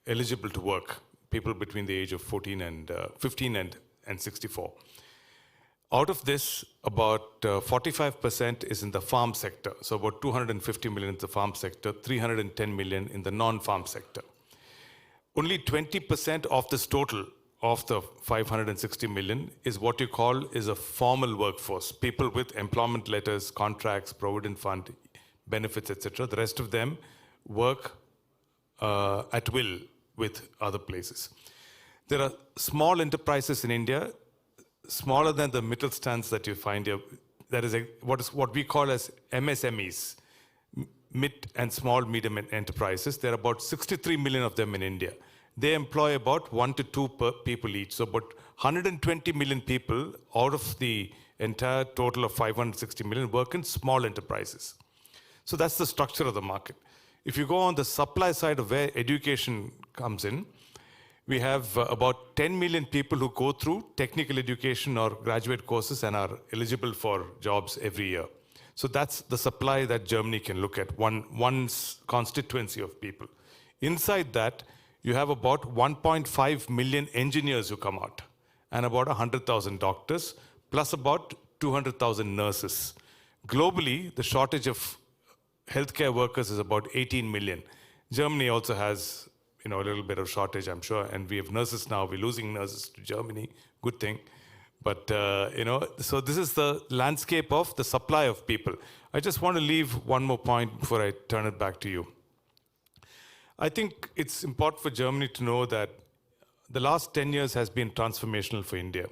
eligible to work, people between the age of 15 and 64. Out of this, about 45% is in the farm sector. So about 250 million in the farm sector, 310 million in the non-farm sector. Only 20% of this total of the 560 million is what you call is a formal workforce, people with employment letters, contracts, provident fund, benefits, etc. The rest of them work at will with other places. There are small enterprises in India, smaller than the Mittelstands that you find here. That is what we call as MSMEs, mid and small medium enterprises. There are about 63 million of them in India. They employ about 1 to 2 people each. So about 120 million people out of the entire total of 560 million work in small enterprises. So that's the structure of the market. If you go on the supply side of where education comes in, we have about 10 million people who go through technical education or graduate courses and are eligible for jobs every year. So that's the supply that Germany can look at, one constituency of people. Inside that, you have about 1.5 million engineers who come out, and about 100,000 doctors, plus about 200,000 nurses. Globally, the shortage of healthcare workers is about 18 million. Germany also has a little bit of shortage, I'm sure, and we have nurses now. We're losing nurses to Germany, good thing. But, so this is the landscape of the supply of people. I just want to leave one more point before I turn it back to you. I think it's important for Germany to know that the last 10 years has been transformational for India.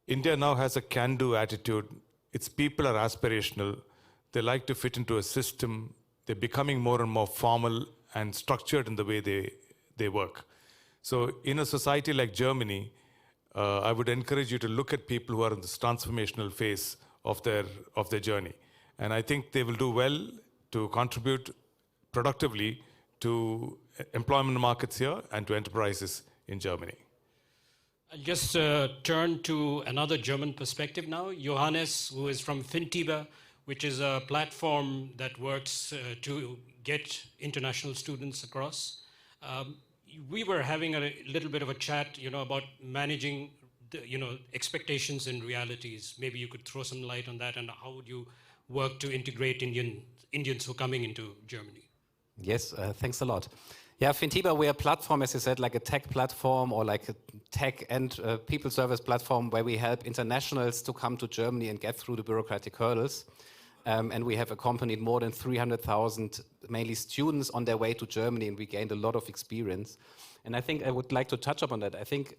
India now has a can-do attitude. Its people are aspirational. They like to fit into a system. They're becoming more and more formal and structured in the way they work. So in a society like Germany, I would encourage you to look at people who are in this transformational phase of their journey. And I think they will do well to contribute productively to employment markets here and to enterprises in Germany.
I'll just turn to another German perspective now. Johannes, who is from Fintiba, which is a platform that works to get international students across. We were having a little bit of a chat, about managing the, expectations and realities. Maybe you could throw some light on that, and how would you work to integrate Indians who are coming into Germany?
Yes, thanks a lot. Yeah, Fintiba, we're a platform, as you said, like a tech platform or like a tech and people service platform where we help internationals to come to Germany and get through the bureaucratic hurdles. And we have accompanied more than 300,000, mainly students, on their way to Germany, and we gained a lot of experience. And I think I would like to touch upon that. I think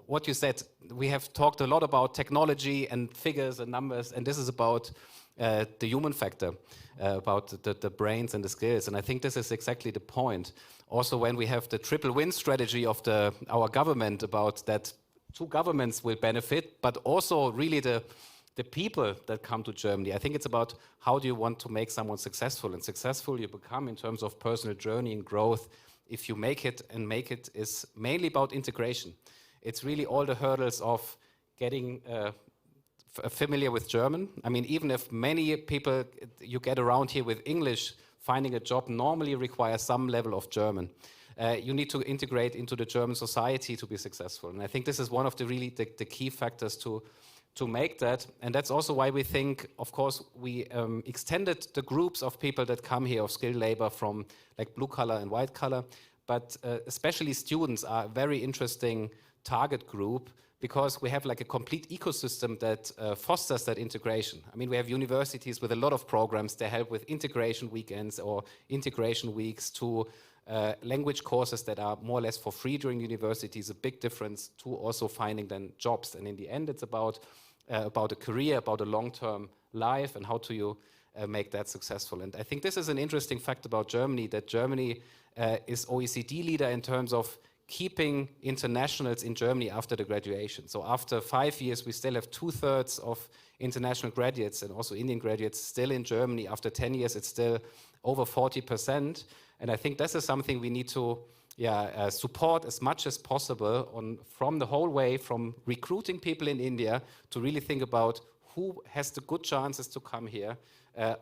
what you said, we have talked a lot about technology and figures and numbers, and this is about the human factor, about the brains and the skills. And I think this is exactly the point. Also, when we have the triple win strategy of our government, about that 2 governments will benefit, but also really the people that come to Germany. I think it's about how do you want to make someone successful, and successful you become in terms of personal journey and growth if you make it, and make it is mainly about integration. It's really all the hurdles of getting familiar with German. I mean, even if many people you get around here with English, finding a job normally requires some level of German. You need to integrate into the German society to be successful. And I think this is one of the key factors to make that. And that's also why we think, of course, we extended the groups of people that come here of skilled labor from like blue collar and white collar. But especially students are a very interesting target group, because we have like a complete ecosystem that fosters that integration. I mean, we have universities with a lot of programs that help with integration weekends or integration weeks to language courses that are more or less for free during university is a big difference to also finding then jobs. And in the end, it's about a career, about a long-term life, and how do you make that successful. And I think this is an interesting fact about Germany, that Germany is OECD leader in terms of keeping internationals in Germany after the graduation. So after 5 years, we still have 2/3 of international graduates and also Indian graduates still in Germany. After 10 years, it's still over 40%. And I think this is something we need to support as much as possible from the whole way, from recruiting people in India to really think about who has the good chances to come here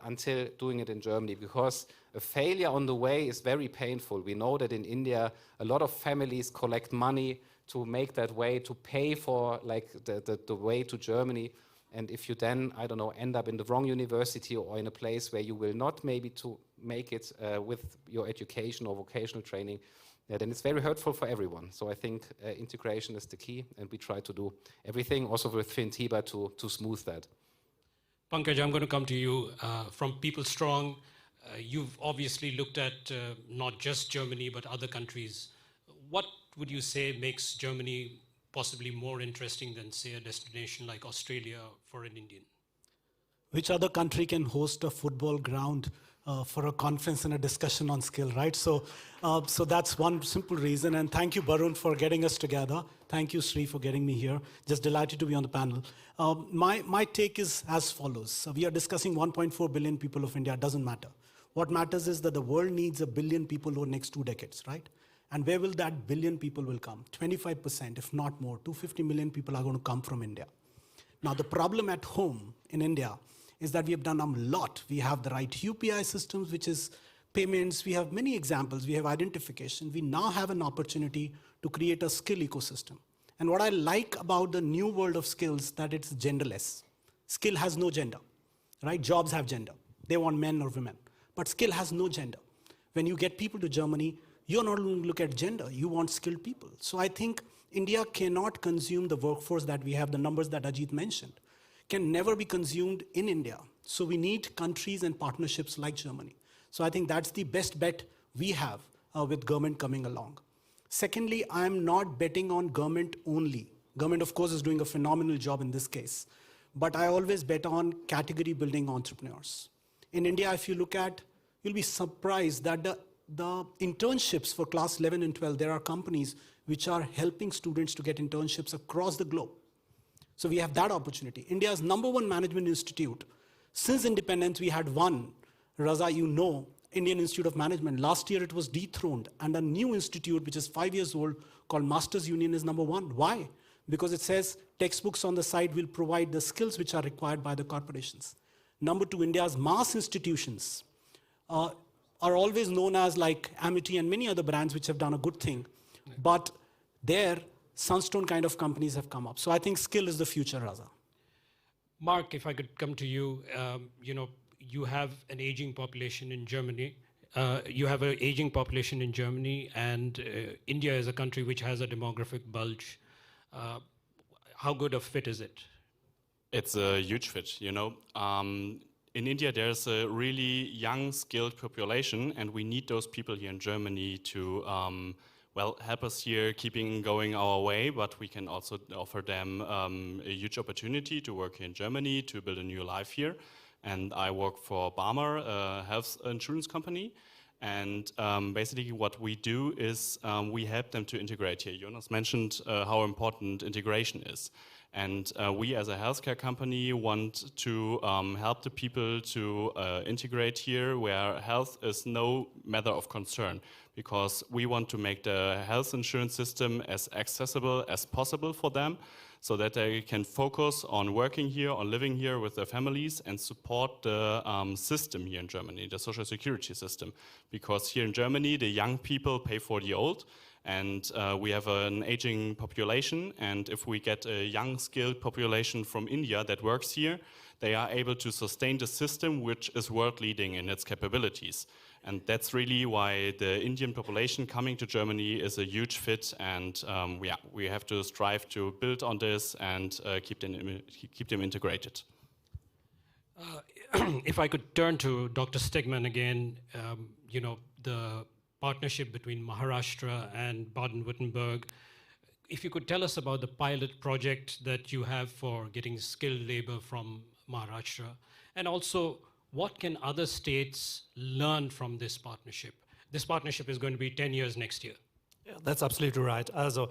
until doing it in Germany, because a failure on the way is very painful. We know that in India, a lot of families collect money to make that way, to pay for like the way to Germany. And if you then, I don't know, end up in the wrong university or in a place where you will not maybe to make it with your education or vocational training, then it's very hurtful for everyone. So I think integration is the key, and we try to do everything, also with Fintiba, to smooth that.
Pankaj, I'm going to come to you. From People Strong, you've obviously looked at not just Germany, but other countries. What would you say makes Germany possibly more interesting than, say, a destination like Australia for an Indian?
Which other country can host a football ground for a conference and a discussion on skill, right? So that's one simple reason. And thank you, Barun, for getting us together. Thank you, Sri, for getting me here. Just delighted to be on the panel. My take is as follows. So we are discussing 1.4 billion people of India. It doesn't matter. What matters is that the world needs 1 billion people over the next 2 decades, right? And where will that 1 billion people will come? 25%, if not more, 250 million people are going to come from India. Now, the problem at home in India is that we have done a lot. We have the right UPI systems, which is payments. We have many examples. We have identification. We now have an opportunity to create a skill ecosystem. And what I like about the new world of skills, that it's genderless. Skill has no gender, right? Jobs have gender. They want men or women. But skill has no gender. When you get people to Germany, you're not going to look at gender. You want skilled people. So I think India cannot consume the workforce that we have, the numbers that Ajit mentioned, can never be consumed in India. So we need countries and partnerships like Germany. So I think that's the best bet we have with government coming along. Secondly, I'm not betting on government only. Government, of course, is doing a phenomenal job in this case. But I always bet on category building entrepreneurs. In India, if you look at, you'll be surprised that the internships for class 11 and 12, there are companies which are helping students to get internships across the globe. So we have that opportunity. India's #1 management institute. Since independence, we had one, Raza, you know, Indian Institute of Management. Last year, it was dethroned. And a new institute, which is 5 years old, called Masters Union, is #1. Why? Because it says textbooks on the side will provide the skills which are required by the corporations. #2, India's mass institutions are always known as like Amity and many other brands which have done a good thing. But there, Sunstone kind of companies have come up. So I think skill is the future, Raza.
Mark, if I could come to you, you have an aging population in Germany. And India is a country which has a demographic bulge. How good a fit is it?
It's a huge fit, you know. In India, there's a really young, skilled population, and we need those people here in Germany to, help us here keeping going our way, but we can also offer them a huge opportunity to work here in Germany, to build a new life here. And I work for Barmer, a health insurance company. And basically what we do is we help them to integrate here. Jonas mentioned how important integration is. And we as a healthcare company want to help the people to integrate here where health is no matter of concern, because we want to make the health insurance system as accessible as possible for them so that they can focus on working here, on living here with their families and support the system here in Germany, the social security system. Because here in Germany, the young people pay for the old. And we have an aging population, and if we get a young, skilled population from India that works here, they are able to sustain the system which is world leading in its capabilities. And that's really why the Indian population coming to Germany is a huge fit, and we have to strive to build on this and keep them integrated.
If I could turn to Dr. Stegman again, the partnership between Maharashtra and Baden-Württemberg. If you could tell us about the pilot project that you have for getting skilled labor from Maharashtra, and also what can other states learn from this partnership? This partnership is going to be 10 years next year.
Yeah, that's absolutely right. Also,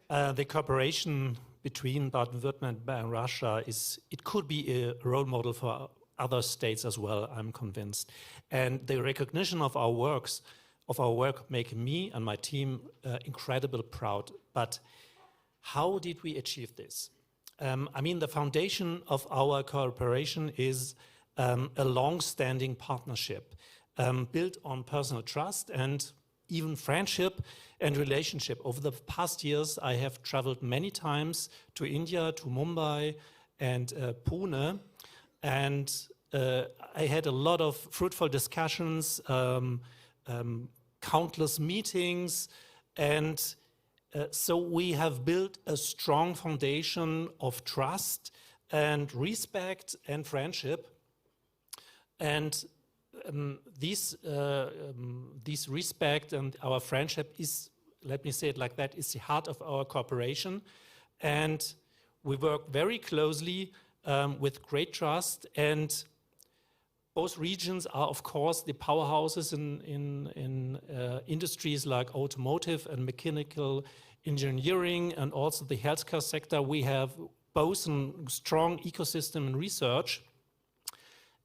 the cooperation between Baden-Württemberg and Russia it could be a role model for other states as well, I'm convinced. And the recognition of our work make me and my team incredibly proud. But how did we achieve this? The foundation of our cooperation is a long-standing partnership built on personal trust and even friendship and relationship. Over the past years, I have traveled many times to India, to Mumbai and Pune, and I had a lot of fruitful discussions, countless meetings, and so we have built a strong foundation of trust and respect and friendship. And this respect and our friendship is, let me say it like that, is the heart of our cooperation. And we work very closely with great trust. And both regions are, of course, the powerhouses in industries like automotive and mechanical engineering, and also the healthcare sector. We have both a strong ecosystem in research.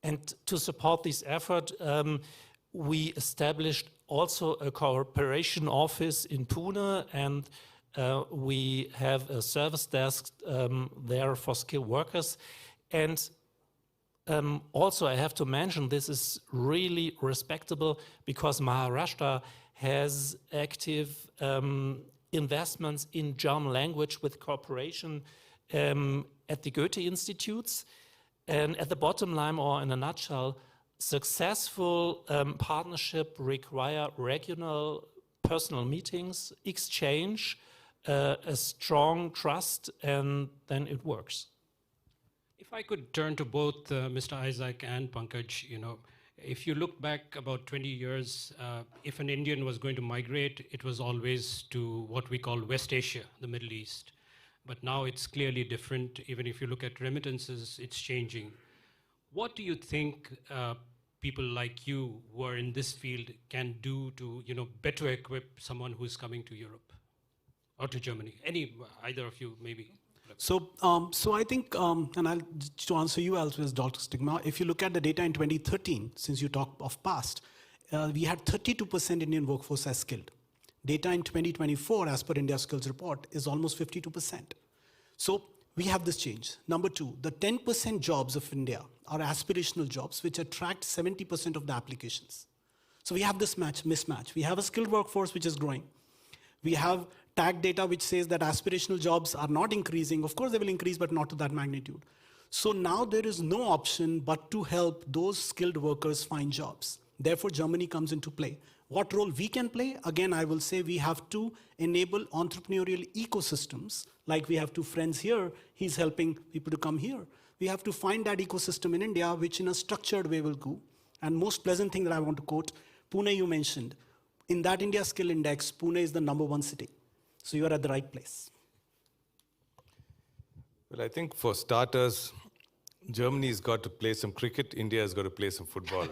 And to support this effort, we established also a cooperation office in Pune, and we have a service desk there for skilled workers. And also I have to mention, this is really respectable because Maharashtra has active investments in German language with cooperation at the Goethe Institutes. And at the bottom line, or in a nutshell, successful partnership require regional personal meetings, exchange, a strong trust, and then it works.
If I could turn to both Mr. Isaac and Pankaj, if you look back about 20 years, if an Indian was going to migrate, it was always to what we call West Asia, the Middle East. But now it's clearly different. Even if you look at remittances, it's changing. What do you think people like you who are in this field can do to, better equip someone who's coming to Europe or to Germany? Either of you, maybe.
So I think, to answer you also as Dr. Stigma, if you look at the data in 2013, since you talk of past, we had 32% Indian workforce as skilled. Data in 2024, as per India Skills Report, is almost 52%. So we have this change. Number two, the 10% jobs of India are aspirational jobs, which attract 70% of the applications. So we have this mismatch. We have a skilled workforce which is growing. We have tag data which says that aspirational jobs are not increasing. Of course, they will increase, but not to that magnitude. So now there is no option but to help those skilled workers find jobs. Therefore, Germany comes into play. What role we can play? Again, I will say we have to enable entrepreneurial ecosystems. Like we have two friends here, he's helping people to come here. We have to find that ecosystem in India, which in a structured way will go. And most pleasant thing that I want to quote, Pune you mentioned. In that India Skill Index, Pune is the #1 city. So you are at the right place.
Well, I think for starters, Germany's got to play some cricket, India has got to play some football.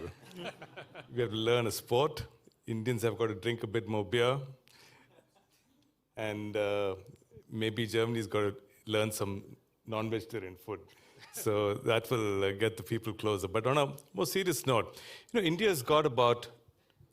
We have to learn a sport. Indians have got to drink a bit more beer. And maybe Germany's got to learn some non-vegetarian food. So that will get the people closer. But on a more serious note, India's got about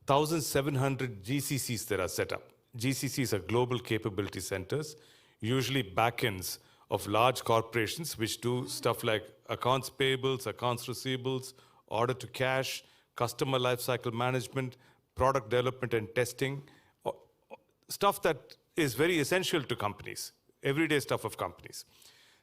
1,700 GCCs that are set up. GCCs are global capability centers, usually backends of large corporations which do stuff like accounts payables, accounts receivables, order to cash, customer lifecycle management, product development and testing, stuff that is very essential to companies, everyday stuff of companies.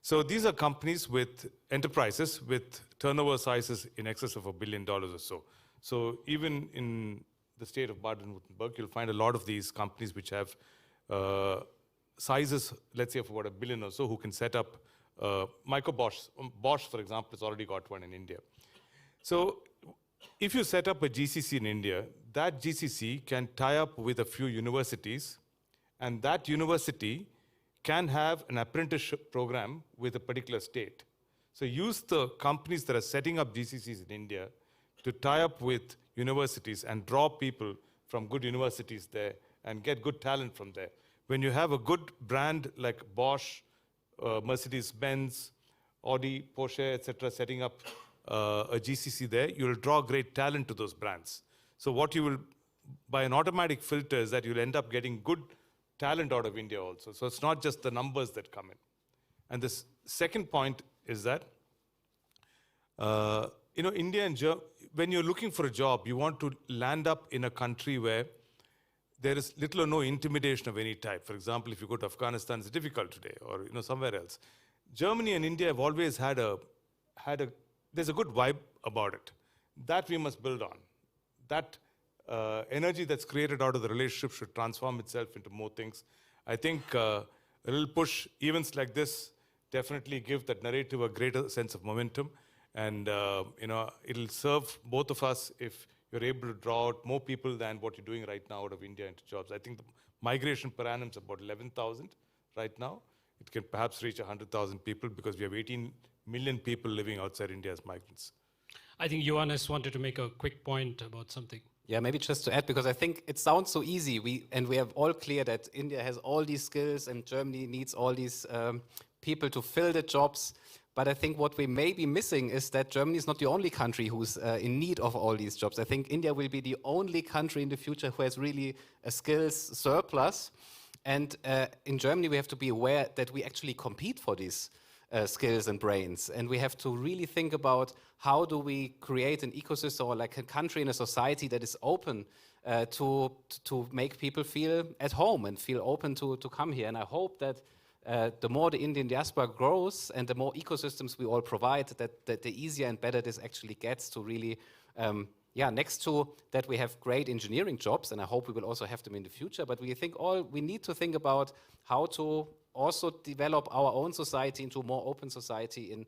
So these are companies with enterprises with turnover sizes in excess of $1 billion or so. So even in the state of Baden-Württemberg, you'll find a lot of these companies which have sizes, let's say, of about $1 billion or so, who can set up micro Bosch. Bosch, for example, has already got one in India. So if you set up a GCC in India, that GCC can tie up with a few universities, and that university can have an apprenticeship program with a particular state. So use the companies that are setting up GCCs in India to tie up with universities and draw people from good universities there and get good talent from there. When you have a good brand like Bosch, Mercedes-Benz, Audi, Porsche, etc., setting up a GCC there, you'll draw great talent to those brands. So what you will, by an automatic filter, is that you'll end up getting good talent out of India also. So it's not just the numbers that come in. And this second point is that, India and Germany, when you're looking for a job, you want to land up in a country where there is little or no intimidation of any type. For example, if you go to Afghanistan, it's difficult today, or somewhere else. Germany and India have always there's a good vibe about it. That we must build on. That energy that's created out of the relationship should transform itself into more things. I think a little push, events like this, definitely give that narrative a greater sense of momentum. And it'll serve both of us if you're able to draw out more people than what you're doing right now out of India into jobs. I think the migration per annum is about 11,000 right now. It can perhaps reach 100,000 people because we have 18 million people living outside India as migrants.
I think Johannes wanted to make a quick point about something.
Yeah, maybe just to add, because I think it sounds so easy. We have all clear that India has all these skills and Germany needs all these people to fill the jobs. But I think what we may be missing is that Germany is not the only country who's in need of all these jobs. I think India will be the only country in the future who has really a skills surplus. And in Germany, we have to be aware that we actually compete for these skills and brains. And we have to really think about how do we create an ecosystem or like a country and a society that is open to make people feel at home and feel open to come here. And I hope that the more the Indian diaspora grows and the more ecosystems we all provide, that the easier and better this actually gets to really, next to that we have great engineering jobs, and I hope we will also have them in the future, but we need to think about how to also develop our own society into a more open society in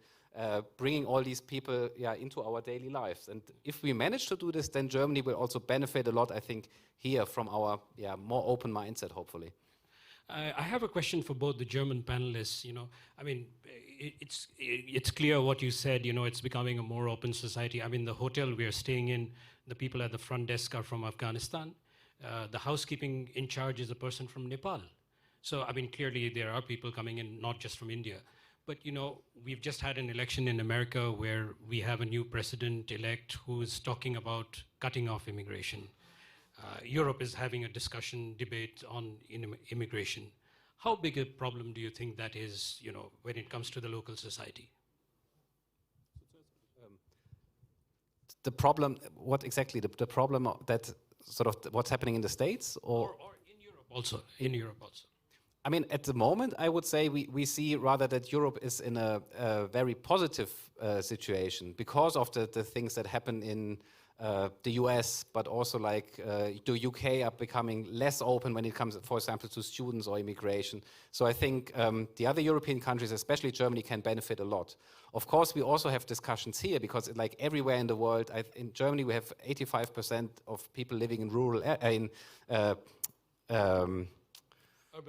bringing all these people into our daily lives. And if we manage to do this, then Germany will also benefit a lot, I think, here from our more open mindset, hopefully.
I have a question for both the German panelists. It's clear what you said. It's becoming a more open society. The hotel we are staying in, the people at the front desk are from Afghanistan. The housekeeping in charge is a person from Nepal. So, clearly there are people coming in, not just from India. But, we've just had an election in America where we have a new president-elect who is talking about cutting off immigration. Europe is having a debate on immigration. How big a problem do you think that is, when it comes to the local society?
The problem, what exactly? The problem that sort of what's happening in the States? Or
in Europe also. In Europe also.
At the moment, I would say we see rather that Europe is in a very positive situation because of the things that happen in the US, but also like the UK are becoming less open when it comes, for example, to students or immigration. So I think the other European countries, especially Germany, can benefit a lot. Of course, we also have discussions here because like everywhere in the world, in Germany, we have 85% of people living in rural,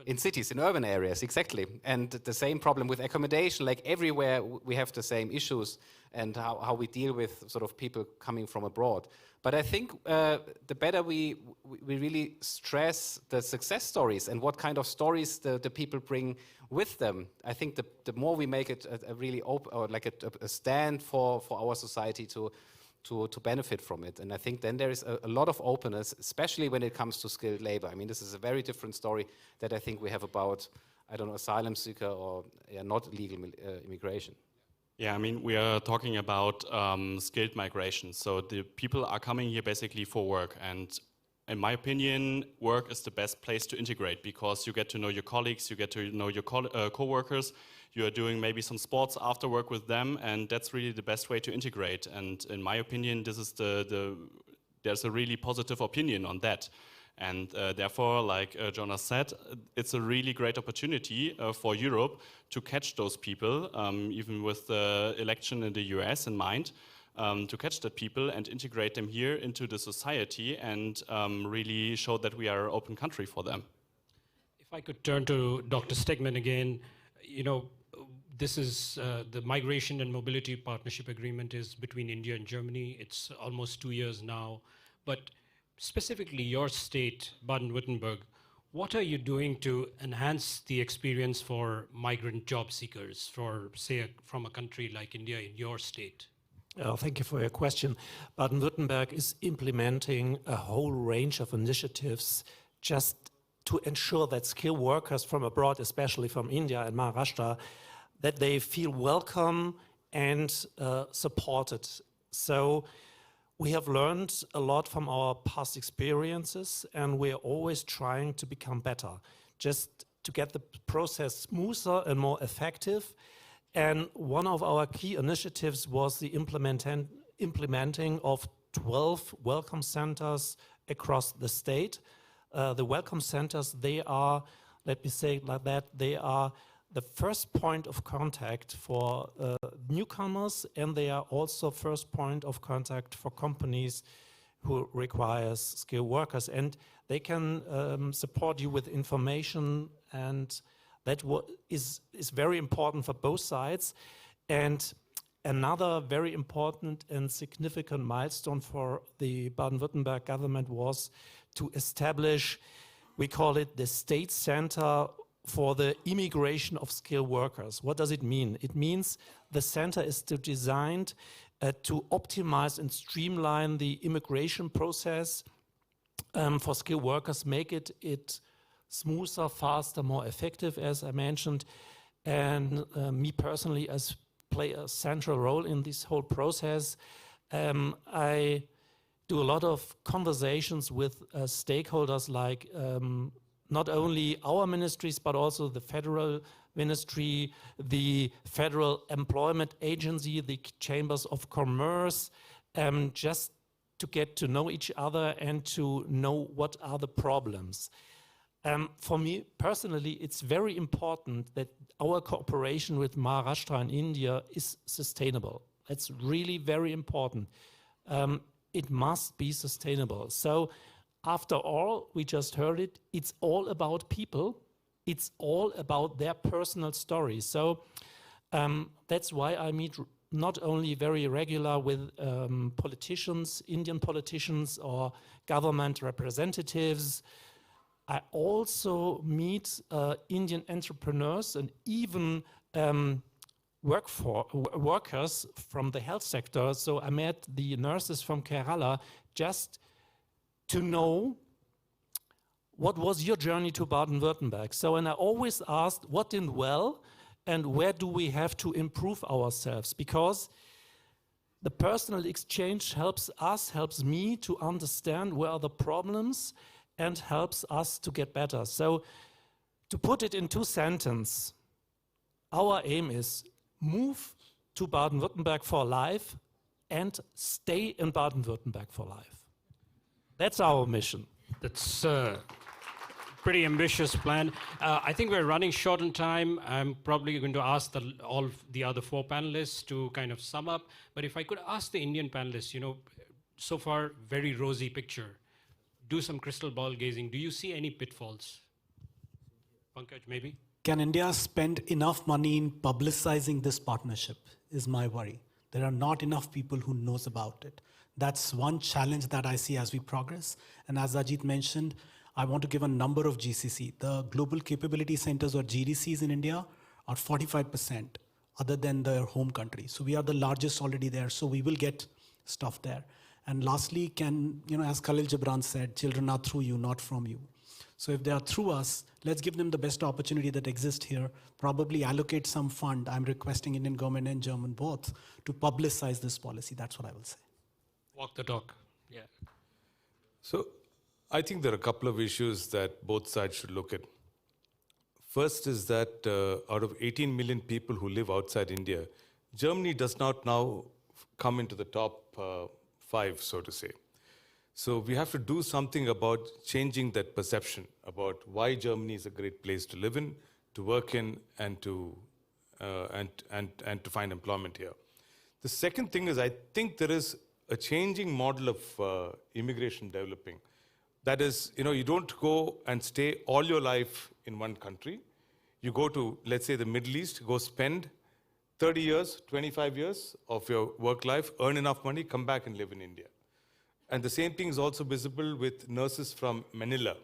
in cities, in urban areas, exactly. And the same problem with accommodation, like everywhere we have the same issues and how we deal with sort of people coming from abroad. But I think the better we really stress the success stories and what kind of stories the people bring with them, I think the more we make it a really open, or like a stand for our society to benefit from it. And I think then there is a lot of openness, especially when it comes to skilled labor. This is a very different story that I think we have about, asylum seeker or not legal immigration.
Yeah, we are talking about skilled migration. So the people are coming here basically for work. And in my opinion, work is the best place to integrate because you get to know your colleagues, you get to know your co-workers, you are doing maybe some sports after work with them, and that's really the best way to integrate. And in my opinion, this is there's a really positive opinion on that. And therefore, like Jonas said, it's a really great opportunity for Europe to catch those people, even with the election in the US in mind, to catch the people and integrate them here into the society and really show that we are an open country for them.
If I could turn to Dr. Stegman again, you know, this is the Migration and Mobility Partnership Agreement is between India and Germany. It's almost 2 years now. But specifically your state, Baden-Württemberg, what are you doing to enhance the experience for migrant job seekers, for, say, from a country like India in your state?
Thank you for your question. Baden-Württemberg is implementing a whole range of initiatives just to ensure that skilled workers from abroad, especially from India and Maharashtra, that they feel welcome and supported. So we have learned a lot from our past experiences, and we're always trying to become better, just to get the process smoother and more effective. And one of our key initiatives was the implementing of 12 welcome centers across the state. The welcome centers, they are, let me say it like that, they are the first point of contact for newcomers, and they are also first point of contact for companies who requires skilled workers. And they can support you with information, and that is very important for both sides. And another very important and significant milestone for the Baden-Württemberg government was to establish, we call it the State Center for the Immigration of Skilled Workers. What does it mean? It means the center is designed to optimize and streamline the immigration process for skilled workers, make it smoother, faster, more effective, as I mentioned. And me personally, as play a central role in this whole process. I do a lot of conversations with stakeholders like not only our ministries, but also the federal ministry, the Federal Employment Agency, the Chambers of Commerce, just to get to know each other and to know what are the problems. For me personally, it's very important that our cooperation with Maharashtra and India is sustainable. It's really very important. It must be sustainable. So after all, we just heard it, it's all about people. It's all about their personal stories. So that's why I meet not only very regular with politicians, Indian politicians or government representatives. I also meet Indian entrepreneurs and even workers from the health sector. So I met the nurses from Kerala just to know what was your journey to Baden-Württemberg. So, and I always asked what did well and where do we have to improve ourselves, because the personal exchange helps us, helps me to understand where are the problems and helps us to get better. So to put it in 2 sentences, our aim is move to Baden-Württemberg for life and stay in Baden-Württemberg for life. That's our mission.
That's a pretty ambitious plan. I think we're running short on time. I'm probably going to ask all the other 4 panelists to kind of sum up. But if I could ask the Indian panelists, you know, so far, very rosy picture. Do some crystal ball gazing. Do you see any pitfalls? Pankaj, maybe?
Can India spend enough money in publicizing this partnership is my worry. There are not enough people who knows about it. That's one challenge that I see as we progress. And as Ajit mentioned, I want to give a number of GCC. The Global Capability Centers or GDCs in India are 45% other than their home country. So we are the largest already there. So we will get stuff there. And lastly, as Khalil Gibran said, children are through you, not from you. So if they are through us, let's give them the best opportunity that exists here. Probably allocate some fund. I'm requesting Indian government and German both to publicize this policy. That's what I will say.
Walk the talk. Yeah.
So I think there are a couple of issues that both sides should look at. First is that out of 18 million people who live outside India, Germany does not now come into the top 5, so to say. So we have to do something about changing that perception about why Germany is a great place to live in, to work in, and to find employment here. The second thing is, I think there is a changing model of immigration developing. That is, you don't go and stay all your life in one country. You go to, let's say, the Middle East, go spend 30 years, 25 years of your work life, earn enough money, come back and live in India. And the same thing is also visible with nurses from Manila.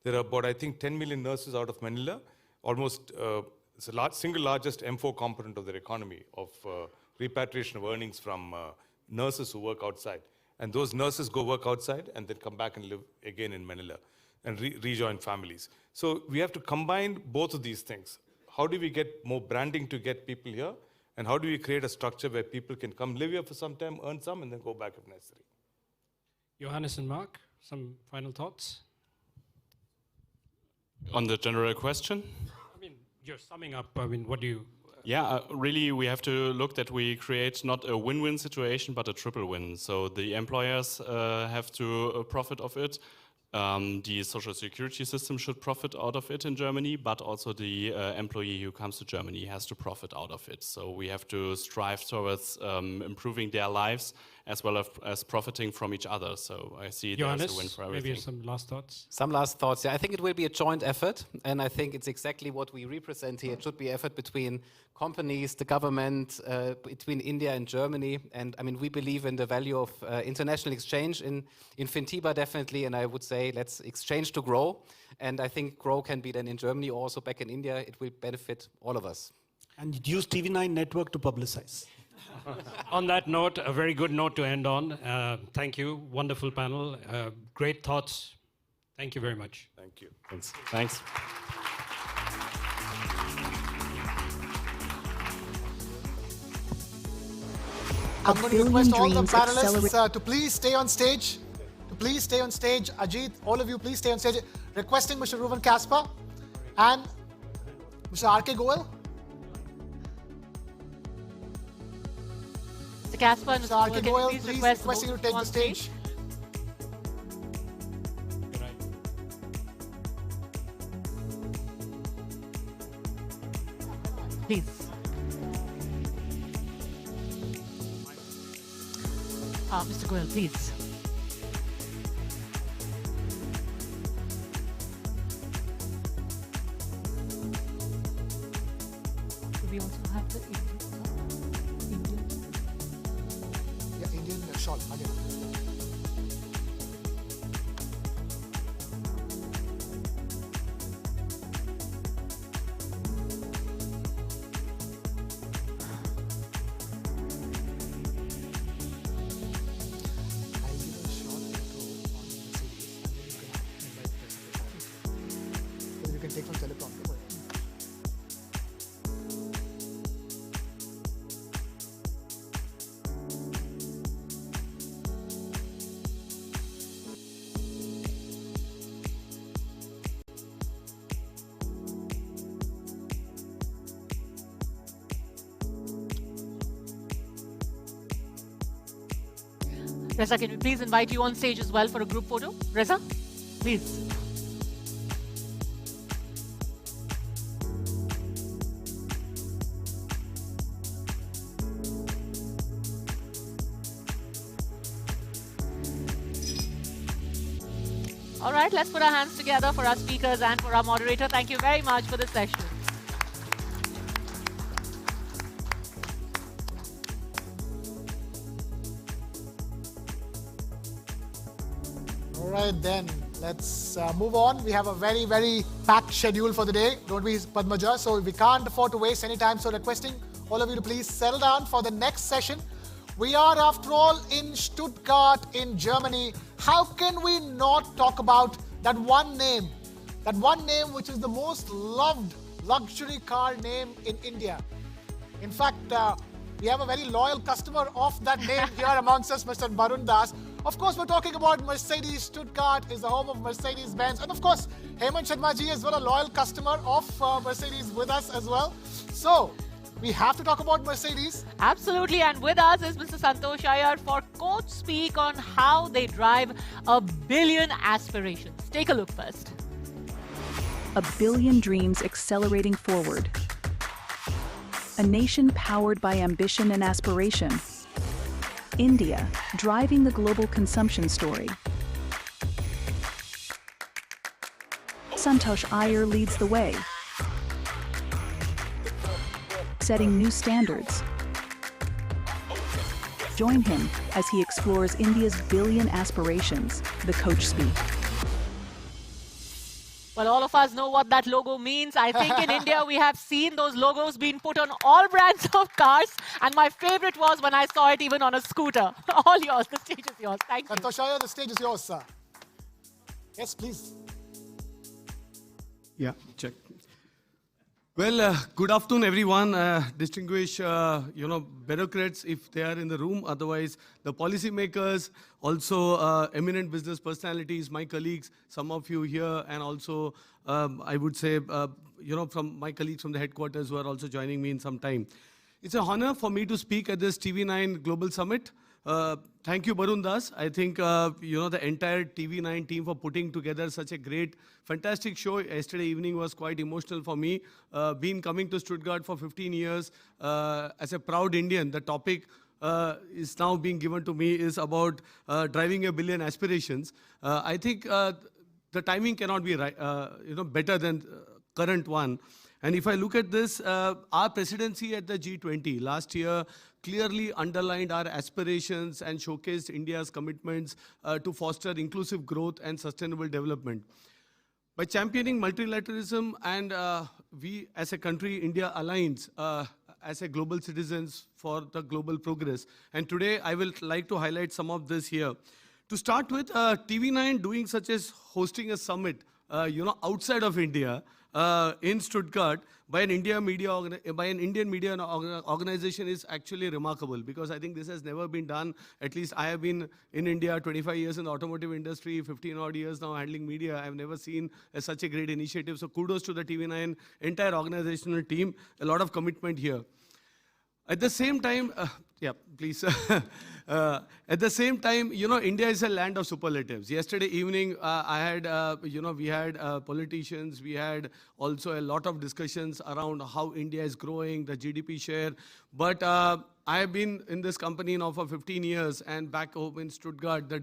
There are about, I think, 10 million nurses out of Manila. Almost, it's the single largest M4 component of their economy, of repatriation of earnings from nurses who work outside. And those nurses go work outside and then come back and live again in Manila and rejoin families. So we have to combine both of these things. How do we get more branding to get people here? And how do we create a structure where people can come live here for some time, earn some, and then go back if necessary?
Johannes and Mark, some final thoughts?
On the general question?
I mean, you're summing up, what do you...
Yeah, really, we have to look that we create not a win-win situation, but a triple win. So the employers have to profit of it. The social security system should profit out of it in Germany, but also the employee who comes to Germany has to profit out of it. So we have to strive towards improving their lives as well as profiting from each other. So I see it as a win for everything.
Maybe some last thoughts?
Some last thoughts. Yeah, I think it will be a joint effort, and I think it's exactly what we represent here. It should be effort between companies, the government, between India and Germany. And I mean, we believe in the value of international exchange in Fintiba, definitely. And I would say let's exchange to grow. And I think grow can be then in Germany or also back in India. It will benefit all of us.
And use TV9 network to publicize.
On that note, a very good note to end on. Thank you. Wonderful panel. Great thoughts. Thank you very much.
Thank you.
Thanks. Thanks.
I'm going to request all the panelists to please stay on stage. Please stay on stage. Ajit, all of you, please stay on stage. Requesting Mr. Ruben Kasper and Mr. R.K. Goel.
Mr. Kasper and
Mr. R.K. Goel, please
request
requesting you to take the stage.
Please. Mr. Goel, please. We also have the Indian.
Yeah, Indian shawl. Again. Take from teleprompter.
Reza, can we please invite you on stage as well for a group photo? Reza, please. All right, let's put our hands together for our speakers and for our moderator. Thank you very much for this session.
All right, then let's move on. We have a very, very packed schedule for the day. Don't we, Padmaja? So we can't afford to waste any time. So requesting all of you to please settle down for the next session. We are, after all, in Stuttgart, in Germany. How can we not talk about that one name which is the most loved luxury car name in India? In fact, We have a very loyal customer of that name here amongst us, Mr. Barun Das. Of course, we're talking about Mercedes. Stuttgart is the home of Mercedes-Benz. And of course, Hemant Sharma ji is well a loyal customer of Mercedes with us as well. So, we have to talk about Mercedes.
Absolutely, and with us is Mr. Santosh Iyer for Coach Speak on how they drive a billion aspirations. Take a look first.
A billion dreams accelerating forward. A nation powered by ambition and aspiration. India, driving the global consumption story. Santosh Iyer leads the way, setting new standards. Join him as he explores India's billion aspirations, the Coach Speak.
Well, all of us know what that logo means. I think in India we have seen those logos being put on all brands of cars. And my favorite was when I saw it even on a scooter. All yours. The stage is yours. Thank you.
Santosh Iyer, the stage is yours, sir. Yes, please.
Yeah, check. Well, good afternoon, everyone. Distinguished, bureaucrats, if they are in the room. Otherwise, the policymakers, also eminent business personalities, my colleagues, some of you here, and also, I would say, from my colleagues from the headquarters who are also joining me in some time. It's an honor for me to speak at this TV9 Global Summit. Thank you, Barun Das. I think, the entire TV9 team for putting together such a great, fantastic show. Yesterday evening was quite emotional for me. Been coming to Stuttgart for 15 years. As a proud Indian, the topic is now being given to me is about driving a billion aspirations. I think the timing cannot be right, better than current one. And if I look at this, our presidency at the G20 last year clearly underlined our aspirations and showcased India's commitments to foster inclusive growth and sustainable development. By championing multilateralism and we as a country, India aligns as a global citizens for the global progress. And today I will like to highlight some of this here. To start with, TV9 doing such as hosting a summit, outside of India, in Stuttgart by an Indian media organization is actually remarkable, because I think this has never been done. At least I have been in India 25 years in the automotive industry, 15 odd years now handling media. I have never seen such a great initiative. So kudos to the TV9 entire organizational team. A lot of commitment here. At the same time, yeah, please. At the same time, India is a land of superlatives. Yesterday evening, I had, we had politicians, we had also a lot of discussions around how India is growing, the GDP share. But I have been in this company now for 15 years, and back home in Stuttgart, the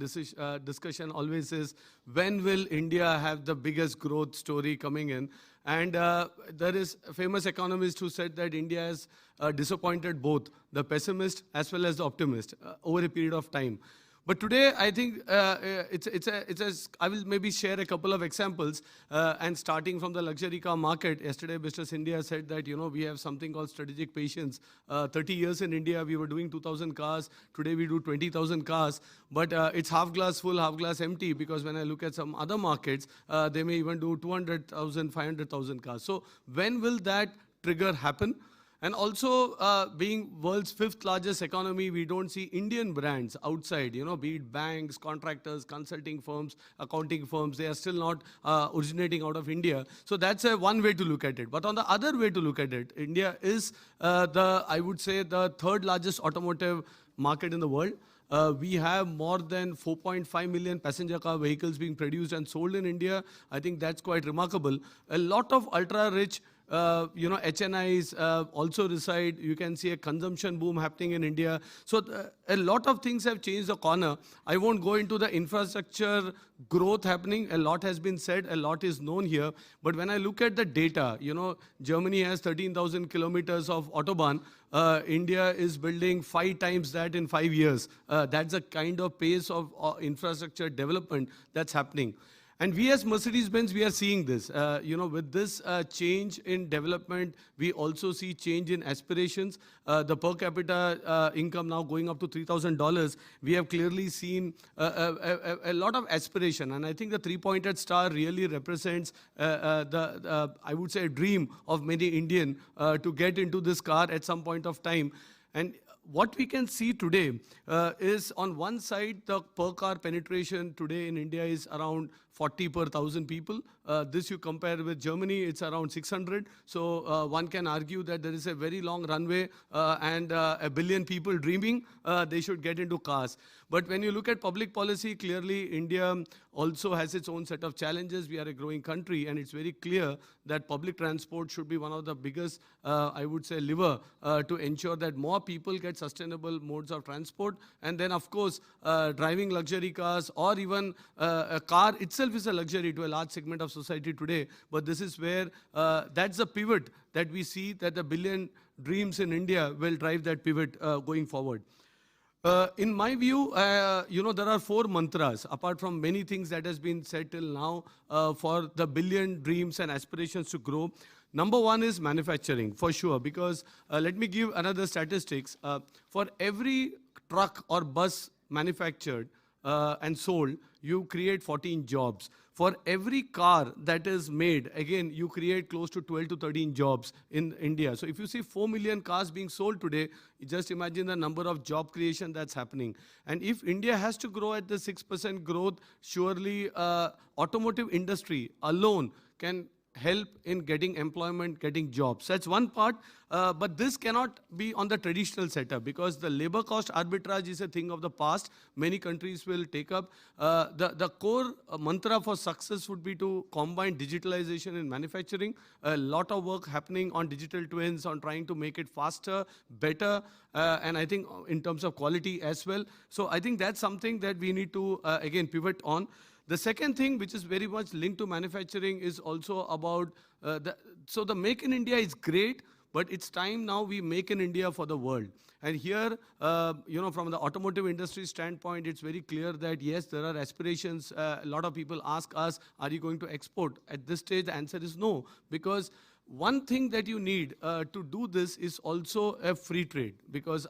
discussion always is, when will India have the biggest growth story coming in? And there is a famous economist who said that India has disappointed both the pessimist as well as the optimist over a period of time. But today, I think I will maybe share a couple of examples. And starting from the luxury car market, yesterday Mr. Scindia said that, we have something called strategic patience. 30 years in India, we were doing 2,000 cars. Today, we do 20,000 cars. But it's half glass full, half glass empty, because when I look at some other markets, they may even do 200,000, 500,000 cars. So when will that trigger happen? And also, being world's 5th largest economy, we don't see Indian brands outside, be it banks, contractors, consulting firms, accounting firms. They are still not originating out of India. So that's one way to look at it. But on the other way to look at it, India is I would say, the 3rd largest automotive market in the world. We have more than 4.5 million passenger car vehicles being produced and sold in India. I think that's quite remarkable. A lot of ultra-rich HNIs also reside. You can see a consumption boom happening in India. So a lot of things have changed the corner. I won't go into the infrastructure growth happening. A lot has been said, a lot is known here. But when I look at the data, Germany has 13,000 kilometers of Autobahn. India is building 5 times that in 5 years. That's the kind of pace of infrastructure development that's happening. And we as Mercedes-Benz, we are seeing this. With this change in development, we also see change in aspirations. The per capita income now going up to $3,000. We have clearly seen a lot of aspiration. And I think the 3-pointed star really represents I would say, a dream of many Indian to get into this car at some point of time. And what we can see today is on one side, the per car penetration today in India is around 40 per 1,000 people. This you compare with Germany, it's around 600. So one can argue that there is a very long runway and a billion people dreaming they should get into cars. But when you look at public policy, clearly India also has its own set of challenges. We are a growing country, and it's very clear that public transport should be one of the biggest, I would say, lever to ensure that more people get sustainable modes of transport. And then, of course, driving luxury cars or even a car itself is a luxury to a large segment of society today. But this is where that's the pivot that we see, that the billion dreams in India will drive that pivot going forward. In my view, there are 4 mantras, apart from many things that has been said till now, for the billion dreams and aspirations to grow. Number 1 is manufacturing, for sure, because let me give another statistics. For every truck or bus manufactured and sold, you create 14 jobs. For every car that is made, again, you create close to 12 to 13 jobs in India. So if you see 4 million cars being sold today, just imagine the number of job creation that's happening. And if India has to grow at the 6% growth, surely automotive industry alone can help in getting employment, getting jobs. That's one part, but this cannot be on the traditional setup because the labor cost arbitrage is a thing of the past. Many countries will take up. The core mantra for success would be to combine digitalization in manufacturing. A lot of work happening on digital twins, on trying to make it faster, better, and I think in terms of quality as well. So I think that's something that we need to, again, pivot on. The second thing, which is very much linked to manufacturing, is also about, so the Make in India is great, but it's time now we make in India for the world. And here, from the automotive industry standpoint, it's very clear that yes, there are aspirations. A lot of people ask us, are you going to export? At this stage, the answer is no, because one thing that you need to do this is also a free trade, because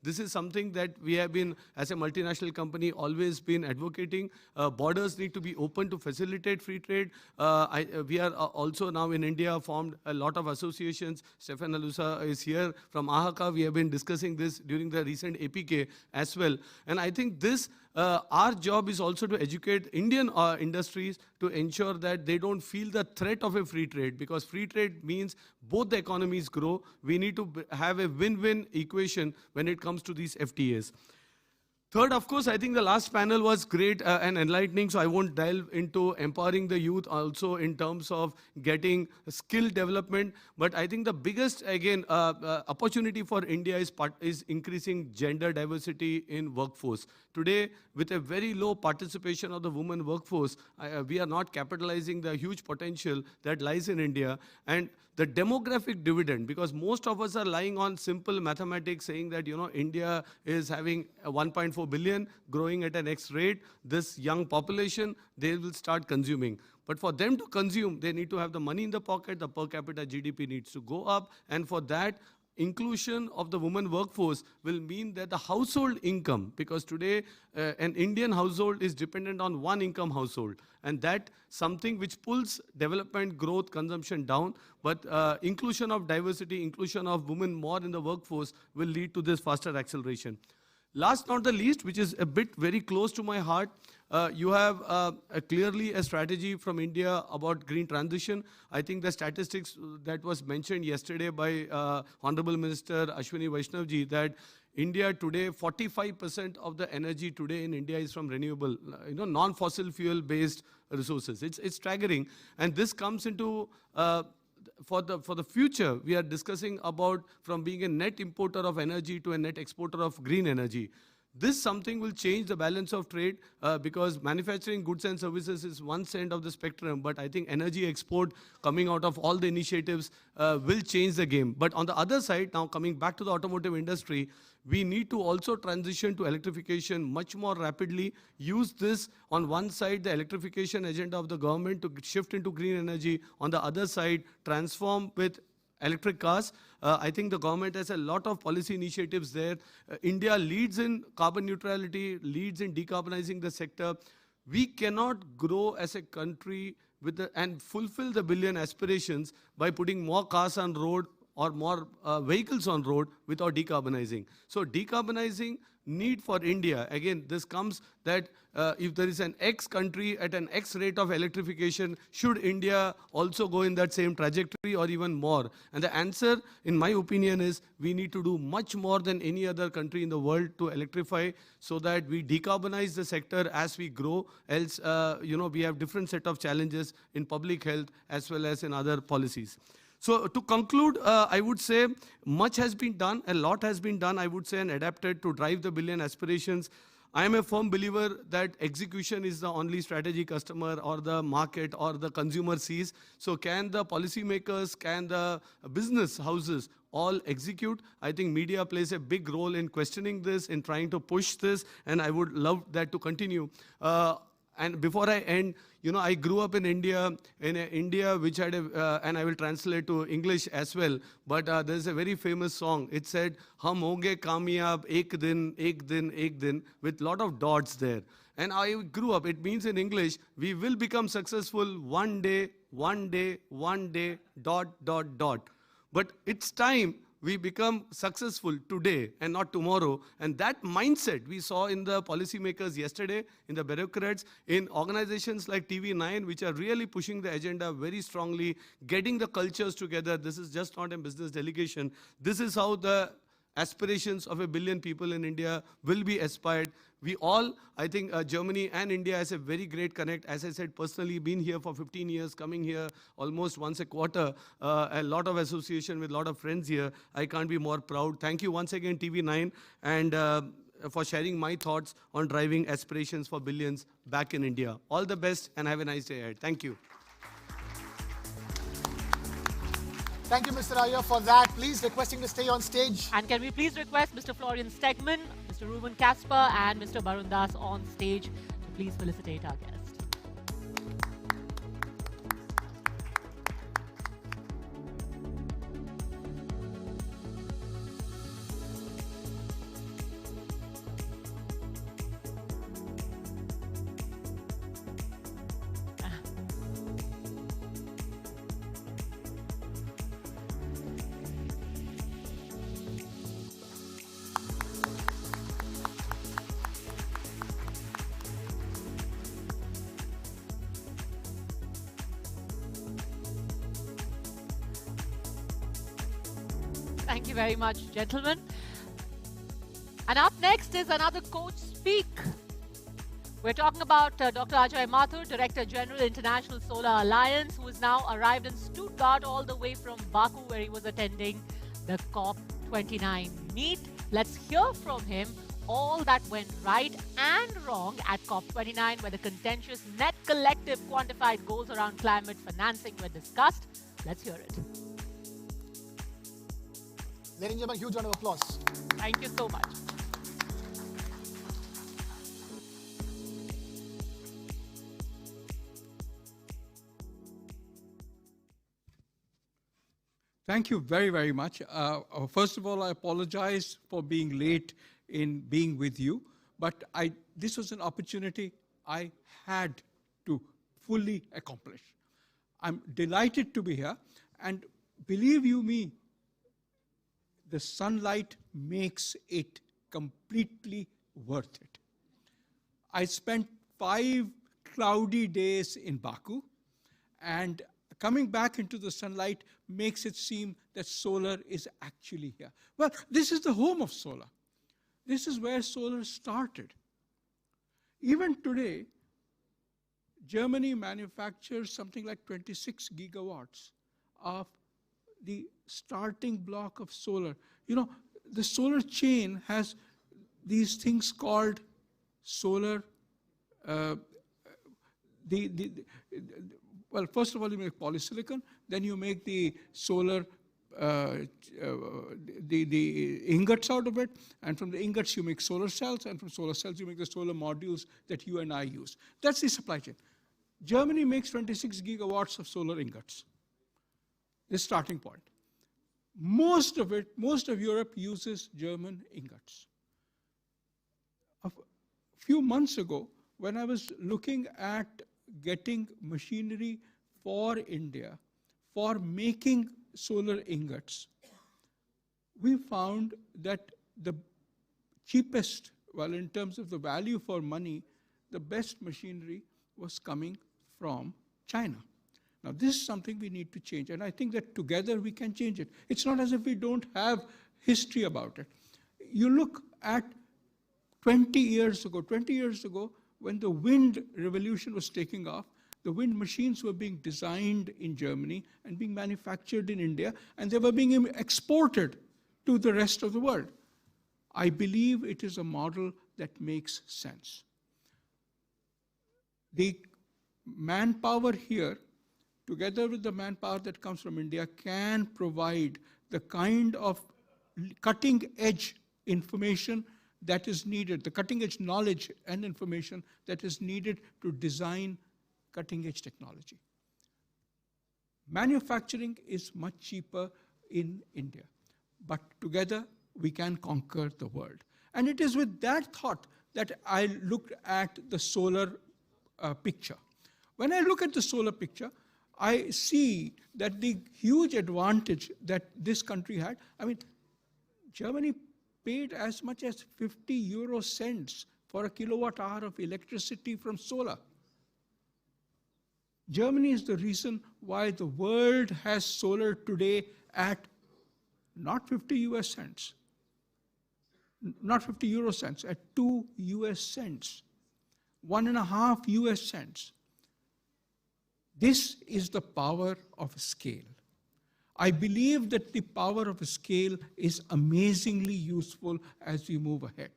this is something that we have been, as a multinational company, always been advocating. Borders need to be open to facilitate free trade. We are also now in India formed a lot of associations. Stefan Alusa is here from AHACA. We have been discussing this during the recent APK as well. And I think this, our job is also to educate Indian industries to ensure that they don't feel the threat of a free trade, because free trade means both the economies grow. We need to have a win-win equation when it comes to these FTAs. Third, of course, I think the last panel was great and enlightening, so I won't delve into empowering the youth also in terms of getting skill development. But I think the biggest, again, opportunity for India is increasing gender diversity in workforce. Today, with a very low participation of the women workforce, we are not capitalizing the huge potential that lies in India. And the demographic dividend, because most of us are lying on simple mathematics saying that, India is having 1.4 billion, growing at an X rate. This young population, they will start consuming. But for them to consume, they need to have the money in the pocket, the per capita GDP needs to go up. And for that, inclusion of the women workforce will mean that the household income, because today an Indian household is dependent on one income household, and that something which pulls development, growth, consumption down. But inclusion of diversity, inclusion of women more in the workforce will lead to this faster acceleration. Last not the least, which is a bit very close to my heart, you have clearly a strategy from India about green transition. I think the statistics that was mentioned yesterday by Honorable Minister Ashwini Vaishnaw ji, that India today, 45% of the energy today in India is from renewable, non-fossil fuel based resources. It's staggering. And this comes into, for the future, we are discussing about from being a net importer of energy to a net exporter of green energy. This something will change the balance of trade because manufacturing goods and services is one end of the spectrum, but I think energy export coming out of all the initiatives will change the game. But on the other side, now coming back to the automotive industry, we need to also transition to electrification much more rapidly. Use this on one side, the electrification agenda of the government to shift into green energy. On the other side, transform with electric cars. I think the government has a lot of policy initiatives there. India leads in carbon neutrality, leads in decarbonizing the sector. We cannot grow as a country with and fulfill the billion aspirations by putting more cars on road or more vehicles on road without decarbonizing. So decarbonizing need for India, again, this comes that if there is an X country at an X rate of electrification, should India also go in that same trajectory or even more? And the answer, in my opinion, is we need to do much more than any other country in the world to electrify so that we decarbonize the sector as we grow. Else, we have different set of challenges in public health as well as in other policies. So to conclude, I would say much has been done, a lot has been done, I would say, and adapted to drive the billion aspirations. I am a firm believer that execution is the only strategy customer or the market or the consumer sees. So can the policymakers, can the business houses all execute? I think media plays a big role in questioning this, in trying to push this, and I would love that to continue. And before I end, I grew up in India which had and I will translate to English as well, but there's a very famous song. It said, "Hum honge kamyab ek din, ek din, ek din," with lot of dots there. And I grew up, it means in English, we will become successful one day, one day, one day, dot, dot, dot. But it's time we become successful today and not tomorrow. And that mindset we saw in the policymakers yesterday, in the bureaucrats, in organizations like TV9, which are really pushing the agenda very strongly, getting the cultures together. This is just not a business delegation. This is how the aspirations of 1 billion people in India will be aspired. We all, I think Germany and India has a very great connect. As I said, personally, been here for 15 years, coming here almost once a quarter, a lot of association with a lot of friends here. I can't be more proud. Thank you once again, TV9, and for sharing my thoughts on driving aspirations for billions back in India. All the best and have a nice day ahead. Thank you.
Thank you, Mr. Iyer, for that. Please requesting to stay on stage.
And can we please request Mr. Florian Stegman, Mr. Ruben Kasper, and Mr. Barun Das on stage to please felicitate our guest. Thank you very much, gentlemen. And up next is another coach speak. We're talking about Dr. Ajay Mathur, Director General, International Solar Alliance, who has now arrived in Stuttgart all the way from Baku, where he was attending the COP29 meet. Let's hear from him all that went right and wrong at COP29, where the contentious net collective quantified goals around climate financing were discussed. Let's hear it.
Ladies and gentlemen, huge round of applause.
Thank you so much.
Thank you very, very much. First of all, I apologize for being late in being with you, but this was an opportunity I had to fully accomplish. I'm delighted to be here, and believe you me, the sunlight makes it completely worth it. I spent 5 cloudy days in Baku, and coming back into the sunlight makes it seem that solar is actually here. Well, this is the home of solar. This is where solar started. Even today, Germany manufactures something like 26 gigawatts of the starting block of solar. You know, the solar chain has these things called solar, well, first of all, you make polysilicon, then you make the solar, the ingots out of it, and from the ingots you make solar cells, and from solar cells you make the solar modules that you and I use. That's the supply chain. Germany makes 26 gigawatts of solar ingots. The starting point. Most of Europe uses German ingots. A few months ago, when I was looking at getting machinery for India for making solar ingots, we found that the cheapest, well, in terms of the value for money, the best machinery was coming from China. Now, this is something we need to change, and I think that together we can change it. It's not as if we don't have history about it. You look at 20 years ago, when the wind revolution was taking off, the wind machines were being designed in Germany and being manufactured in India, and they were being exported to the rest of the world. I believe it is a model that makes sense. The manpower here, together with the manpower that comes from India, can provide the kind of cutting-edge information that is needed, the cutting-edge knowledge and information that is needed to design cutting-edge technology. Manufacturing is much cheaper in India, but together we can conquer the world. And it is with that thought that I looked at the solar picture. When I look at the solar picture, I see that the huge advantage that this country had, I mean, Germany paid as much as 50 euro cents for a kilowatt hour of electricity from solar. Germany is the reason why the world has solar today at not 50 US cents, not 50 euro cents, at 2 US cents, 1.5 US cents. This is the power of scale. I believe that the power of scale is amazingly useful as we move ahead.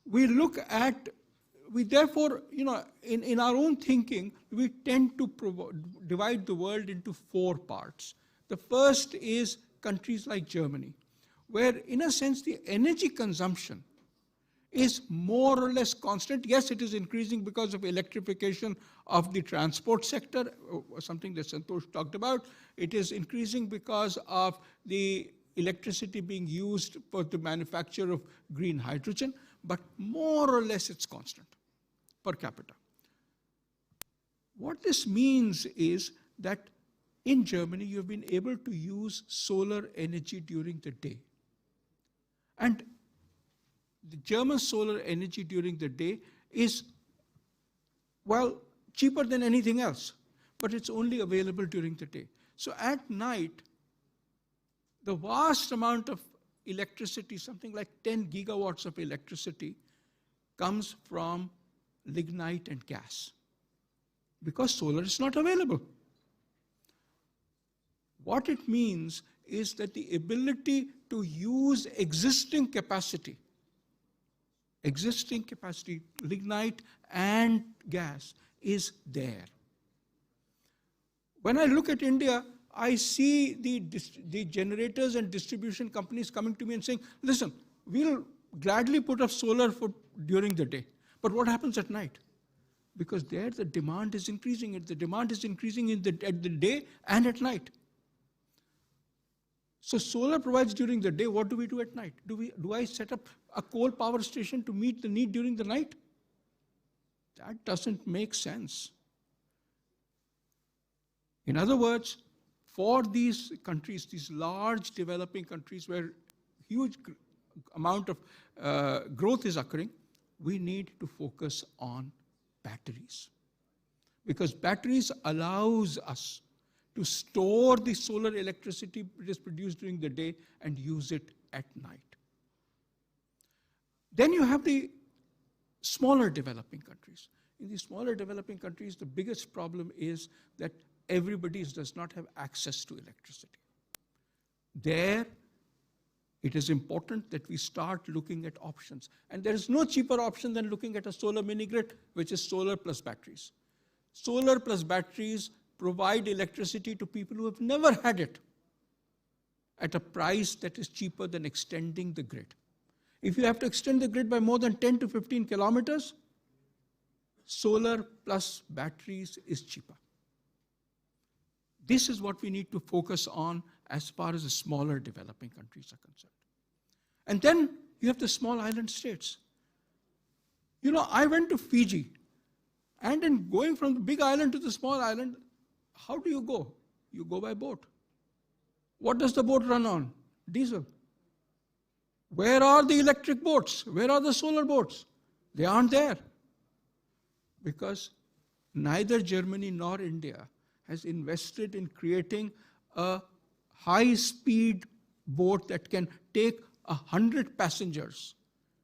We look at, we therefore, in our own thinking, we tend to divide the world into 4 parts. The first is countries like Germany, where in a sense the energy consumption is more or less constant. Yes, it is increasing because of electrification of the transport sector, something that Santosh talked about. It is increasing because of the electricity being used for the manufacture of green hydrogen, but more or less it's constant per capita. What this means is that in Germany, you've been able to use solar energy during the day. And the German solar energy during the day is, well, cheaper than anything else, but it's only available during the day. So at night, the vast amount of electricity, something like 10 gigawatts of electricity, comes from lignite and gas, because solar is not available. What it means is that the ability to use existing capacity, lignite and gas, is there. When I look at India, I see the generators and distribution companies coming to me and saying, listen, we'll gladly put up solar during the day, but what happens at night? Because there the demand is increasing. The demand is increasing at the day and at night. So solar provides during the day. What do we do at night? Do I set up a coal power station to meet the need during the night? That doesn't make sense. In other words, for these countries, these large developing countries where huge amount of growth is occurring, we need to focus on batteries. Because batteries allows us to store the solar electricity that is produced during the day and use it at night. Then you have the smaller developing countries. In the smaller developing countries, the biggest problem is that everybody does not have access to electricity. There, it is important that we start looking at options. And there is no cheaper option than looking at a solar mini-grid, which is solar plus batteries. Solar plus batteries provide electricity to people who have never had it at a price that is cheaper than extending the grid. If you have to extend the grid by more than 10 to 15 kilometers, solar plus batteries is cheaper. This is what we need to focus on as far as the smaller developing countries are concerned. And then you have the small island states. I went to Fiji, and in going from the big island to the small island, how do you go? You go by boat. What does the boat run on? diesel. Where are the electric boats? Where are the solar boats? They aren't there. Because neither Germany nor India has invested in creating a high-speed boat that can take 100 passengers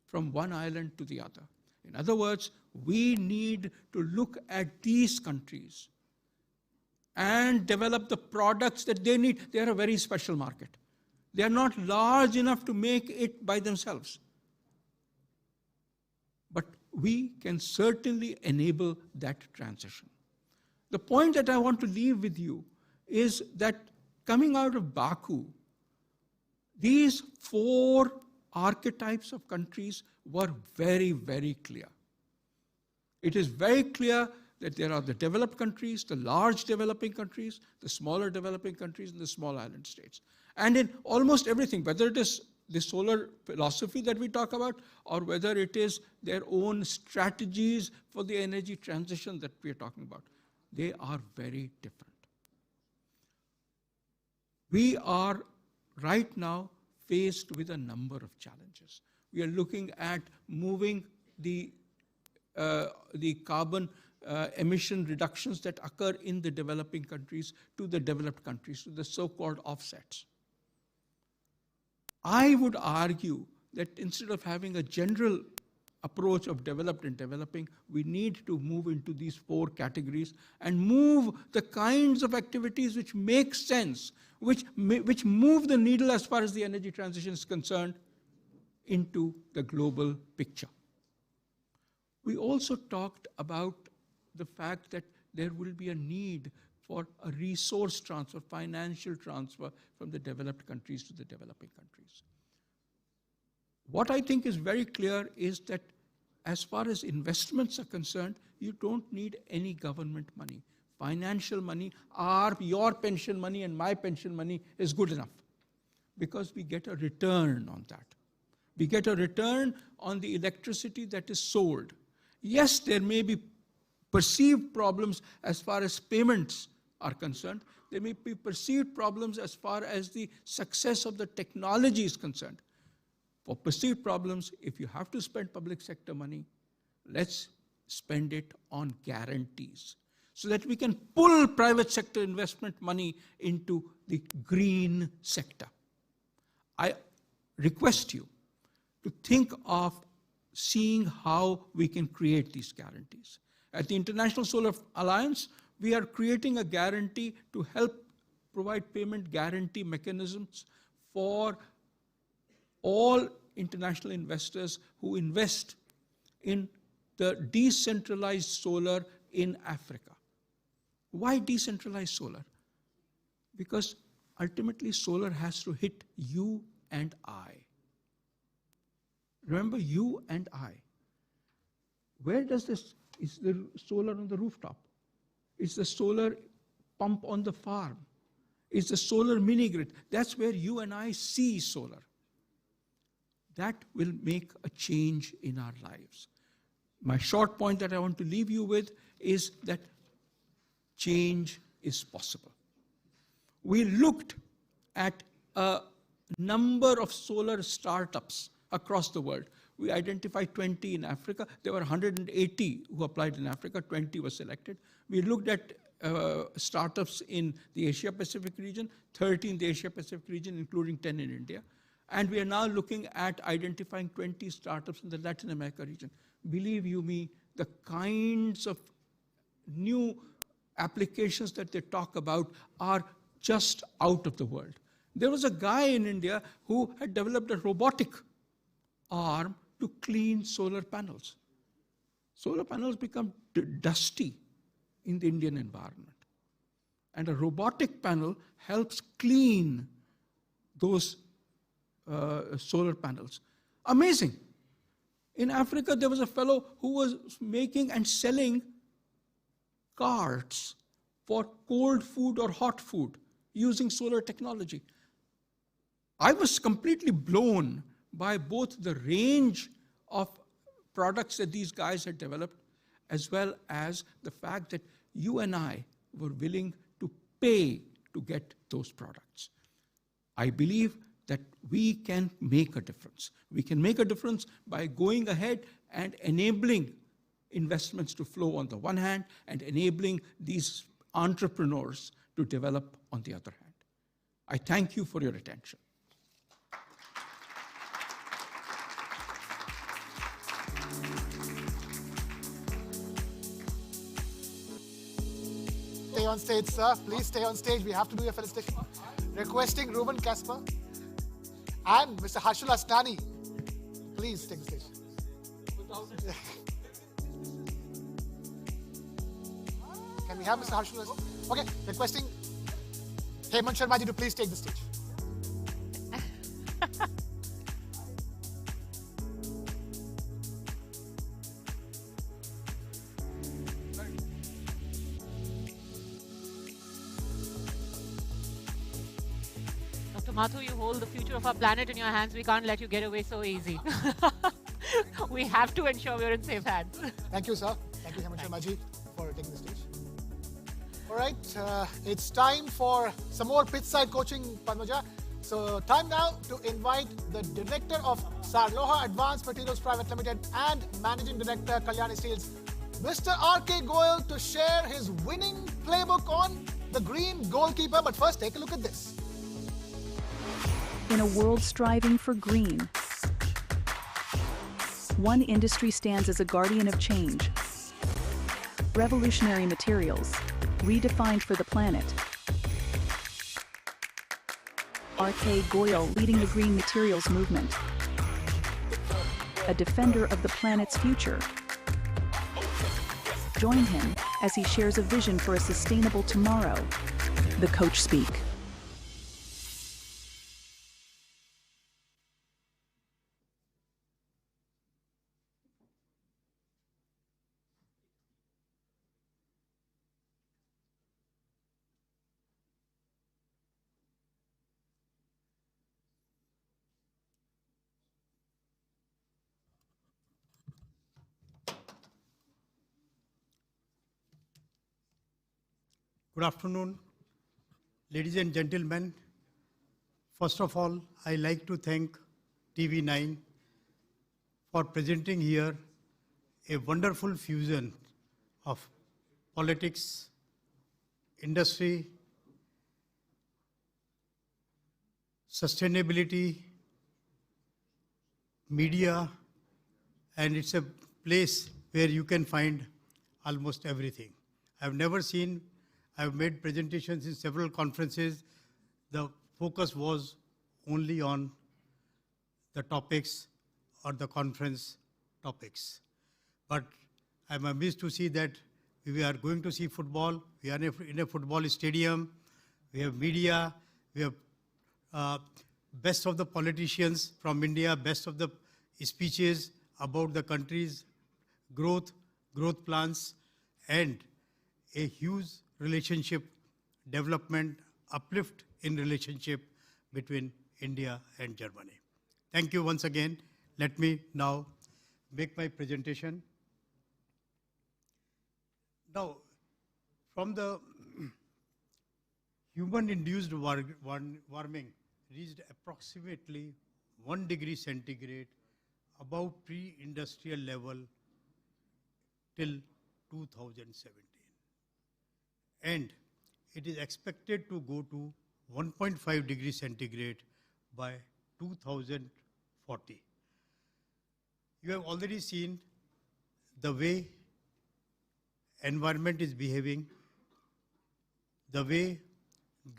from one island to the other. In other words, we need to look at these countries and develop the products that they need. They are a very special market. They are not large enough to make it by themselves. But we can certainly enable that transition. The point that I want to leave with you is that coming out of Baku, these 4 archetypes of countries were very, very clear. It is very clear that there are the developed countries, the large developing countries, the smaller developing countries, and the small island states. And in almost everything, whether it is the solar philosophy that we talk about, or whether it is their own strategies for the energy transition that we are talking about, they are very different. We are right now faced with a number of challenges. We are looking at moving the carbon emission reductions that occur in the developing countries to the developed countries, to the so-called offsets. I would argue that instead of having a general approach of developed and developing, we need to move into these 4 categories and move the kinds of activities which make sense, which move the needle as far as the energy transition is concerned, into the global picture. We also talked about the fact that there will be a need for a resource transfer, financial transfer from the developed countries to the developing countries. What I think is very clear is that as far as investments are concerned, you don't need any government money. Financial money, your pension money and my pension money is good enough because we get a return on that. We get a return on the electricity that is sold. Yes, there may be perceived problems as far as payments are concerned. There may be perceived problems as far as the success of the technology is concerned. For perceived problems, if you have to spend public sector money, let's spend it on guarantees so that we can pull private sector investment money into the green sector. I request you to think of seeing how we can create these guarantees. At the International Solar Alliance, we are creating a guarantee to help provide payment guarantee mechanisms for all international investors who invest in the decentralized solar in Africa. Why decentralized solar? Because ultimately solar has to hit you and I. Remember, you and I. Where does this, is the solar on the rooftop? It's the solar pump on the farm. It's the solar mini grid. That's where you and I see solar. That will make a change in our lives. My short point that I want to leave you with is that change is possible. We looked at a number of solar startups across the world. We identified 20 in Africa. There were 180 who applied in Africa, 20 were selected. We looked at startups in the Asia-Pacific region, 30 in the Asia-Pacific region, including 10 in India. And we are now looking at identifying 20 startups in the Latin America region. Believe you me, the kinds of new applications that they talk about are just out of the world. There was a guy in India who had developed a robotic arm to clean solar panels. Solar panels become dusty in the Indian environment. And a robotic panel helps clean those solar panels. Amazing. In Africa, there was a fellow who was making and selling carts for cold food or hot food using solar technology. I was completely blown by both the range of products that these guys had developed, as well as the fact that you and I were willing to pay to get those products. I believe that we can make a difference. We can make a difference by going ahead and enabling investments to flow on the one hand and enabling these entrepreneurs to develop on the other hand. I thank you for your attention.
Stay on stage, sir. Please stay on stage. We have to do your felicitation. Requesting Ruben Kasper and Mr. Harshul Asnani. Please take the stage. Can we have Mr. Harshul Asnani? Okay, requesting Hemant Sharma ji to please take the stage.
Mathur, you hold the future of our planet in your hands. We can't let you get away so easy. We have to ensure we're in safe hands.
Thank you, sir. Thank you, Hemant Sharma ji, for taking the stage. All right, it's time for some more pitch side coaching, Padmaja. So time now to invite the director of Sarloha Advanced Materials Private Limited and Managing Director, Kalyani Steels, Mr. R.K. Goyal, to share his winning playbook on the green goalkeeper. But first, take a look at this.
In a world striving for green, one industry stands as a guardian of change. Revolutionary materials, redefined for the planet. R.K. Goyal leading the green materials movement. A defender of the planet's future. Join him as he shares a vision for a sustainable tomorrow. The Coach Speak.
Good afternoon, ladies and gentlemen. First of all, I like to thank TV9 for presenting here a wonderful fusion of politics, industry, sustainability, media, and it's a place where you can find almost everything. I've made presentations in several conferences. The focus was only on the topics or the conference topics. But I'm amazed to see that we are going to see football. We are in a football stadium. We have media. We have best of the politicians from India, best of the speeches about the country's growth plans, and a huge relationship development, uplift in relationship between India and Germany. Thank you once again. Let me now make my presentation. Now, from the human-induced warming reached approximately 1 degree centigrade above pre-industrial level till 2017. And it is expected to go to 1.5 degrees centigrade by 2040. You have already seen the way environment is behaving, the way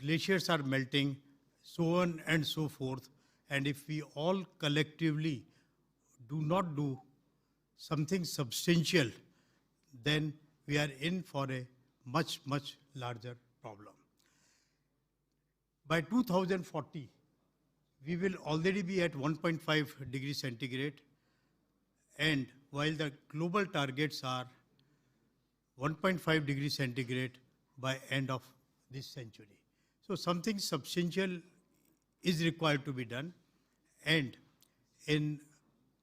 glaciers are melting, so on and so forth. And if we all collectively do not do something substantial, then we are in for a much, much larger problem. By 2040, we will already be at 1.5 degrees centigrade, and while the global targets are 1.5 degrees centigrade by end of this century. So something substantial is required to be done, and in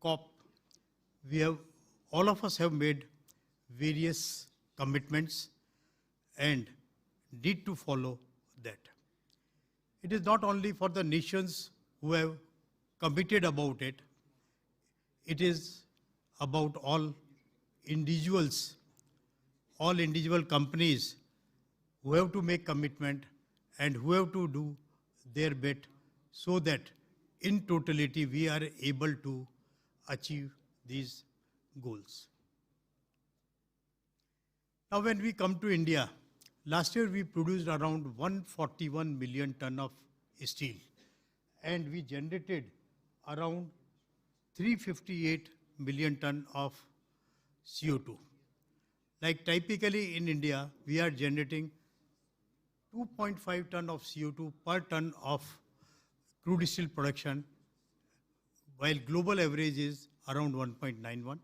COP, all of us have made various commitments and need to follow that. It is not only for the nations who have committed about it. It is about all individual companies who have to make commitment and who have to do their bit so that in totality we are able to achieve these goals. Now when we come to India, last year we produced around 141 million ton of steel and we generated around 358 million ton of CO2. Like typically in India, we are generating 2.5 ton of CO2 per ton of crude steel production, while global average is around 1.91.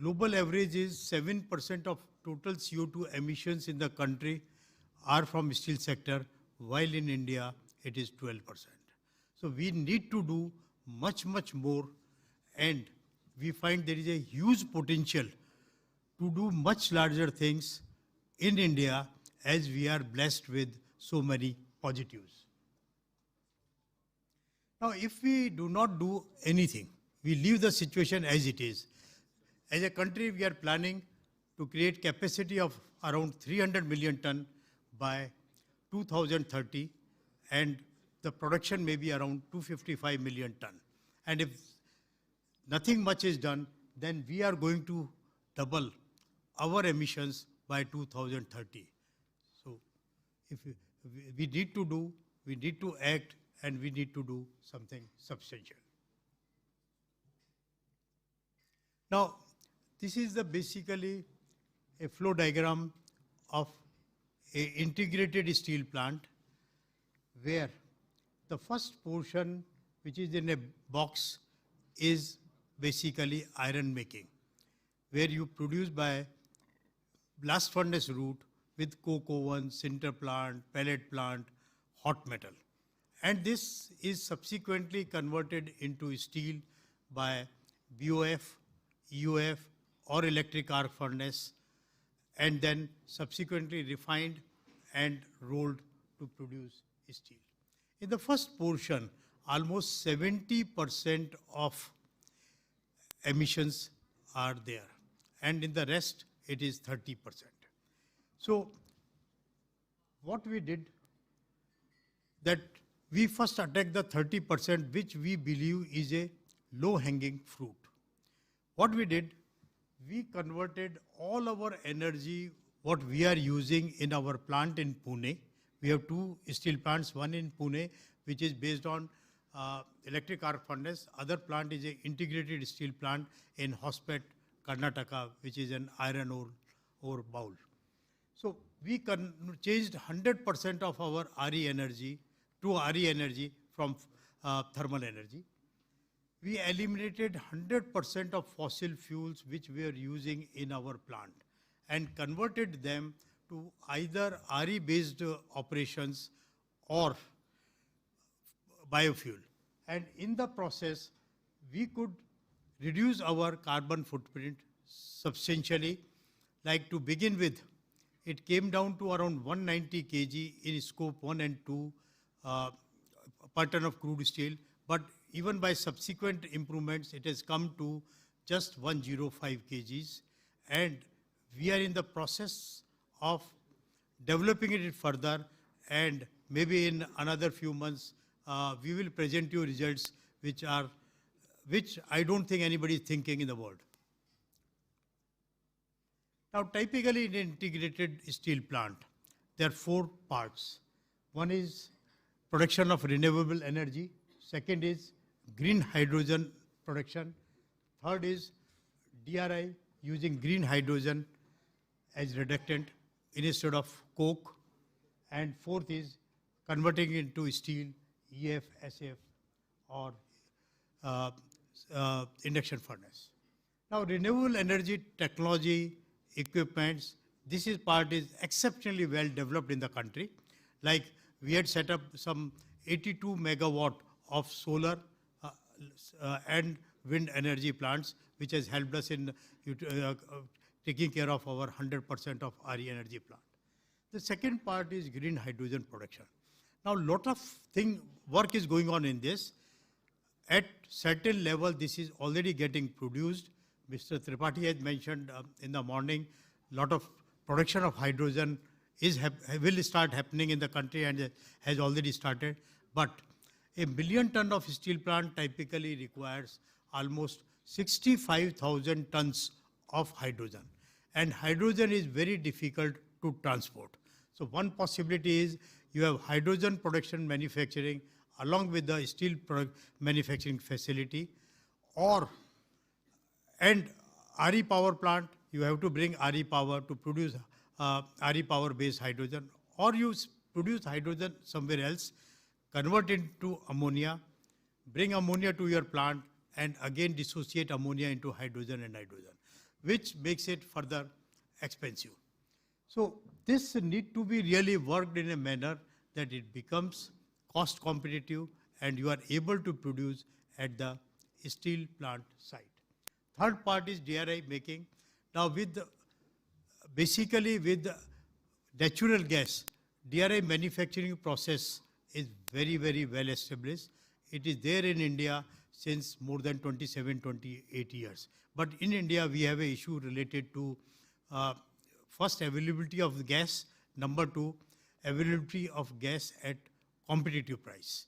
Global average is 7% of total CO2 emissions in the country are from steel sector, while in India it is 12%. So we need to do much, much more, and we find there is a huge potential to do much larger things in India as we are blessed with so many positives. Now, if we do not do anything, we leave the situation as it is. As a country, we are planning to create capacity of around 300 million ton by 2030, and the production may be around 255 million ton. And if nothing much is done, then we are going to double our emissions by 2030. So if we need to do, we need to act, and we need to do something substantial. Now, this is basically a flow diagram of an integrated steel plant where the first portion, which is in a box, is basically iron making, where you produce by blast furnace route with coke oven, sinter plant, pellet plant, hot metal. And this is subsequently converted into steel by BOF, EOF, or electric arc furnace, and then subsequently refined and rolled to produce steel. In the first portion, almost 70% of emissions are there, and in the rest, it is 30%. So what we did, that we first attacked the 30%, which we believe is a low-hanging fruit. What we did, we converted all our energy, what we are using in our plant in Pune. We have two steel plants, one in Pune, which is based on electric arc furnace. Other plant is an integrated steel plant in Hospet, Karnataka, which is an iron ore bowl. So we changed 100% of our RE energy to RE energy from thermal energy. We eliminated 100% of fossil fuels which we are using in our plant and converted them to either RE-based operations or biofuel. And in the process, we could reduce our carbon footprint substantially. Like to begin with, it came down to around 190 kg in scope 1 and 2 per ton of crude steel. But even by subsequent improvements, it has come to just 105 kgs. And we are in the process of developing it further. And maybe in another few months, we will present you results which I don't think anybody is thinking in the world. Now, typically in an integrated steel plant, there are 4 parts. One is production of renewable energy. Second is green hydrogen production. Third is DRI, using green hydrogen as reductant instead of coke. And fourth is converting into steel, EF, SF, or induction furnace. Now, renewable energy technology, equipments, this part is exceptionally well developed in the country. Like we had set up some 82 megawatt of solar and wind energy plants, which has helped us in taking care of our 100% of RE energy plant. The second part is green hydrogen production. Now, lot of work is going on in this. At certain level, this is already getting produced. Mr. Tripathi has mentioned in the morning, lot of production of hydrogen will start happening in the country and has already started. But a million ton of steel plant typically requires almost 65,000 tons of hydrogen. And hydrogen is very difficult to transport. So one possibility is you have hydrogen production manufacturing along with the steel manufacturing facility, and RE power plant, you have to bring RE power to produce RE power based hydrogen, or you produce hydrogen somewhere else, convert it into ammonia, bring ammonia to your plant, and again dissociate ammonia into hydrogen and nitrogen, which makes it further expensive. So this need to be really worked in a manner that it becomes cost competitive and you are able to produce at the steel plant site. Third part is DRI making. Now basically with natural gas, DRI manufacturing process is very, very well established. It is there in India since more than 27, 28 years. But in India, we have an issue related to first, availability of the gas. Number two, availability of gas at competitive price.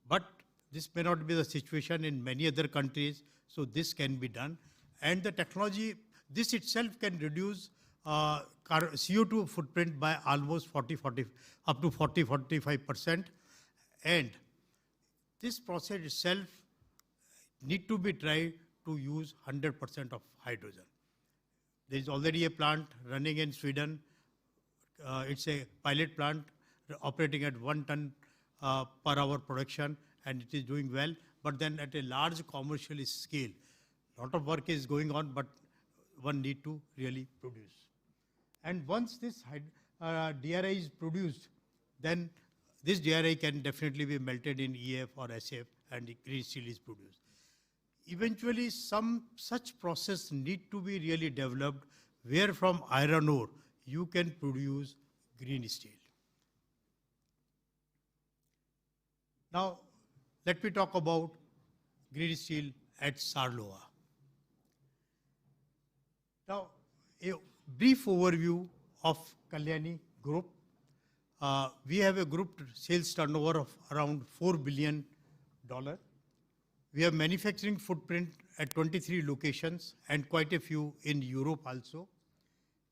But this may not be the situation in many other countries, so this can be done. And the technology, this itself can reduce CO2 footprint by almost up to 40-45%. And this process itself need to be tried to use 100% of hydrogen. There is already a plant running in Sweden. It's a pilot plant operating at 1 ton per hour production, and it is doing well. But then at a large commercial scale, a lot of work is going on, but one need to really produce. And once this DRI is produced, then this DRI can definitely be melted in EF or SF and green steel is produced. Eventually, some such process need to be really developed where from iron ore you can produce green steel. Now, let me talk about green steel at Sarloa. Now, a brief overview of Kalyani Group. We have a group sales turnover of around $4 billion. We have manufacturing footprint at 23 locations and quite a few in Europe also.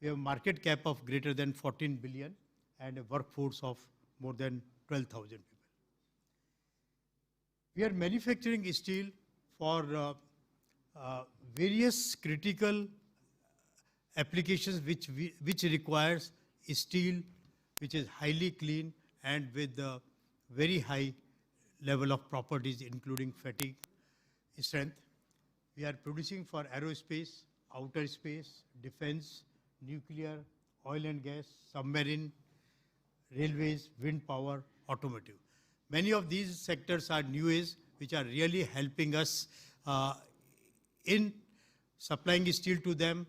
We have market cap of greater than 14 billion and a workforce of more than 12,000 people. We are manufacturing steel for various critical applications which requires steel which is highly clean and with very high level of properties including fatigue strength. We are producing for aerospace, outer space, defense, nuclear, oil and gas, submarine, railways, wind power, automotive. Many of these sectors are new age, which are really helping us in supplying steel to them,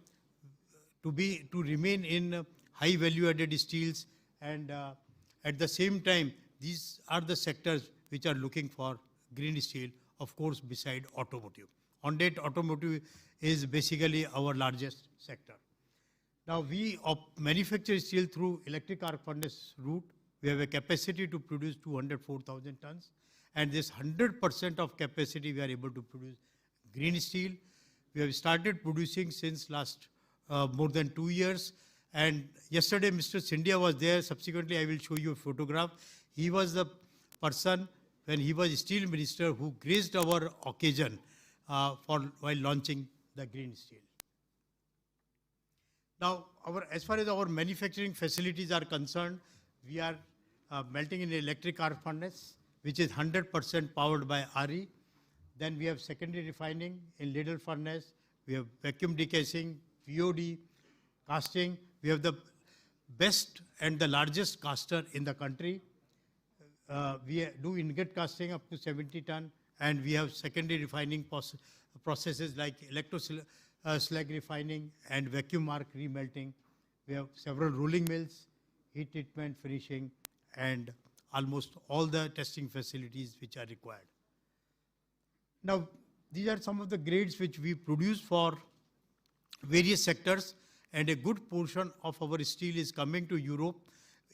to remain in high value added steels, and at the same time, these are the sectors which are looking for green steel, of course, beside automotive. On that, automotive is basically our largest sector. Now, we manufacture steel through electric arc furnace route. We have a capacity to produce 204,000 tons. And this 100% of capacity, we are able to produce green steel. We have started producing since last more than 2 years. And yesterday, Mr. Scindia was there. Subsequently, I will show you a photograph. He was the person, when he was steel minister, who graced our occasion while launching the green steel. Now, as far as our manufacturing facilities are concerned, we are melting in electric arc furnace, which is 100% powered by RE. Then we have secondary refining in ladle furnace. We have vacuum decasing, VOD, casting. We have the best and the largest caster in the country. We do ingot casting up to 70 ton, and we have secondary refining processes like slag refining and vacuum arc remelting. We have several rolling mills, heat treatment, finishing, and almost all the testing facilities which are required. Now, these are some of the grades which we produce for various sectors, and a good portion of our steel is coming to Europe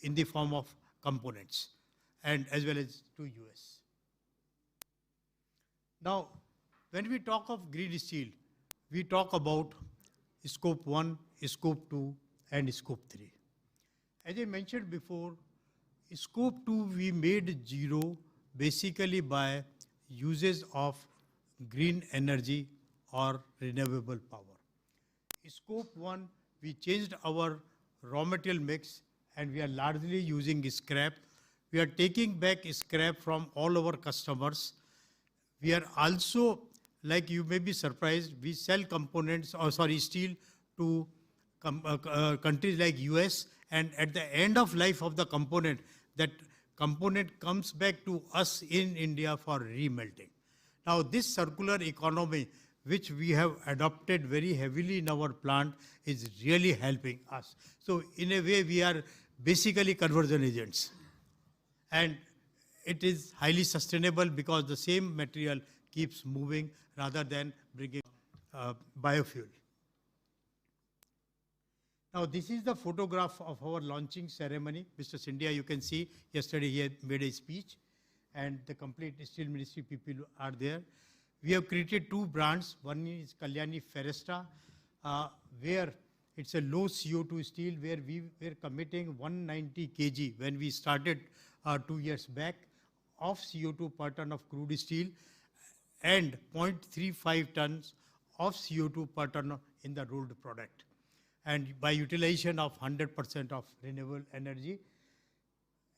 in the form of components, and as well as to US. Now, when we talk of green steel, we talk about scope 1, scope 2, and scope 3. As I mentioned before, scope 2 we made zero basically by uses of green energy or renewable power. Scope 1, we changed our raw material mix and we are largely using scrap. We are taking back scrap from all our customers. We are also, like you may be surprised, we sell components, steel to countries like US, and at the end of life of the component, that component comes back to us in India for remelting. Now this circular economy, which we have adopted very heavily in our plant, is really helping us. So in a way, we are basically conversion agents. And it is highly sustainable because the same material keeps moving rather than bringing biofuel. Now, this is the photograph of our launching ceremony. Mr. Scindia, you can see, yesterday he had made a speech, and the complete steel ministry people are there. We have created two brands. One is Kalyani Ferresta, where it's a low CO2 steel, where we were committing 190 kg when we started 2 years back of CO2 per ton of crude steel, and 0.35 tons of CO2 per ton in the rolled product. And by utilization of 100% of renewable energy.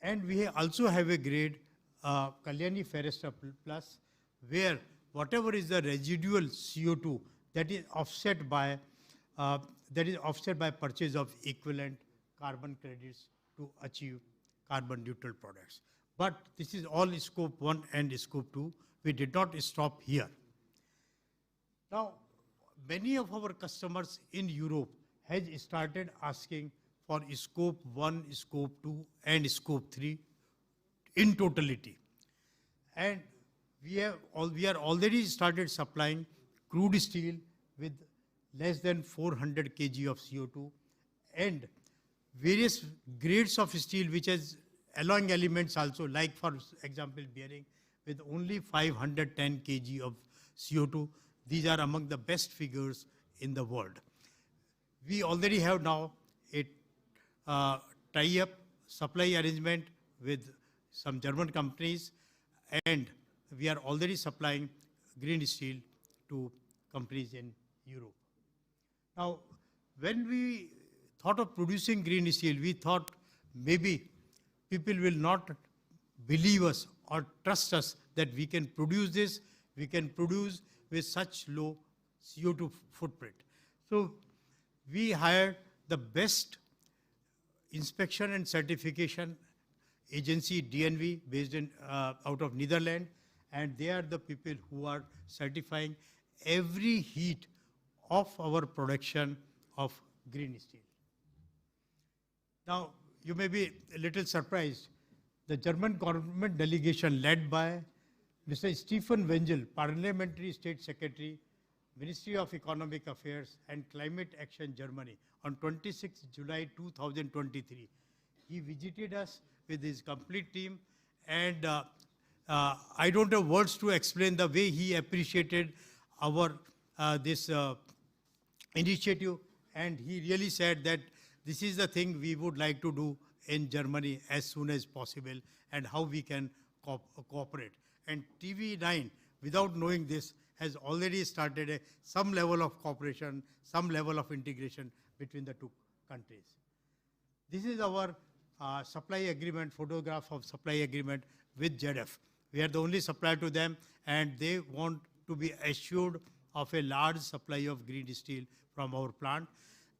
And we also have a grade, Kalyani Ferresta Plus, where whatever is the residual CO2 that is offset by purchase of equivalent carbon credits to achieve carbon neutral products. But this is all scope 1 and scope 2. We did not stop here. Now, many of our customers in Europe has started asking for scope 1, scope 2, and scope 3 in totality. And we are already started supplying crude steel with less than 400 kg of CO2 and various grades of steel which has alloying elements also, like for example bearing, with only 510 kg of CO2. These are among the best figures in the world. We already have now a tie-up supply arrangement with some German companies, and we are already supplying green steel to companies in Europe. Now, when we thought of producing green steel, we thought maybe people will not believe us or trust us that we can produce this, we can produce with such low CO2 footprint. So we hired the best inspection and certification agency, DNV, based in out of Netherlands, and they are the people who are certifying every heat of our production of green steel. Now, you may be a little surprised. The German government delegation led by Mr. Stefan Wengel, Parliamentary State Secretary, Ministry of Economic Affairs and Climate Action, Germany, on 26 July 2023. He visited us with his complete team, and I don't have words to explain the way he appreciated our this initiative, and he really said that this is the thing we would like to do in Germany as soon as possible, and how we can cooperate. And TV9, without knowing this, has already started some level of cooperation, some level of integration between the two countries. This is our supply agreement, photograph of supply agreement with ZF. We are the only supplier to them, and they want to be assured of a large supply of green steel from our plant.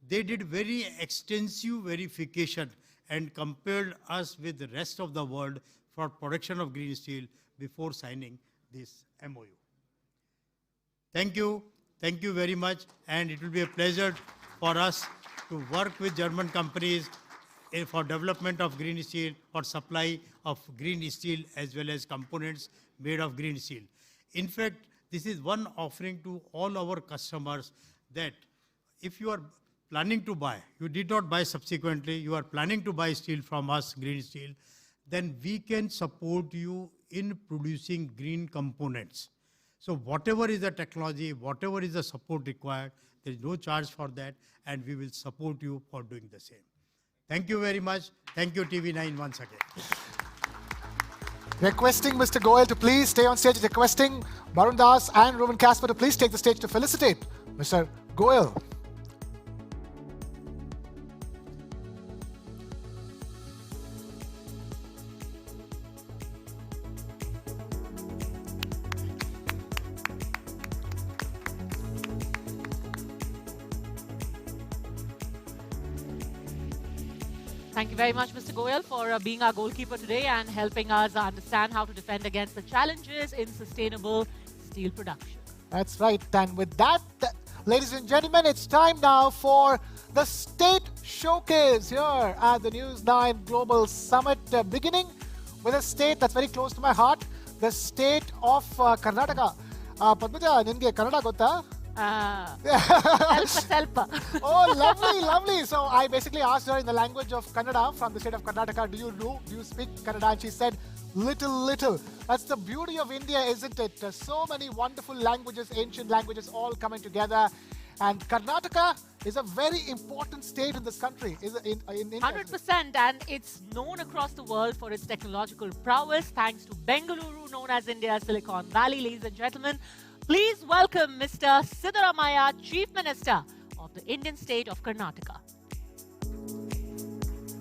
They did very extensive verification and compared us with the rest of the world for production of green steel before signing this MOU. Thank you very much, and it will be a pleasure for us to work with German companies for development of green steel, for supply of green steel as well as components made of green steel. In fact, this is one offering to all our customers that if you are planning to buy, you did not buy subsequently, you are planning to buy steel from us, green steel, then we can support you in producing green components. So whatever is the technology, whatever is the support required, there is no charge for that, and we will support you for doing the same. Thank you very much. Thank you, TV9, once again.
Requesting Mr. Goyal to please stay on stage, requesting Barun Das and Roman Casper to please take the stage to felicitate Mr. Goyal.
Thank you very much, Mr. Goyal, for being our goalkeeper today and helping us understand how to defend against the challenges in sustainable steel production.
That's right. And with that, ladies and gentlemen, it's time now for the State Showcase here at the News9 Global Summit, beginning with a state that's very close to my heart, the state of Karnataka. Padmaja, ninge Kannada gotta?
Selpa.
Oh, lovely, lovely. So I basically asked her in the language of Kannada from the state of Karnataka, do you speak Kannada? And she said, little. That's the beauty of India, isn't it? There's so many wonderful languages, ancient languages all coming together. And Karnataka is a very important state in this country, in India.
100%, and it's known across the world for its technological prowess, thanks to Bengaluru, known as India's Silicon Valley. Ladies and gentlemen, please welcome Mr. Siddaramaiah, Chief Minister of the Indian state of Karnataka.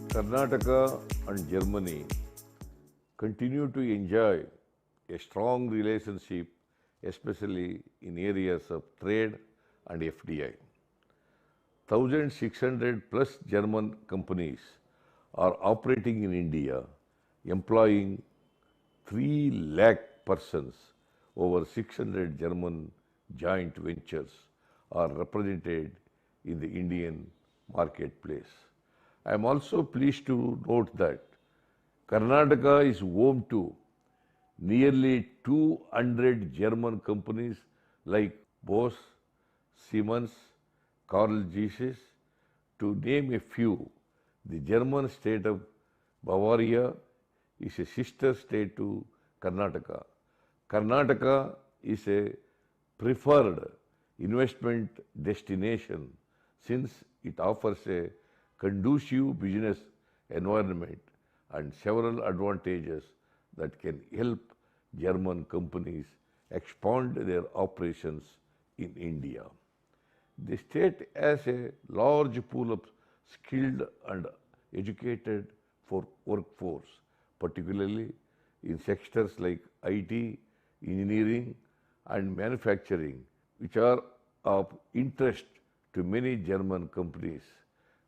Karnataka and Germany continue to enjoy a strong relationship, especially in areas of trade and FDI. 1,600 plus German companies are operating in India, employing 3 lakh persons. Over 600 German joint ventures are represented in the Indian marketplace. I am also pleased to note that Karnataka is home to nearly 200 German companies like Bosch, Siemens, Carl Zeiss, to name a few. The German state of Bavaria is a sister state to Karnataka. Karnataka is a preferred investment destination since it offers a conducive business environment and several advantages that can help German companies expand their operations in India. The state has a large pool of skilled and educated workforce, particularly in sectors like IT, engineering and manufacturing, which are of interest to many German companies.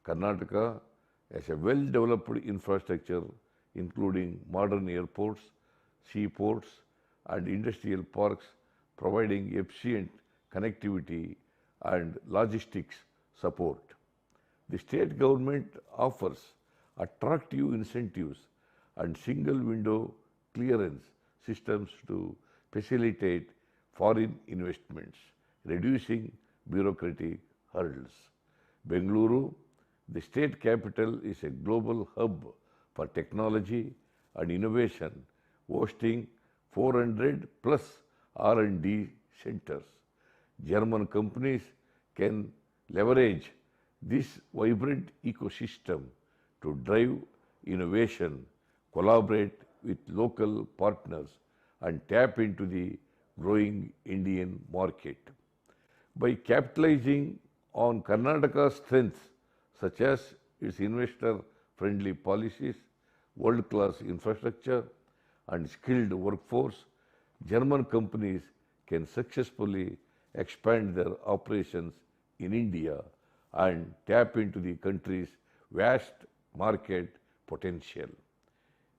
Karnataka has a well-developed infrastructure, including modern airports, seaports and industrial parks, providing efficient connectivity and logistics support. The state government offers attractive incentives and single-window clearance systems to facilitate foreign investments, reducing bureaucratic hurdles. Bengaluru, the state capital, is a global hub for technology and innovation, hosting 400 plus R&D centers. German companies can leverage this vibrant ecosystem to drive innovation, collaborate with local partners and tap into the growing Indian market. By capitalizing on Karnataka's strengths, such as its investor-friendly policies, world-class infrastructure and skilled workforce, German companies can successfully expand their operations in India and tap into the country's vast market potential.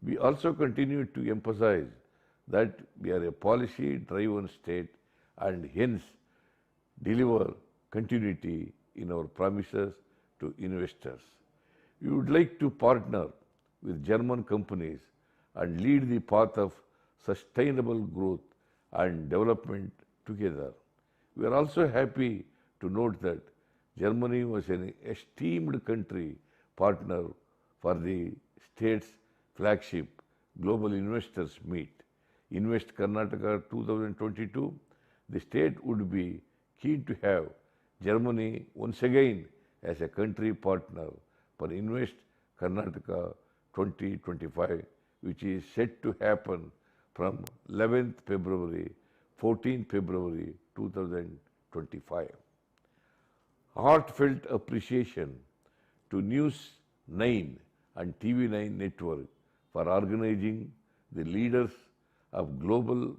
We also continue to emphasize that we are a policy-driven state and hence deliver continuity in our promises to investors. We would like to partner with German companies and lead the path of sustainable growth and development together. We are also happy to note that Germany was an esteemed country partner for the state's flagship Global Investors Meet, Invest Karnataka 2022. The state would be keen to have Germany once again as a country partner for Invest Karnataka 2025, which is set to happen from 11th February, 14th February 2025. Heartfelt appreciation to News9 and TV9 Network for organizing the leaders of Global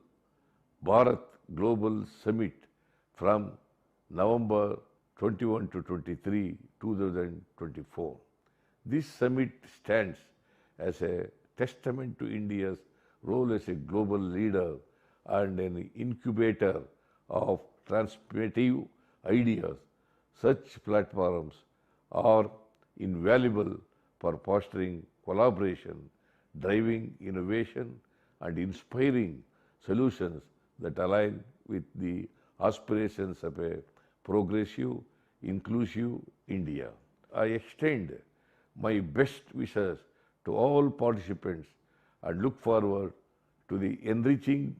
Bharat Global Summit from November 21 to 23, 2024. This summit stands as a testament to India's role as a global leader and an incubator of transformative ideas. Such platforms are invaluable for fostering collaboration, driving innovation, and inspiring solutions that align with the aspirations of a progressive, inclusive India. I extend my best wishes to all participants and look forward to the enriching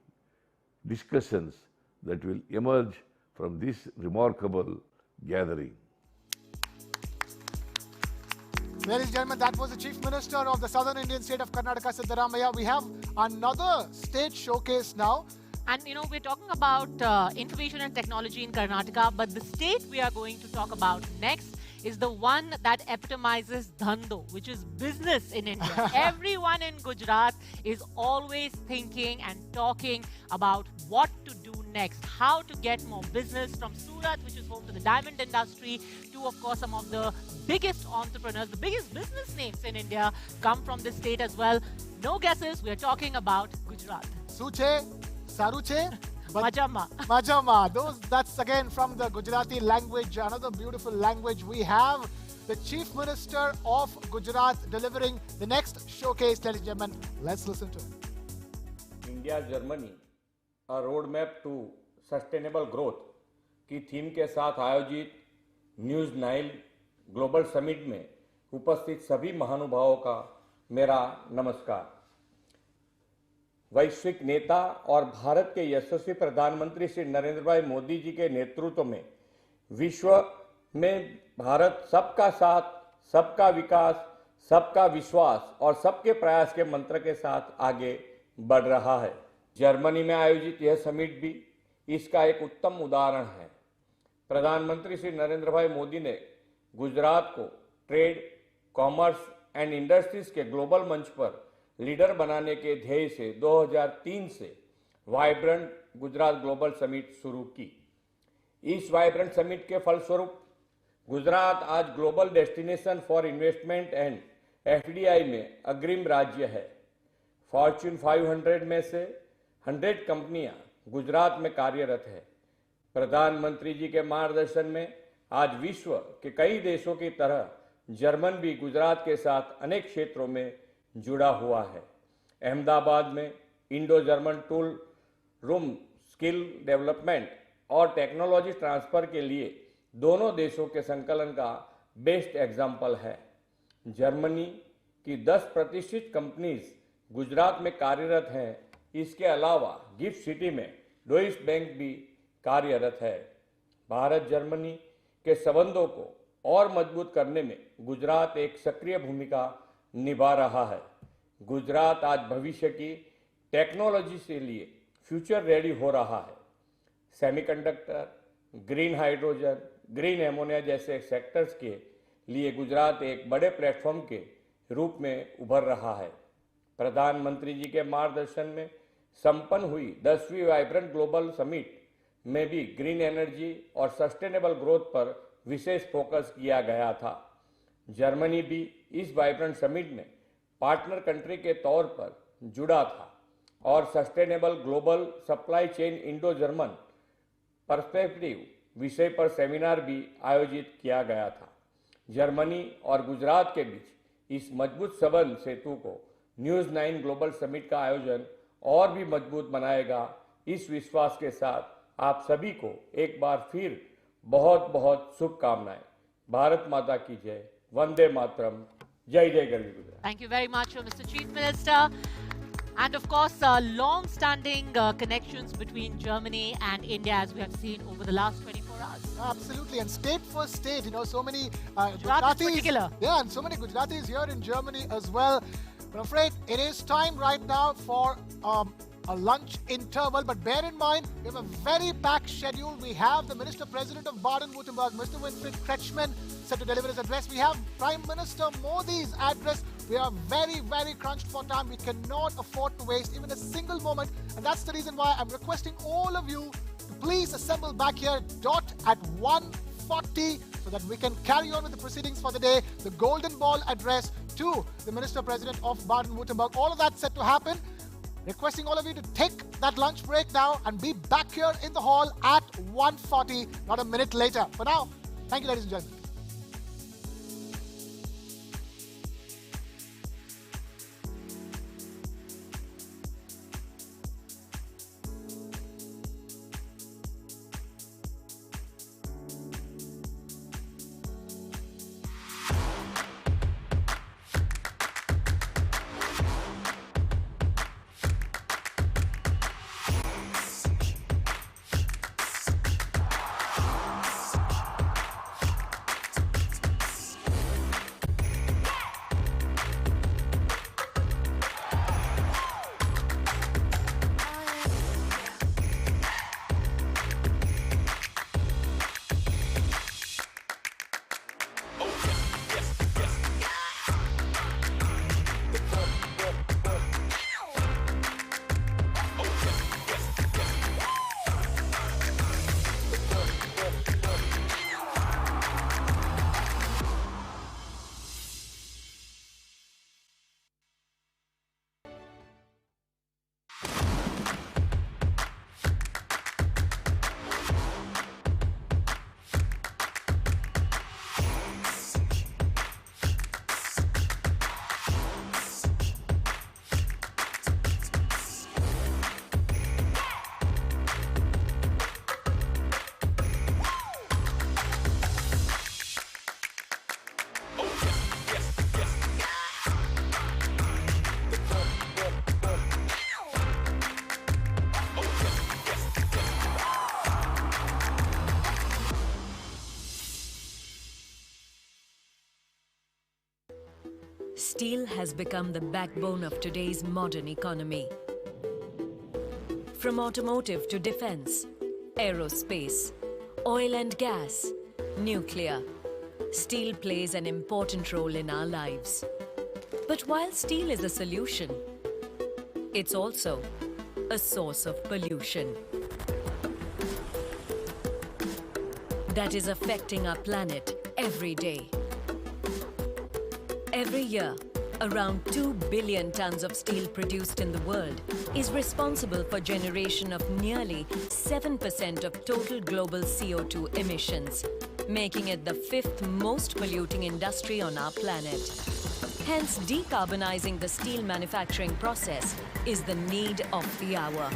discussions that will emerge from this remarkable gathering.
Ladies and gentlemen, that was the Chief Minister of the Southern Indian state of Karnataka, Siddaramaiah. We have another state showcase now.
And you know, we're talking about information and technology in Karnataka, but the state we are going to talk about next is the one that epitomizes dhando, which is business in India. Everyone in Gujarat is always thinking and talking about what to do next, how to get more business, from Surat, which is home to the diamond industry, to, of course, some of the biggest entrepreneurs, the biggest business names in India come from this state as well. No guesses, we're talking about Gujarat.
Suche, Saruche,
Majama.
Majama. That's again from the Gujarati language, another beautiful language. We have the Chief Minister of Gujarat delivering the next showcase, ladies and gentlemen. Let's listen to it.
India-Germany, a roadmap to sustainable growth की theme के साथ आयोजित न्यूज़9 global summit में उपस्थित सभी महानुभावों का मेरा नमस्कार। वैश्विक नेता और भारत के यशस्वी प्रधानमंत्री श्री नरेंद्र भाई मोदी जी के नेतृत्व में विश्व में भारत सबका साथ, सबका विकास, सबका विश्वास और सबके प्रयास के मंत्र के साथ आगे बढ़ रहा है। जर्मनी में आयोजित यह समिट भी इसका एक उत्तम उदाहरण है। प्रधानमंत्री श्री नरेंद्र भाई मोदी ने गुजरात को ट्रेड, कॉमर्स एंड इंडस्ट्रीज के ग्लोबल मंच पर लीडर बनाने के ध्येय से 2003 से वाइब्रेंट गुजरात ग्लोबल समिट शुरू की। इस वाइब्रेंट समिट के फलस्वरूप गुजरात आज global destination for investment and FDI में अग्रिम राज्य है। फॉर्च्यून 500 में से 100 कंपनियां गुजरात में कार्यरत है। प्रधानमंत्री जी के मार्गदर्शन में आज विश्व के कई देशों की तरह जर्मन भी गुजरात के साथ अनेक क्षेत्रों में जुड़ा हुआ है। अहमदाबाद में Indo German tool room skill development और टेक्नोलॉजी ट्रांसफर के लिए दोनों देशों के संकलन का बेस्ट एग्जाम्पल है। जर्मनी की 10 प्रतिष्ठित कंपनीज गुजरात में कार्यरत हैं। इसके अलावा गिफ्ट सिटी में डॉइश बैंक भी कार्यरत है। भारत जर्मनी के संबंधों को और मजबूत करने में गुजरात एक सक्रिय भूमिका निभा रहा है। गुजरात आज भविष्य की टेक्नोलॉजी के लिए फ्यूचर रेडी हो रहा है। Semiconductor, green hydrogen, green ammonia जैसे सेक्टर्स के लिए गुजरात एक बड़े प्लेटफॉर्म के रूप में उभर रहा है। प्रधानमंत्री जी के मार्गदर्शन में संपन्न हुई 10वीं वाइब्रेंट ग्लोबल समिट में भी ग्रीन एनर्जी और सस्टेनेबल ग्रोथ पर विशेष फोकस किया गया था। जर्मनी भी इस वाइब्रेंट समिट में पार्टनर कंट्री के तौर पर जुड़ा था और sustainable global supply chain Indo German perspective विषय पर सेमिनार भी आयोजित किया गया था। जर्मनी और गुजरात के बीच इस मजबूत संबंध सेतु को न्यूज़ 9 ग्लोबल समिट का आयोजन और भी मजबूत बनाएगा। इस विश्वास के साथ आप सभी को एक बार फिर बहुत बहुत शुभकामनाएं। भारत माता की जय, वंदे मातरम, जय जय गली।
Thank you very much, Mr. Chief Minister. And of course, long-standing connections between Germany and India, as we have seen over the last 24 hours.
Absolutely, and state for state, you know, so many
Gujaratis particular.
Yeah, and so many Gujaratis here in Germany as well. But I'm afraid it is time right now for a lunch interval. But bear in mind, we have a very packed schedule. We have the Minister President of Baden-Württemberg, Mr. Winfried Kretschmann, set to deliver his address. We have Prime Minister Modi's address. We are very, very crunched for time. We cannot afford to waste even a single moment. And that's the reason why I'm requesting all of you to please assemble back here at 1:40 so that we can carry on with the proceedings for the day. The Golden Ball address to the Minister President of Baden-Württemberg. All of that set to happen. Requesting all of you to take that lunch break now and be back here in the hall at 1:40, not a minute later. For now, thank you, ladies and gentlemen.
Steel has become the backbone of today's modern economy. From automotive to defense, aerospace, oil and gas, nuclear, steel plays an important role in our lives. But while steel is a solution, it's also a source of pollution that is affecting our planet every day. Every year, around 2 billion tons of steel produced in the world is responsible for generation of nearly 7% of total global CO2 emissions, making it the 5th most polluting industry on our planet. Hence, decarbonizing the steel manufacturing process is the need of the hour.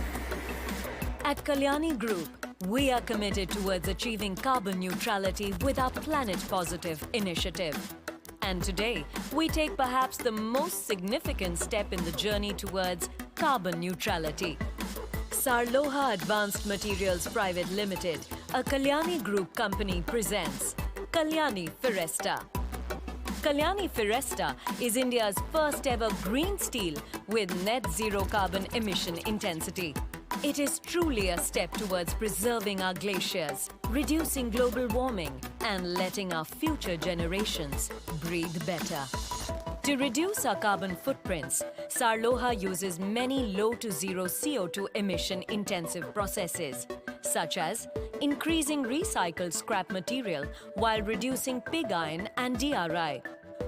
At Kalyani Group, we are committed towards achieving carbon neutrality with our Planet Positive initiative. And today, we take perhaps the most significant step in the journey towards carbon neutrality. Sarloha Advanced Materials Private Limited, a Kalyani Group company, presents Kalyani Firesta. Kalyani Firesta is India's first ever green steel with net zero carbon emission intensity. It is truly a step towards preserving our glaciers, reducing global warming, and letting our future generations breathe better. To reduce our carbon footprints, Sarloha uses many low to zero CO2 emission intensive processes, such as increasing recycled scrap material while reducing pig iron and DRI,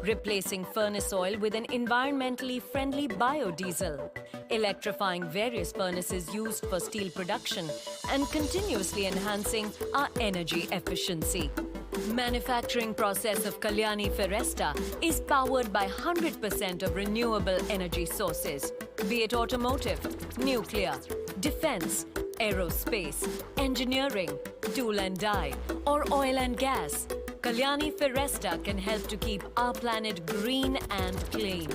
replacing furnace oil with an environmentally friendly biodiesel, electrifying various furnaces used for steel production, and continuously enhancing our energy efficiency. Manufacturing process of Kalyani Feresta is powered by 100% of renewable energy sources, be it automotive, nuclear, defense, aerospace, engineering, tool and die, or oil and gas. Kalyani Feresta can help to keep our planet green and clean.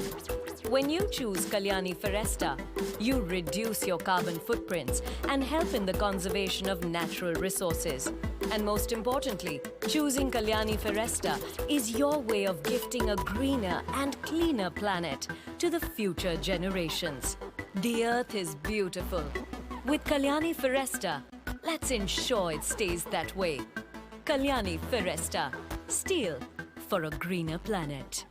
When you choose Kalyani Feresta, you reduce your carbon footprints and help in the conservation of natural resources. And most importantly, choosing Kalyani Feresta is your way of gifting a greener and cleaner planet to the future generations. The earth is beautiful. With Kalyani Feresta, let's ensure it stays that way. Kalyani Feresta, steel for a greener planet.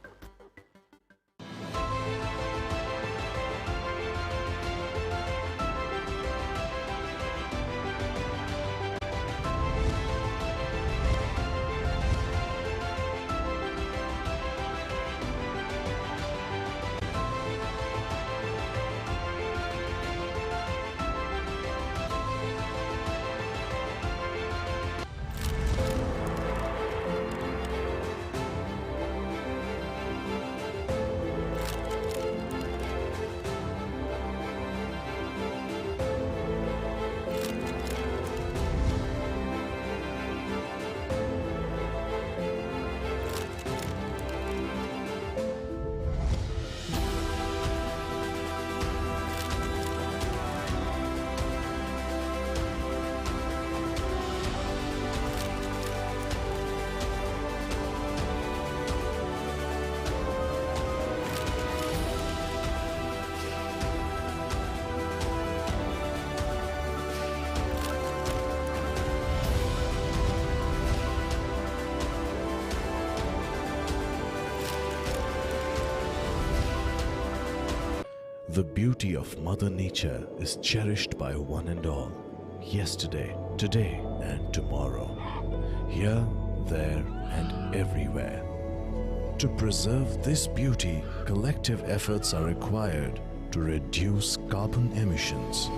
The beauty of Mother Nature is cherished by one and all. Yesterday, today, and tomorrow. Here, there, and everywhere. To preserve this beauty, collective efforts are required to reduce carbon emissions.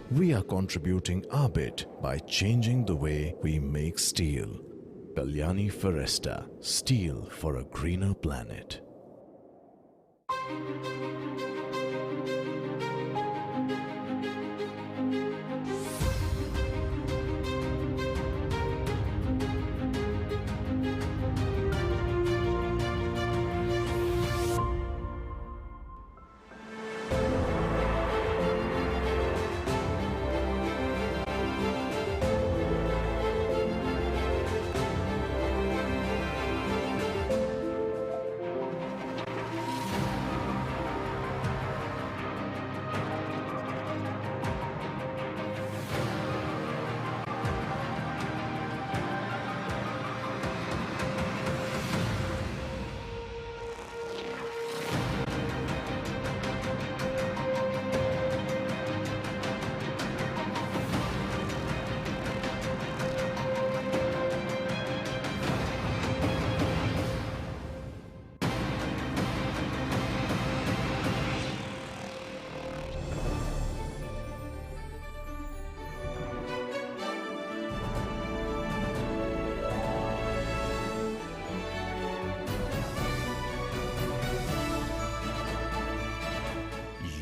We are contributing our bit by changing the way we make steel. Kalyani Feresta, steel for a greener planet.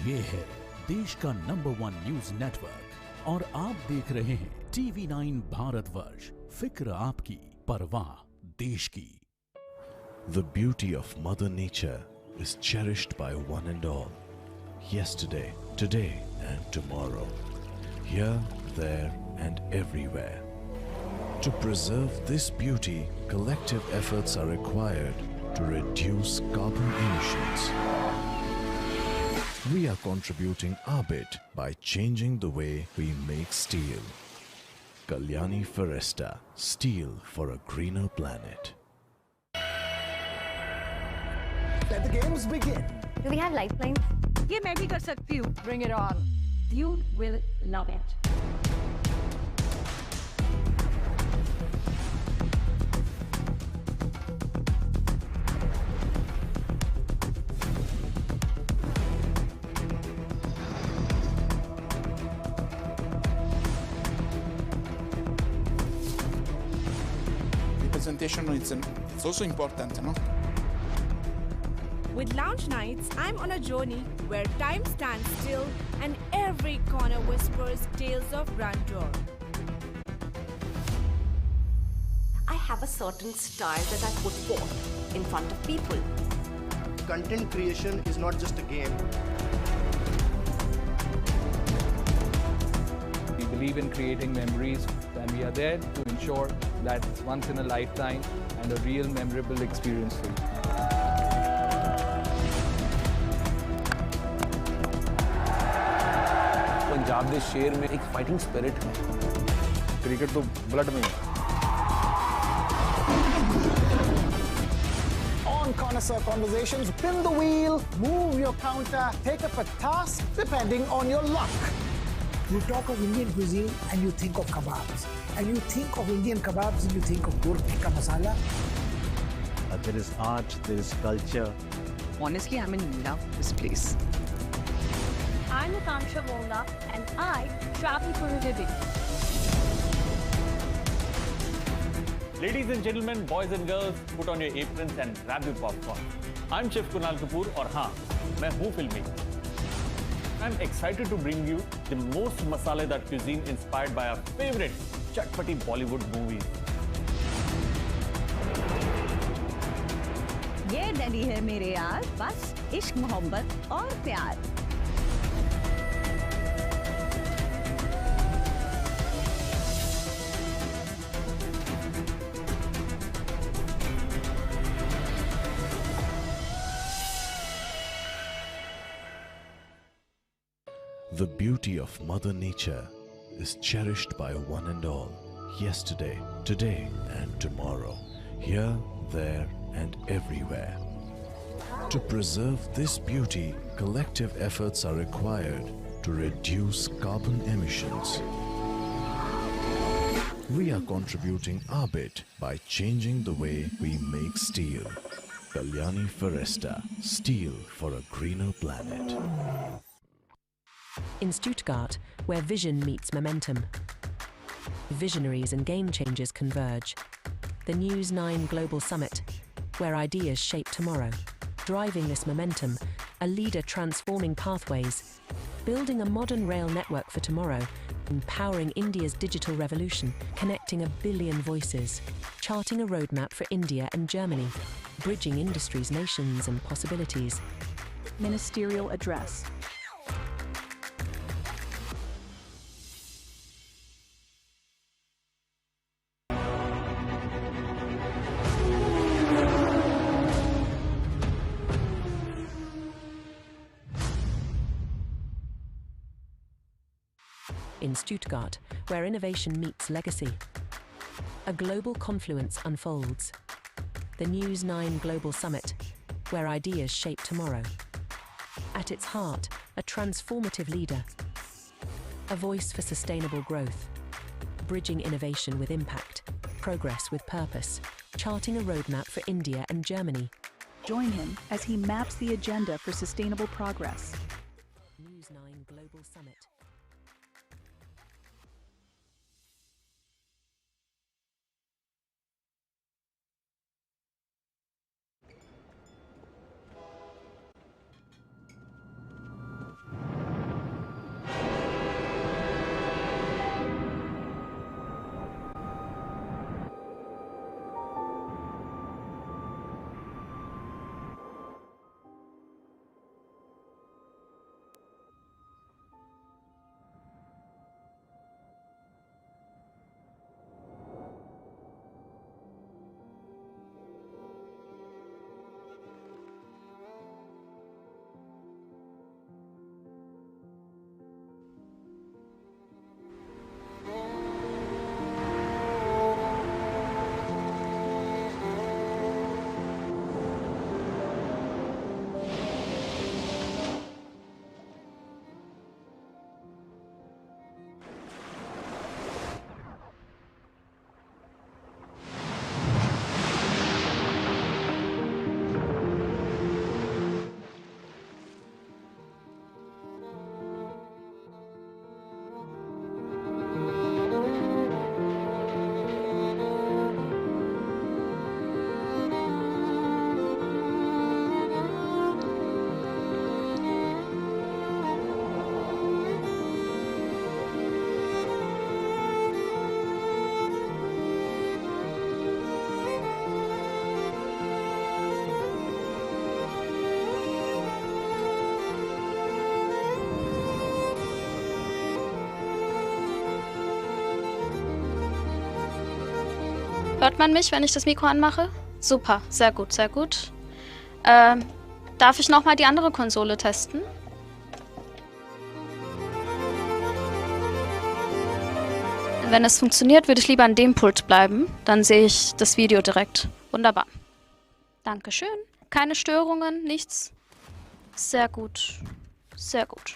ये है देश का #1 news network और आप देख रहे हैं TV9 Bharatvarsh. फिक्र आपकी, परवाह देश की।
The beauty of Mother Nature is cherished by one and all. Yesterday, today, and tomorrow. Here, there, and everywhere. To preserve this beauty, collective efforts are required to reduce carbon emissions. We are contributing our bit by changing the way we make steel. Kalyani Feresta, steel for a greener planet.
Let the games begin.
Do we have lifelines?
ये मैं भी कर सकती हूँ.
Bring it on.
You will love it.
presentation, it's also important, you know.
With lounge nights, I'm on a journey where time stands still and every corner whispers tales of grandeur.
I have a certain style that I put forth in front of people.
Content creation is not just a game.
We believe in creating memories, and we are there to ensure that it's once in a lifetime and a real memorable experience for you.
Punjab के शेर में एक fighting spirit है। Cricket तो blood में है।
On connoisseur conversations, spin the wheel, move your counter, take up a task, depending on your luck.
You talk of Indian cuisine and you think of kebabs. And you think of Indian kebabs and you think of gur tikka masala.
There is art, there is culture.
Honestly, I'm in love with this place.
I'm Natansha Volna and I travel for a living.
Ladies and gentlemen, boys and girls, put on your aprons and grab your popcorn. I'm Chef Kunal Kapoor और हाँ, मैं हूँ फिल्मी. I'm excited to bring you the most masala-dar cuisine inspired by our favorite chatpati Bollywood movies.
ये दिल्ली है मेरे यार, बस इश्क मोहब्बत और प्यार.
The beauty of Mother Nature is cherished by one and all, yesterday, today and tomorrow, here, there and everywhere. To preserve this beauty, collective efforts are required to reduce carbon emissions. We are contributing our bit by changing the way we make steel. Kalyani Foresta, steel for a greener planet.
In Stuttgart, where vision meets momentum, visionaries and game changers converge. The News9 Global Summit, where ideas shape tomorrow. Driving this momentum, a leader transforming pathways, building a modern rail network for tomorrow, empowering India's digital revolution, connecting 1 billion voices, charting a roadmap for India and Germany, bridging industries, nations and possibilities.
Ministerial address.
In Stuttgart, where innovation meets legacy, a global confluence unfolds. The News9 Global Summit, where ideas shape tomorrow. At its heart, a transformative leader, a voice for sustainable growth, bridging innovation with impact, progress with purpose, charting a roadmap for India and Germany.
Join him as he maps the agenda for sustainable progress.
News9 Global Summit.
Hört man mich, wenn ich das Mikro anmache? Super, sehr gut, sehr gut. Darf ich nochmal die andere Konsole testen? Wenn es funktioniert, würde ich lieber an dem Pult bleiben. Dann sehe ich das Video direkt. Wunderbar. Dankeschön. Keine Störungen, nichts. Sehr gut. Sehr gut.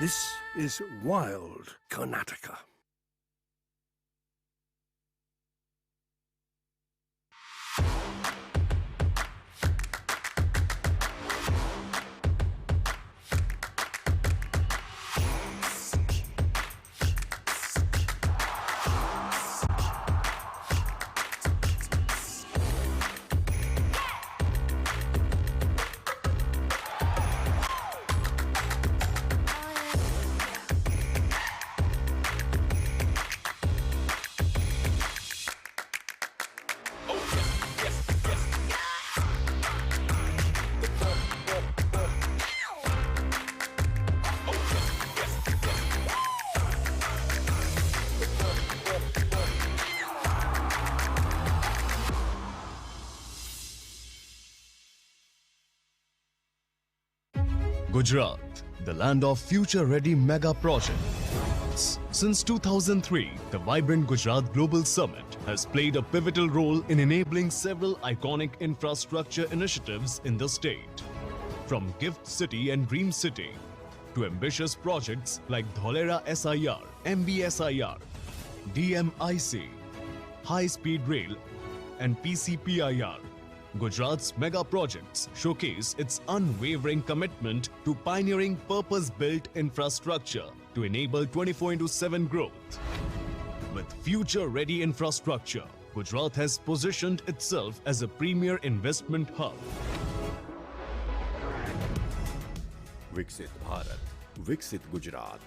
This is wild Karnataka.
Gujarat, the land of future-ready mega projects. Since 2003, the vibrant Gujarat Global Summit has played a pivotal role in enabling several iconic infrastructure initiatives in the state. From Gift City and Dream City to ambitious projects like Dholera SIR, MBSIR, DMIC, High Speed Rail and PCPIR, Gujarat's mega projects showcase its unwavering commitment to pioneering purpose-built infrastructure to enable 24/7 growth. With future-ready infrastructure, Gujarat has positioned itself as a premier investment hub.
Viksit Bharat, Viksit Gujarat.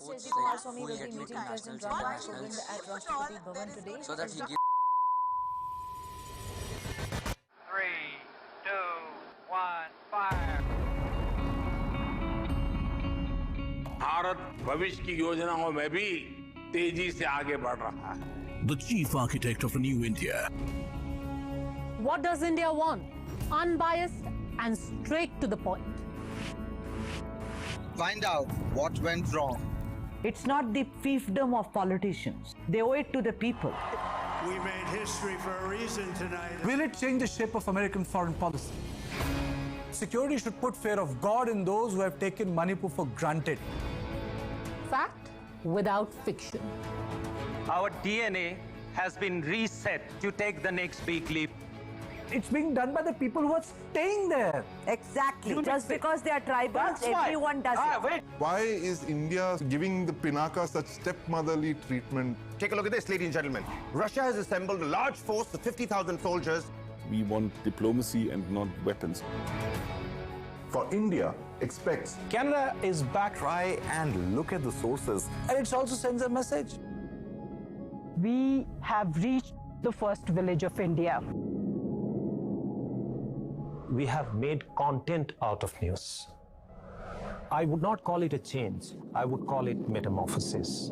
Kumaraswamy will be meeting President Ramnath Kovind at Rashtrapati Bhavan today. So that he gives
3, 2, 1, fire.
Bharat भविष्य की योजनाओं में भी तेजी से आगे बढ़ रहा है.
The chief architect of a new India.
What does India want? Unbiased and straight to the point.
Find out what went wrong.
It's not the fiefdom of politicians. They owe it to the people.
We made history for a reason tonight.
Will it change the shape of American foreign policy? Security should put fear of God in those who have taken Manipur for granted.
Fact without fiction.
Our DNA has been reset to take the next big leap.
It's being done by the people who are staying there.
Exactly. Just because they are tribals, everyone does it.
Wait.
Why is India giving the Pinaka such stepmotherly treatment?
Take a look at this, ladies and gentlemen. Russia has assembled a large force of 50,000 soldiers.
We want diplomacy and not weapons.
For India, expects
Canada is back.
Try and look at the sources.
And it also sends a message.
We have reached the first village of India.
We have made content out of news. I would not call it a change. I would call it metamorphosis.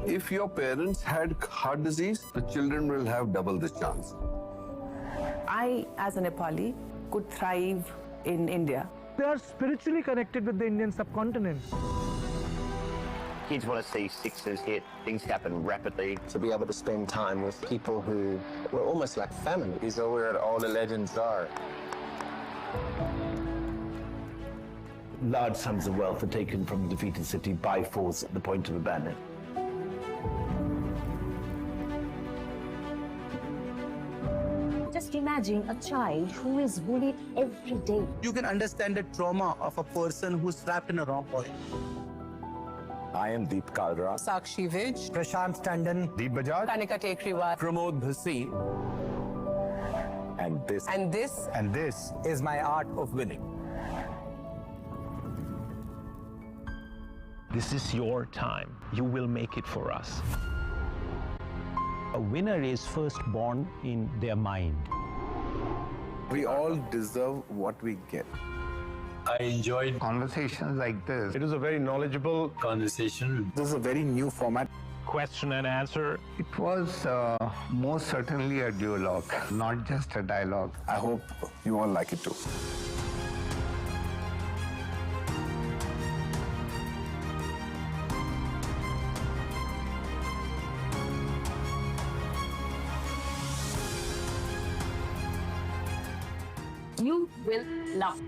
If your parents had heart disease, the children will have double the chance.
I, as a Nepali, could thrive in India.
They are spiritually connected with the Indian subcontinent.
Kids want to see sixes hit, things happen rapidly. To be able to spend time with people who were almost like family. Is where all the legends are.
Large sums of wealth are taken from the defeated city by force at the point of abandonment.
Just imagine a child who is bullied every day.
You can understand the trauma of a person who's trapped in a wrong point.
I am Deep Kalra.
Sakshi Vij,
Prashant Tandon,
Deep Bajaj.
Kanika Tekriwar.
Pramod Bhasi. And this
is my art of winning.
This is your time. You will make it for us. A winner is first born in their mind.
We all deserve what we get.
I enjoyed conversations like this.
It was a very knowledgeable conversation. This is a very new format.
Question and answer.
It was most certainly a duologue, not just a dialogue.
I hope you all like it too.
You will love.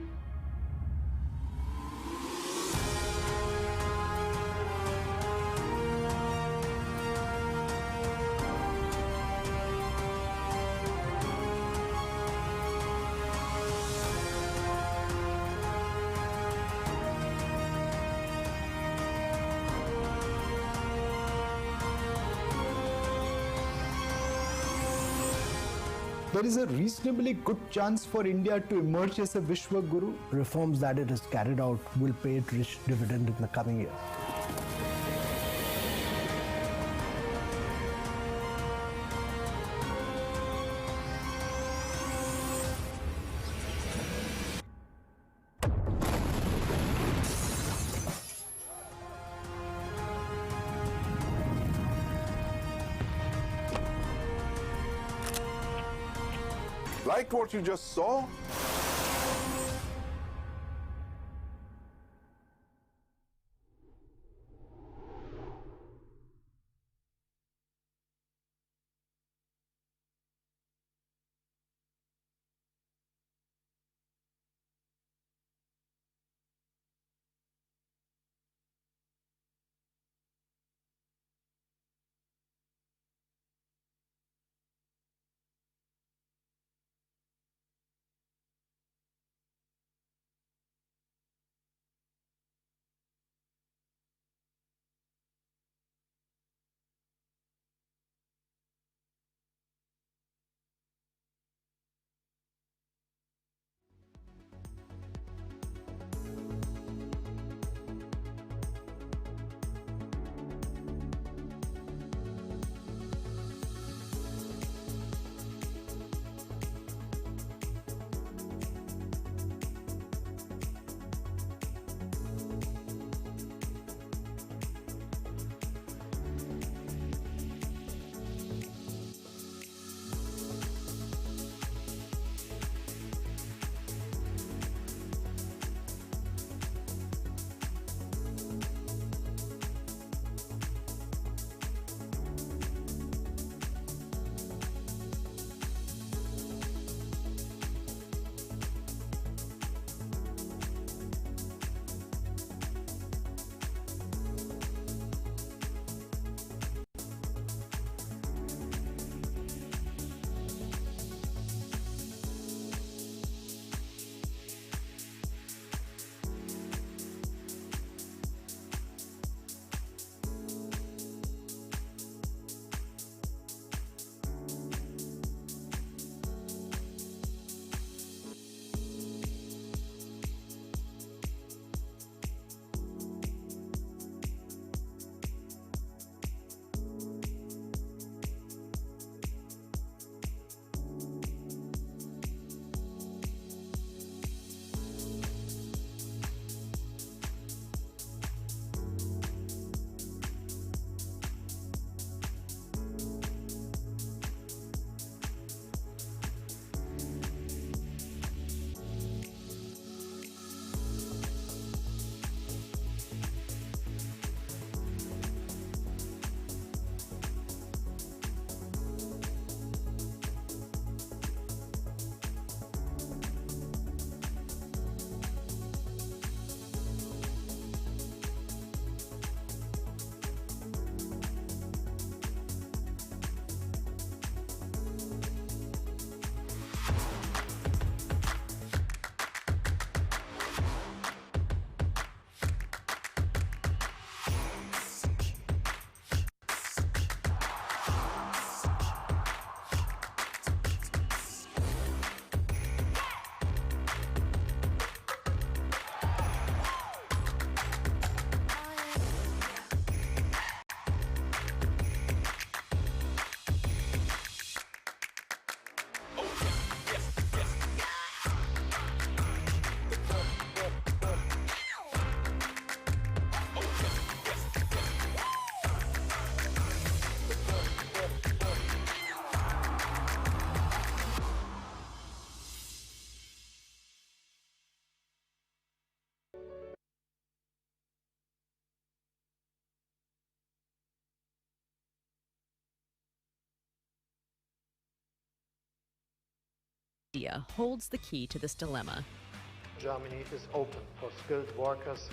There is a reasonably good chance for India to emerge as a Vishwa Guru. Reforms that it has carried out will pay it rich dividend in the coming years.
Like what you just saw?
India holds the key to this dilemma.
Germany is open for skilled workers.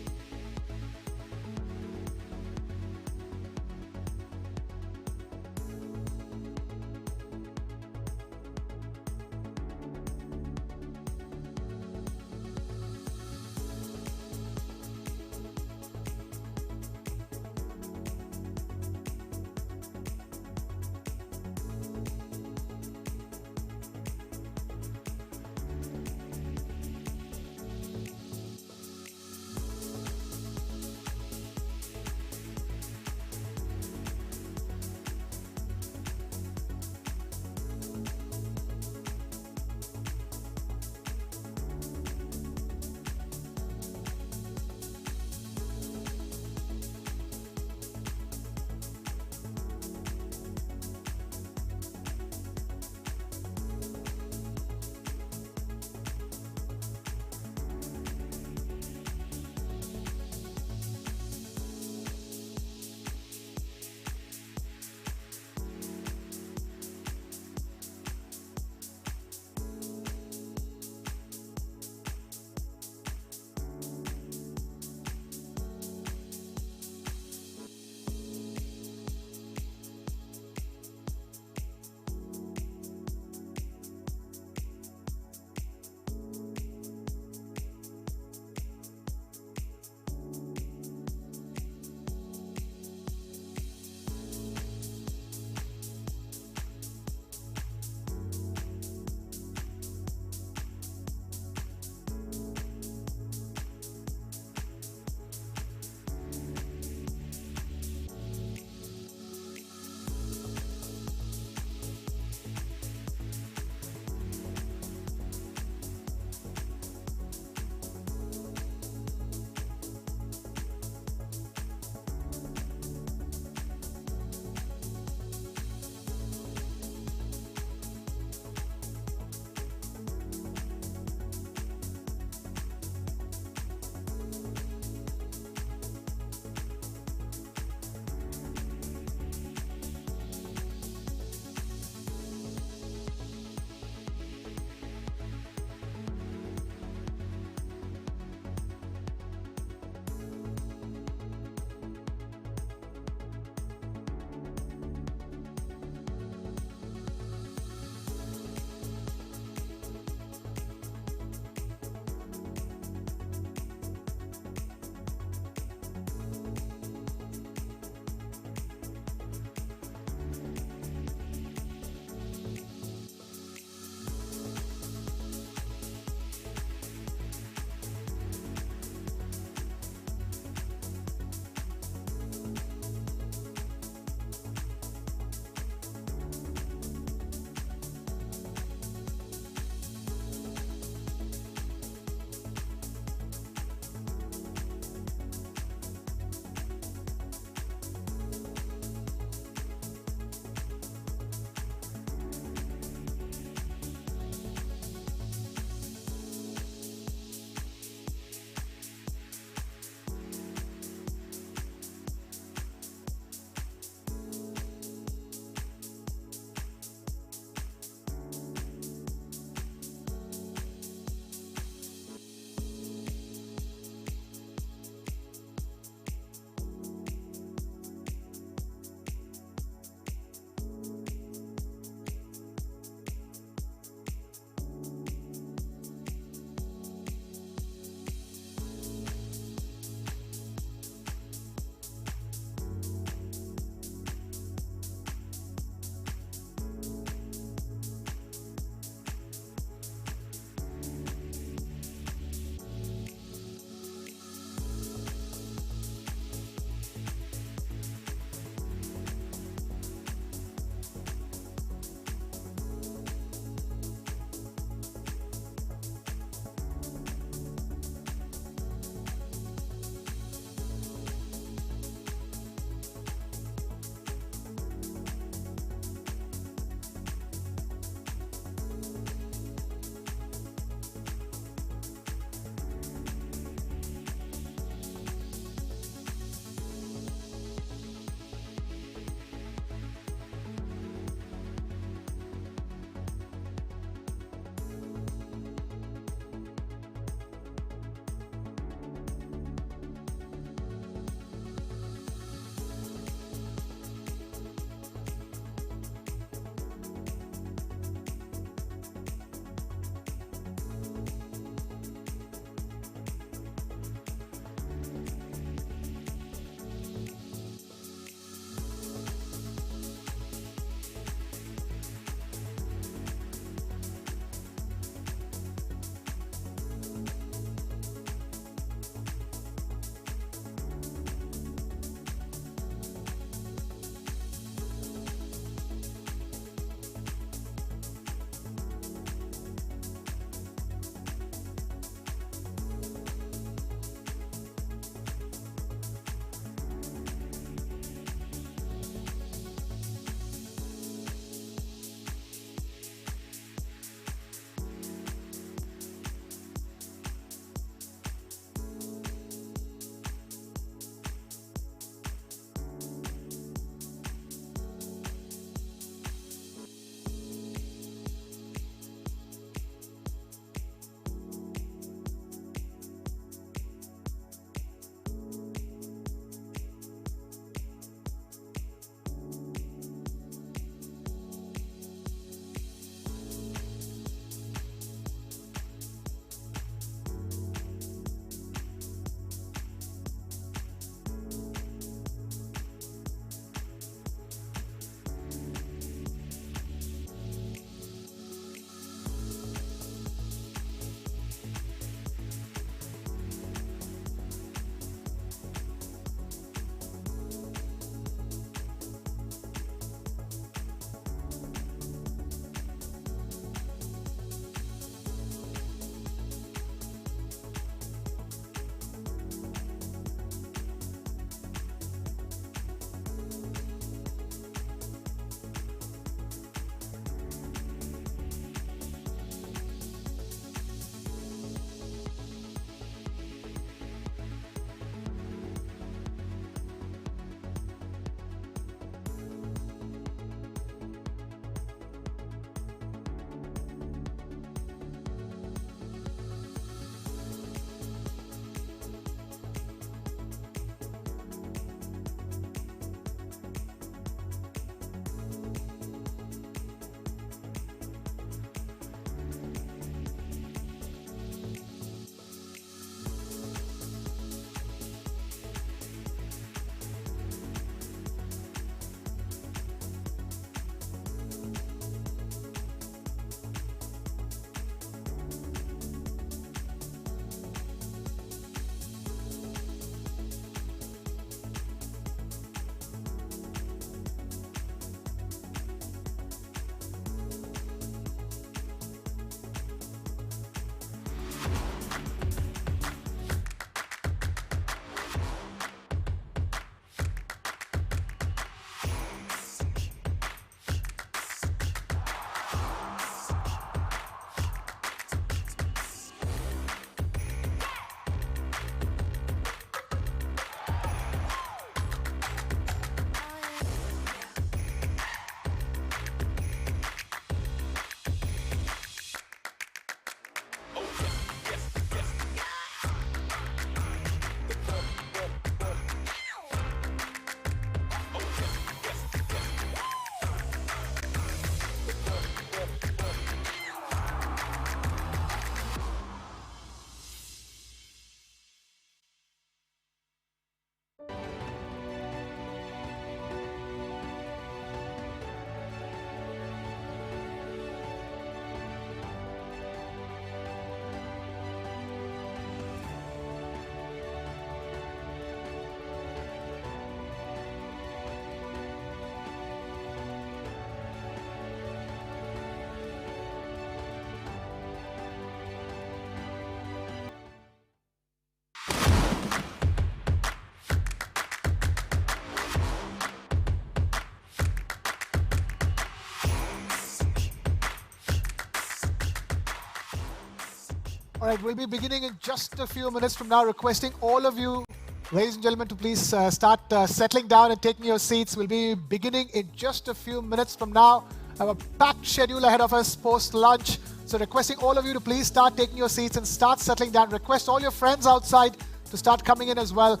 All right, we'll be beginning in just a few minutes from now, requesting all of you, ladies and gentlemen, to please start settling down and taking your seats. We'll be beginning in just a few minutes from now. I have a packed schedule ahead of us post-lunch. So requesting all of you to please start taking your seats and start settling down. Request all your friends outside to start coming in as well.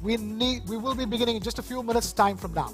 We will be beginning in just a few minutes' time from now.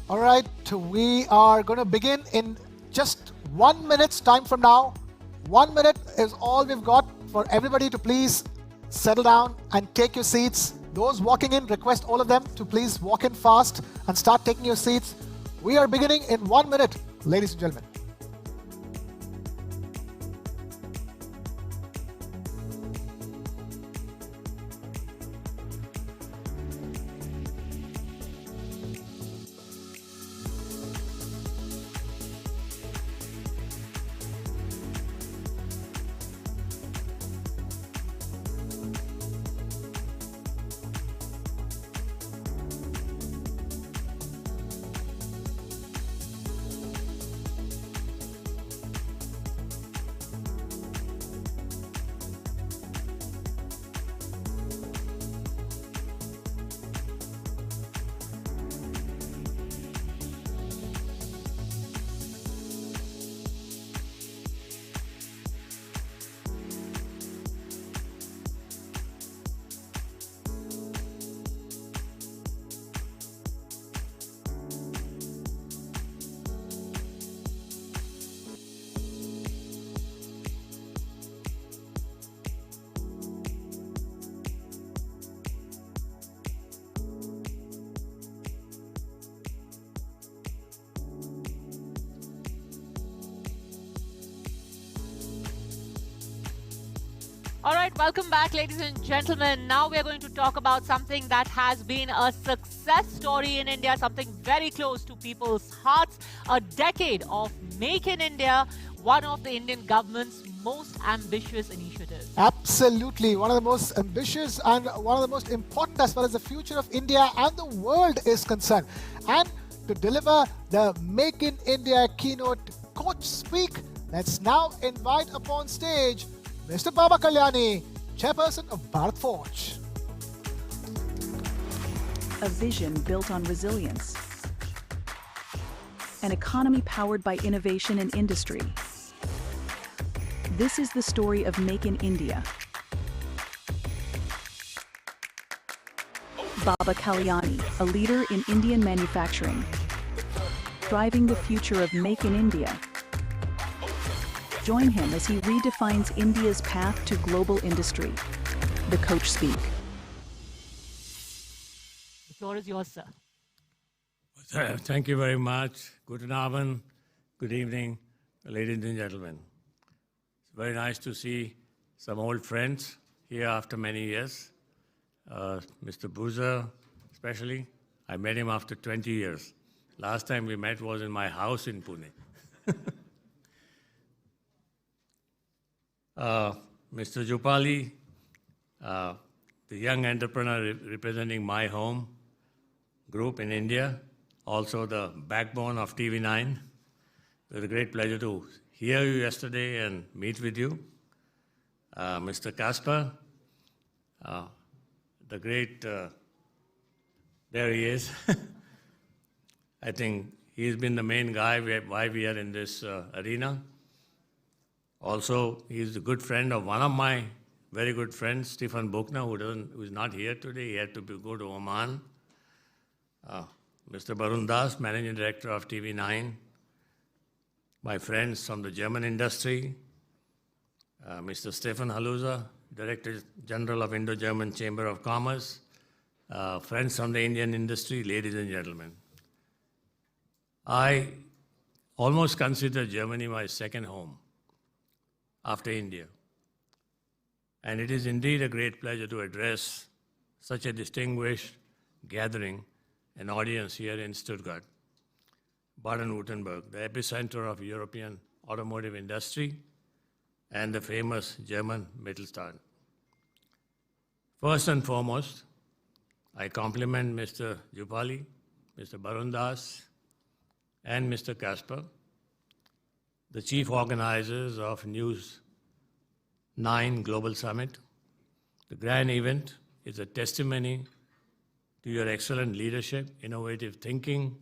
All right, we are going to begin in just 1 minute's time from now. 1 minute is all we've got for everybody to please settle down and take your seats. Those walking in, request all of them to please walk in fast and start taking your seats. We are beginning in 1 minute, ladies and gentlemen.
All right, welcome back, ladies and gentlemen. Now we're going to talk about something that has been a success story in India, something very close to people's hearts. A decade of Make in India, one of the Indian government's most ambitious initiatives.
Absolutely. One of the most ambitious and one of the most important as far as the future of India and the world is concerned. And to deliver the Make in India keynote coach speak, let's now invite upon stage Mr. Baba Kalyani, chairperson of Bharatvarsh.
A vision built on resilience. An economy powered by innovation and industry. This is the story of Make in India. Baba Kalyani, a leader in Indian manufacturing, driving the future of Make in India. Join him as he redefines India's path to global industry. The coach speak.
The floor is yours, sir.
Thank you very much. Guten Abend, good evening, ladies and gentlemen. It's very nice to see some old friends here after many years. Mr. Boozer, especially. I met him after 20 years. Last time we met was in my house in Pune. Mr. Jupali, the young entrepreneur representing my home group in India, also the backbone of TV9. It was a great pleasure to hear you yesterday and meet with you. Mr. Kasper, the great, there he is. I think he's been the main guy why we are in this arena. Also, he's a good friend of one of my very good friends, Stephen Buchner, who is not here today. He had to go to Oman. Mr. Barun Das, Managing Director of TV9. My friends from the German industry. Mr. Stefan Haluza, Director General of Indo-German Chamber of Commerce. Friends from the Indian industry, ladies and gentlemen. I almost consider Germany my second home after India. And it is indeed a great pleasure to address such a distinguished gathering, an audience here in Stuttgart, Baden-Württemberg, the epicenter of European automotive industry and the famous German Mittelstand. First and foremost, I compliment Mr. Jupali, Mr. Barun Das, and Mr. Kasper, the chief organizers of News9 Global Summit. The grand event is a testimony to your excellent leadership, innovative thinking,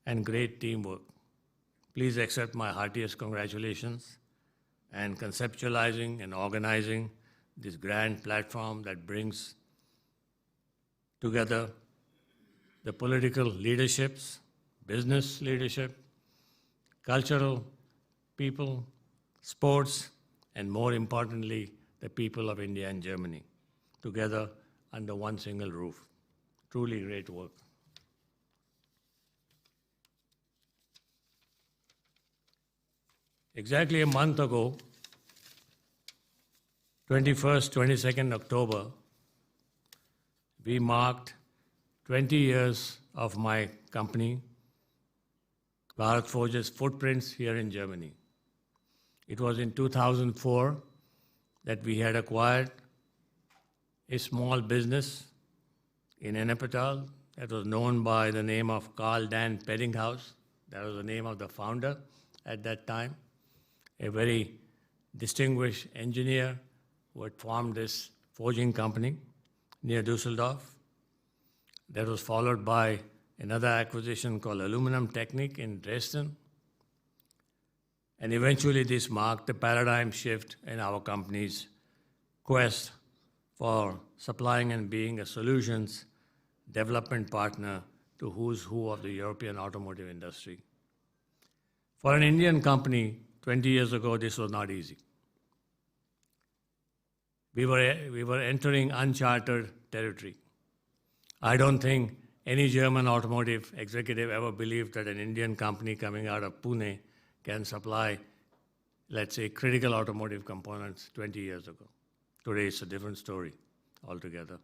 and great teamwork. Please accept my heartiest congratulations and conceptualizing and organizing this grand platform that brings together the political leaderships, business leadership, cultural people, sports, and more importantly, the people of India and Germany, together under one single roof. Truly great work. Exactly a month ago, 21st, 22nd October, we marked 20 years of my company, Bharatvarsh's footprints here in Germany. It was in 2004 that we had acquired a small business in Ennepetal that was known by the name of Carl Dan Peddinghaus. That was the name of the founder at that time, a very distinguished engineer who had formed this forging company near Düsseldorf. That was followed by another acquisition called Aluminum Technique in Dresden. And eventually this marked the paradigm shift in our company's quest for supplying and being a solutions development partner to who's who of the European automotive industry. For an Indian company, 20 years ago, this was not easy. We were entering uncharted territory. I don't think any German automotive executive ever believed that an Indian company coming out of Pune can supply, let's say, critical automotive components 20 years ago. today it's a different story altogether.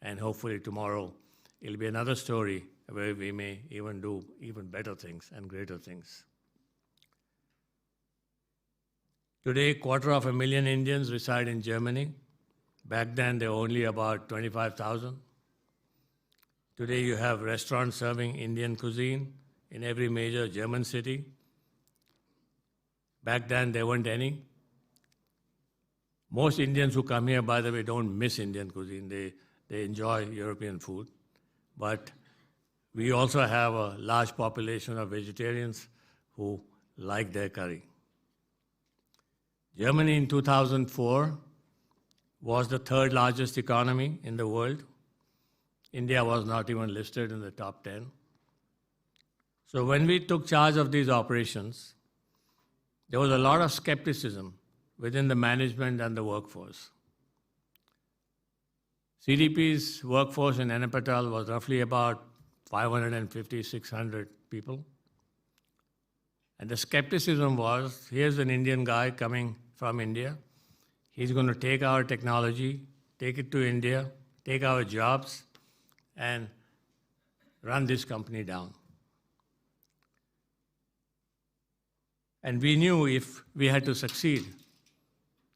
And hopefully tomorrow it'll be another story where we may even do even better things and greater things. Today, 250,000 Indians reside in Germany. Back then, there were only about 25,000. Today, you have restaurants serving Indian cuisine in every major German city. Back then, there weren't any. Most Indians who come here, by the way, don't miss Indian cuisine. They enjoy European food. But we also have a large population of vegetarians who like their curry. Germany in 2004 was the third largest economy in the world. India was not even listed in the top 10. So when we took charge of these operations, there was a lot of skepticism within the management and the workforce. CDP's workforce in Ennepetal was roughly about 550, 600 people. And the skepticism was, here's an Indian guy coming from India. He's going to take our technology, take it to India, take our jobs, and run this company down. And we knew if we had to succeed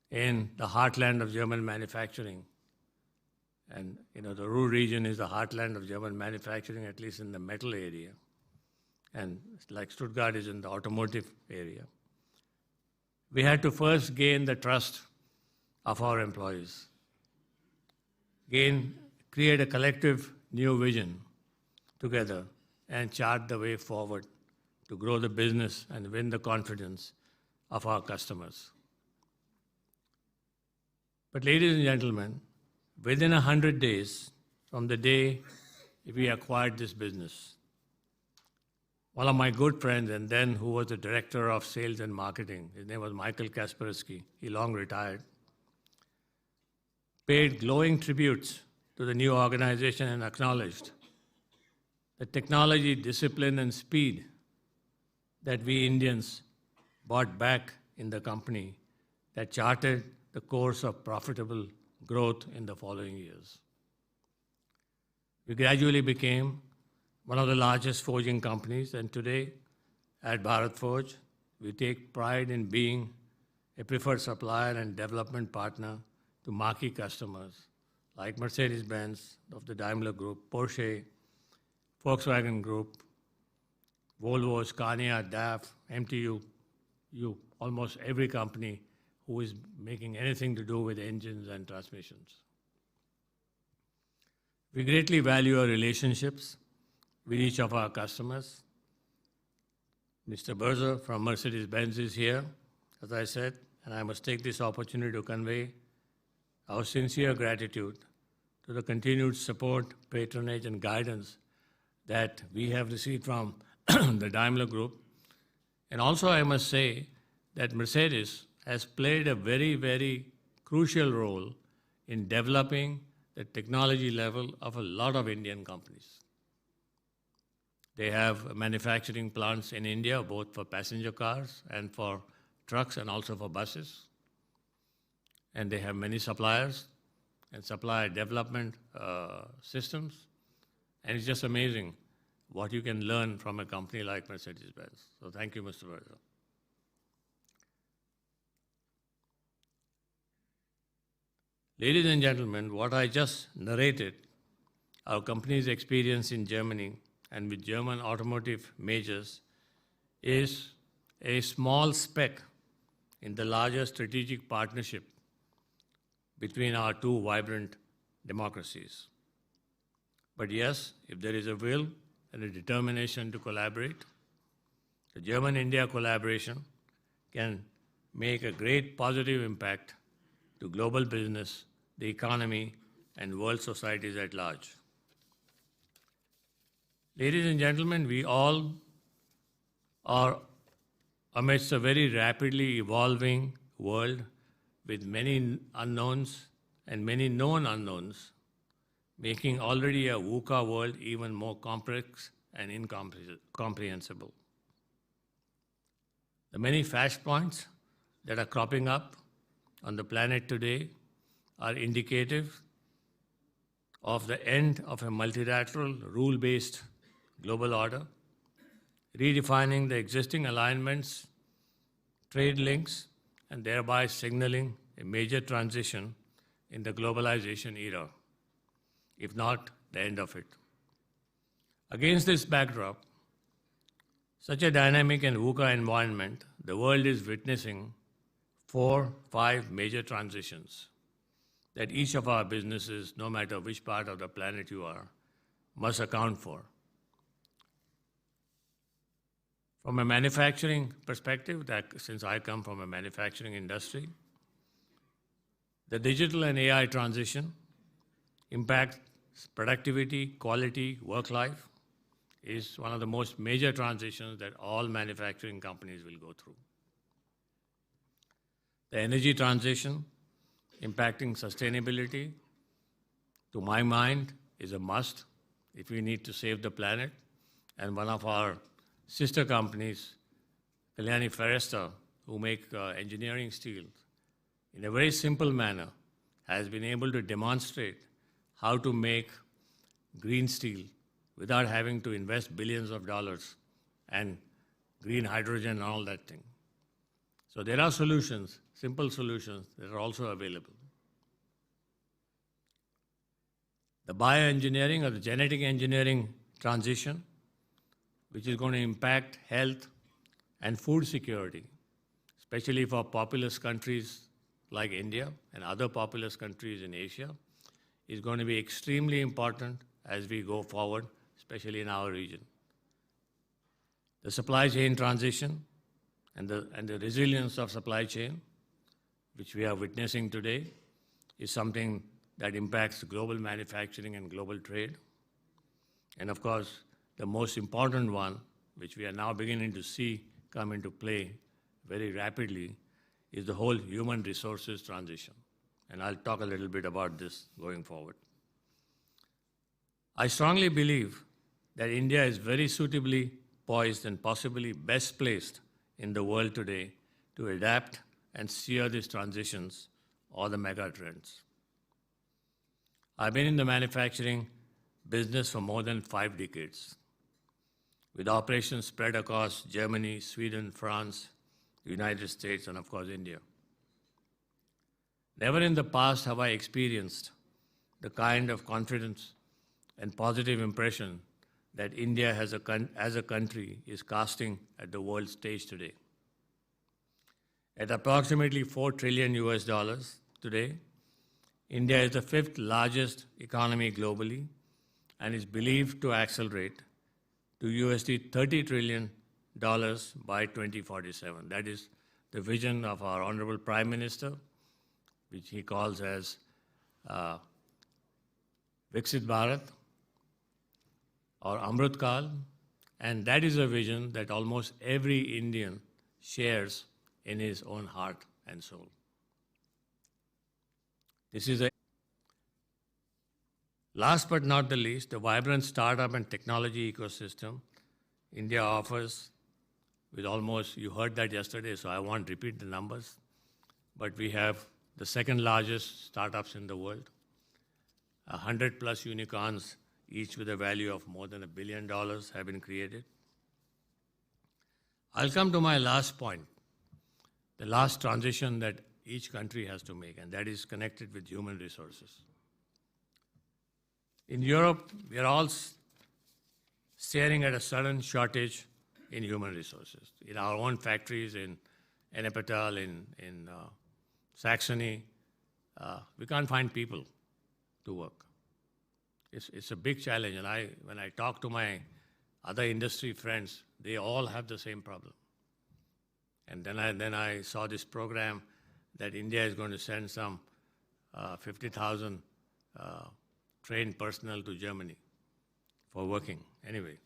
in the heartland of German manufacturing, and the Ruhr region is the heartland of German manufacturing, at least in the metal area, and like Stuttgart is in the automotive area. We had to first gain the trust of our employees, create a collective new vision together, and chart the way forward to grow the business and win the confidence of our customers. But ladies and gentlemen, within 100 days from the day we acquired this business, one of my good friends, and then who was the director of sales and marketing, his name was Michael Kaspersky, he long retired, paid glowing tributes to the new organization and acknowledged the technology, discipline, and speed that we Indians brought back in the company that charted the course of profitable growth in the following years. We gradually became one of the largest forging companies, and today at Bharatvarsh, we take pride in being a preferred supplier and development partner to marquee customers like Mercedes-Benz of the Daimler Group, Porsche, Volkswagen Group, Volvo, Scania, DAF, MTU, almost every company who is making anything to do with engines and transmissions. We greatly value our relationships with each of our customers. Mr. Berzer from Mercedes-Benz is here, as I said, and I must take this opportunity to convey our sincere gratitude to the continued support, patronage, and guidance that we have received from the Daimler Group. And also I must say that Mercedes has played a very, very crucial role in developing the technology level of a lot of Indian companies. They have manufacturing plants in India, both for passenger cars and for trucks and also for buses. And they have many suppliers and supplier development systems. And it's just amazing what you can learn from a company like Mercedes-Benz. So thank you, Mr. Berzer. Ladies and gentlemen, what I just narrated, our company's experience in Germany and with German automotive majors, is a small speck in the larger strategic partnership between our two vibrant democracies. But yes, if there is a will and a determination to collaborate, the German-India collaboration can make a great positive impact to global business, the economy, and world societies at large. Ladies and gentlemen, we all are amidst a very rapidly evolving world with many unknowns and many known unknowns, making already a VUCA world even more complex and incomprehensible. The many flashpoints that are cropping up on the planet today are indicative of the end of a multilateral, rule-based global order, redefining the existing alignments, trade links, and thereby signaling a major transition in the globalization era, if not the end of it. Against this backdrop, such a dynamic and VUCA environment, the world is witnessing 4-5 major transitions that each of our businesses, no matter which part of the planet you are, must account for. From a manufacturing perspective, since I come from a manufacturing industry, the digital and AI transition impacts productivity, quality, work life, is one of the most major transitions that all manufacturing companies will go through. The energy transition impacting sustainability, to my mind, is a must if we need to save the planet. And one of our sister companies, Kalyani, who make engineering steel, in a very simple manner, has been able to demonstrate how to make green steel without having to invest billions of dollars and green hydrogen and all that thing. So there are solutions, simple solutions, that are also available. The bioengineering or the genetic engineering transition, which is going to impact health and food security, especially for populous countries like India and other populous countries in Asia, is going to be extremely important as we go forward, especially in our region. The supply chain transition and the resilience of supply chain, which we are witnessing today, is something that impacts global manufacturing and global trade. And of course, the most important one, which we are now beginning to see come into play very rapidly, is the whole human resources transition. And I'll talk a little bit about this going forward. I strongly believe that India is very suitably poised and possibly best placed in the world today to adapt and steer these transitions or the mega trends. I've been in the manufacturing business for more than 5 decades, with operations spread across Germany, Sweden, France, the United States, and of course India. Never in the past have I experienced the kind of confidence and positive impression that India as a country is casting at the world stage today. At approximately $4 trillion today, India is the 5th largest economy globally and is believed to accelerate to $30 trillion by 2047. That is the vision of our Honorable Prime Minister, which he calls as Viksit Bharat or Amrit Kal, and that is a vision that almost every Indian shares in his own heart and soul. This is last but not the least, the vibrant startup and technology ecosystem India offers with almost, you heard that yesterday, so I won't repeat the numbers, but we have the 2nd largest startups in the world, 100+ unicorns, each with a value of more than $1 billion have been created. I'll come to my last point, the last transition that each country has to make, and that is connected with human resources. In Europe, we are all staring at a sudden shortage in human resources. In our own factories in Ennepetal, in Saxony, we can't find people to work. It's a big challenge, and when I talk to my other industry friends, they all have the same problem. And then I saw this program that India is going to send some 50,000 trained personnel to Germany for working anyway.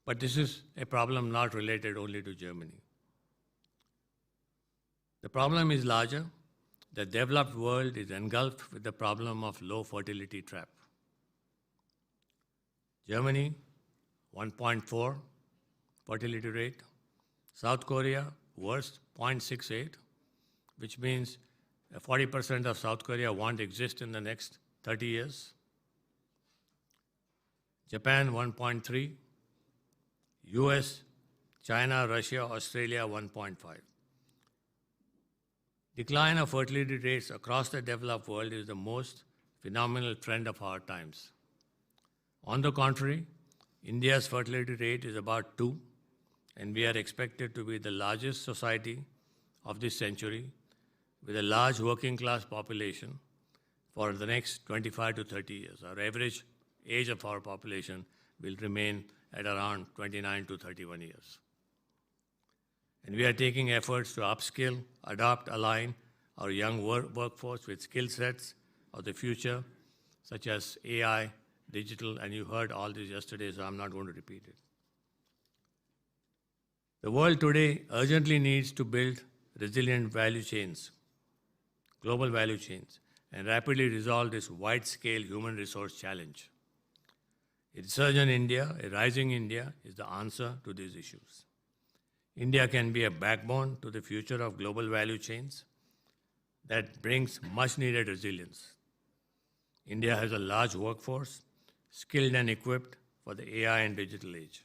But this is a problem not related only to Germany. The problem is larger. The developed world is engulfed with the problem of low fertility trap. Germany, 1.4 fertility rate. South Korea, worst, 0.68, which means 40% of South Korea won't exist in the next 30 years. Japan 1.3, US, China, Russia, Australia 1.5. Decline of fertility rates across the developed world is the most phenomenal trend of our times. On the contrary, India's fertility rate is about 2, and we are expected to be the largest society of this century with a large working class population for the next 25 to 30 years. Our average age of our population will remain at around 29 to 31 years. And we are taking efforts to upskill, adopt, align our young workforce with skill sets of the future, such as AI, digital, and you heard all this yesterday, so I'm not going to repeat it. The world today urgently needs to build resilient value chains, global value chains, and rapidly resolve this wide-scale human resource challenge. A resurgent India, a rising India, is the answer to these issues. India can be a backbone to the future of global value chains that brings much-needed resilience. India has a large workforce, skilled and equipped for the AI and digital age.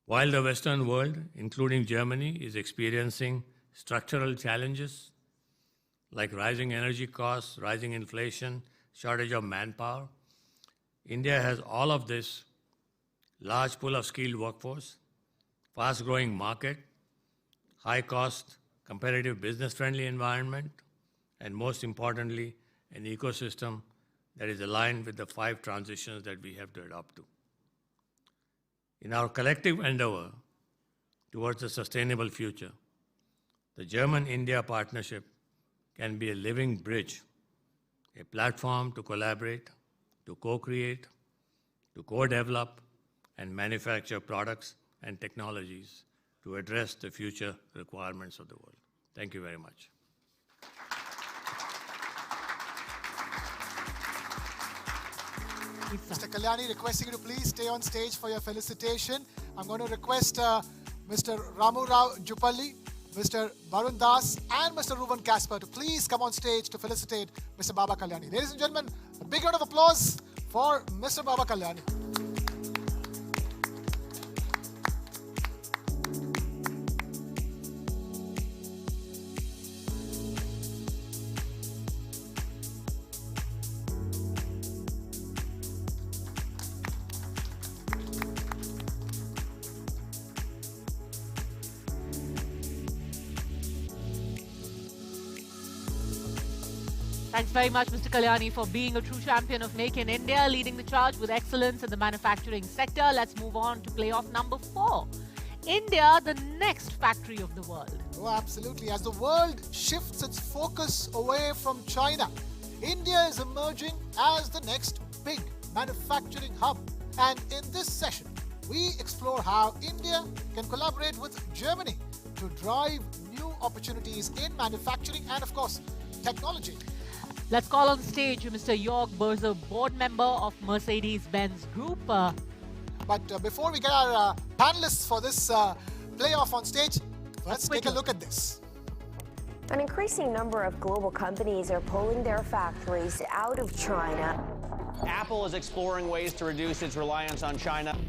While the Western world, including Germany, is experiencing structural challenges like rising energy costs, rising inflation, shortage of manpower, India has all of this: large pool of skilled workforce, fast-growing market, high-cost, competitive business-friendly environment, and most importantly, an ecosystem that is aligned with the 5 transitions that we have to adopt to. In our collective endeavor towards a sustainable future, the German-India partnership can be a living bridge, a platform to collaborate, to co-create, to co-develop, and manufacture products and technologies to address the future requirements of the world. Thank you very much.
Mr. Kalyani, requesting you to please stay on stage for your felicitation. I'm going to request Mr. Ramu Rao Jupalli, Mr. Varun Das, and Mr. Ruben Kasper to please come on stage to felicitate Mr. Baba Kalyani. Ladies and gentlemen, a big round of applause for Mr. Baba Kalyani.
Thanks very much, Mr. Kalyani, for being a true champion of Make in India, leading the charge with excellence in the manufacturing sector. Let's move on to playoff number 4. India, the next factory of the world.
Oh, absolutely. As the world shifts its focus away from China, India is emerging as the next big manufacturing hub. And in this session, we explore how India can collaborate with Germany to drive new opportunities in manufacturing and, of course, technology.
Let's call on stage Mr. Jörg Berzer, board member of Mercedes-Benz Group.
But before we get our panelists for this playoff on stage, let's take a look at this.
An increasing number of global companies are pulling their factories out of China.
Apple is exploring ways to reduce its reliance on China.